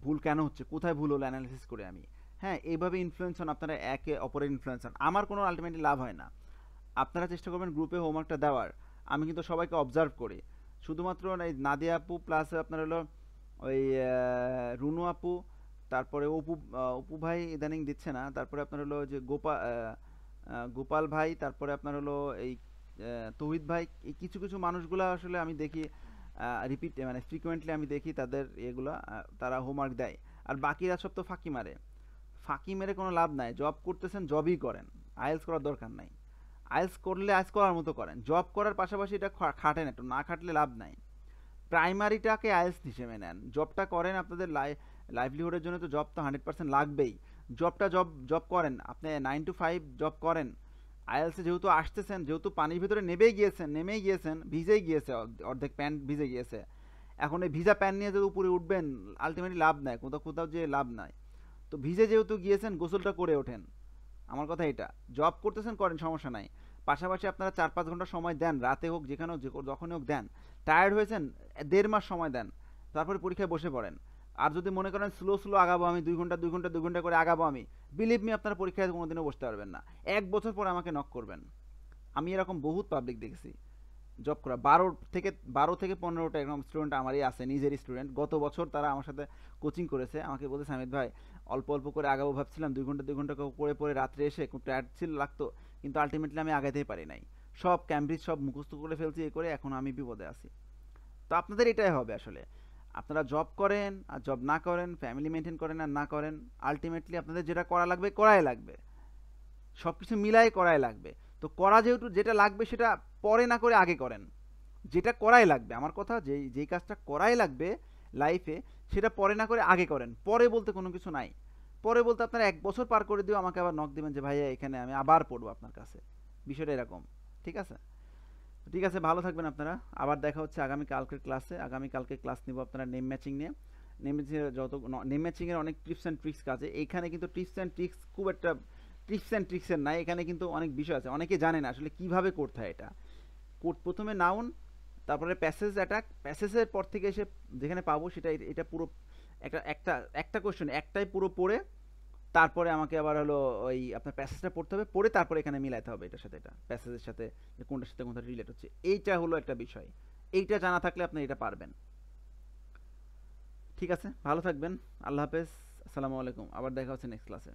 ভুল কেন হচ্ছে, কোথায় ভুল হলো অ্যানালাইসিস করে আমি। হ্যাঁ, এইভাবে ইনফ্লুয়েন্স হন আপনারা, একে অপরের ইনফ্লুয়েন্স হন। আমার কোনো আলটিমেটলি লাভ হয় না, আপনারা চেষ্টা করবেন গ্রুপে হোমওয়ার্কটা দেওয়ার। আমি কিন্তু সবাইকে অবজার্ভ করি, শুধুমাত্র এই নাদিয়া আপু প্লাস আপনার হলো ওই রুনু আপু, তারপরে অপু ভাই ইদানিং দিচ্ছে না, তারপরে আপনার হলো যে গোপাল ভাই, তারপরে আপনার হলো এই তৌহিদ ভাই, এই কিছু কিছু মানুষগুলো আসলে আমি দেখি রিপিট মানে ফ্রিকোয়েন্টলি আমি দেখি তাদের এগুলা, তারা হোমওয়ার্ক দেয়। আর বাকিরা সব তো ফাঁকি মেরে কোনো লাভ নাই। জব করতেছেন জবই করেন, আইএলস করার দরকার নাই। আইএলস করলে আইএলস করার মতো করেন, জব করার পাশাপাশি এটা খাটেন একটু, না খাটলে লাভ নাই। প্রাইমারিটাকে আইএলস হিসেবে নেন, জবটা করেন, আপনাদের লাইভলিহুডের জন্য তো জব তো 100% লাগবেই। জব করেন, আপনি 9 to 5 জব করেন। আইএলসে যেহেতু আসতেছেন, যেহেতু পানির ভিতরে নেমেই গিয়েছেন, ভিজেই গিয়েছে, অর্ধেক প্যান্ট ভিজে গিয়েছে, এখন এই ভিজা প্যান্ট নিয়ে যদি উপরে উঠবেন আলটিমেটলি লাভ নাই, কোথাও যে লাভ নাই। তো ভিজে যেহেতু গিয়েছেন গোসলটা করে ওঠেন, আমার কথা এটা। জব করতেছেন করেন, সমস্যা নাই, পাশাপাশি আপনারা 4-5 ঘন্টা সময় দেন, রাতে হোক যেখানে হোক যখনই হোক দেন। টায়ার্ড হয়েছেন 1.5 মাস সময় দেন, তারপরে পরীক্ষায় বসে পড়েন। আর যদি মনে করেন স্লো আগাবো আমি, 2 ঘন্টা করে আগাবো আমি, বিলিভ মি আপনারা পরীক্ষায় কোনোদিনও বসতে পারবেন না। 1 বছর পরে আমাকে নক করবেন। আমি এরকম বহুত পাবলিক দেখেছি জব করা, 12 থেকে 15টা এরকম স্টুডেন্ট আমারই আছে, নিজেরই স্টুডেন্ট। গত বছর তারা আমার সাথে কোচিং করেছে, আমাকে বলতেছে হামিদ ভাই অল্প করে আগাবো ভাবছিলাম, 2 ঘন্টা পরে রাত্রে এসে খুব টায়ার্ড লাগতো, কিন্তু আলটিমেটলি আমি আগাতেই পারি নাই, সব ক্যামব্রিজ সব মুখস্থ করে ফেলছি, করে এখন আমি বিপদে আছি। তো আপনাদের এটাই হবে আসলে, আপনারা জব করেন আর জব না করেন, ফ্যামিলি মেনটেন করেন আর না করেন, আলটিমেটলি আপনাদের যেটা করা লাগবে করাই লাগবে, সব কিছু মিলাই করাই লাগবে। তো যেহেতু যেটা লাগবে সেটা পরে না করে আগে করেন, যেটা করাই লাগবে, আমার কথা যেই কাজটা করাই লাগবে লাইফে সেটা পরে না করে আগে করেন। পরে বলতে কোনো কিছু নাই, পরে বলতে আপনারা 1 বছর পার করে দিও আমাকে আবার নক দিবেন যে ভাইয়া এখানে আমি আবার পড়বো আপনার কাছে, বিষয়টা এরকম, ঠিক আছে? ঠিক আছে, ভালো থাকবেন আপনারা, আবার দেখা হচ্ছে আগামীকালকের ক্লাসে। আগামীকালকে ক্লাস নিব আপনারা নেম ম্যাচিং নিয়ে। নেম ম্যাচিংয়ের অনেক টিপস অ্যান্ড ট্রিক্স আছে এখানে, কিন্তু টিপস অ্যান্ড ট্রিক্স খুব একটা টিপস অ্যান্ড ট্রিক্সের নাই, এখানে কিন্তু অনেক বিষয় আছে, অনেকে জানেন আসলে কিভাবে করতে হয় এটা। প্রথমে নাউন, তারপরে প্যাসেজ অ্যাটাক, প্যাসেজের পর থেকে এসে যেখানে পাবো সেটা, এটা পুরো একটা কোশ্চেন একটাই পুরো পড়ে, তারপরে আমাকে আবার হলো ওই আপনার প্যাসেজটা পড়তে হবে, পড়ে তারপরে এখানে মিলাতে হবে এটার সাথে, এটা প্যাসেজের সাথে কোনটার সাথে কোনটা রিলেট হচ্ছে, এইটা হলো একটা বিষয়। এইটা জানা থাকলে আপনি এটা পারবেন। ঠিক আছে, ভালো থাকবেন, আল্লাহ হাফেজ, আসসালামু আলাইকুম, আবার দেখা হচ্ছে নেক্সট ক্লাসে।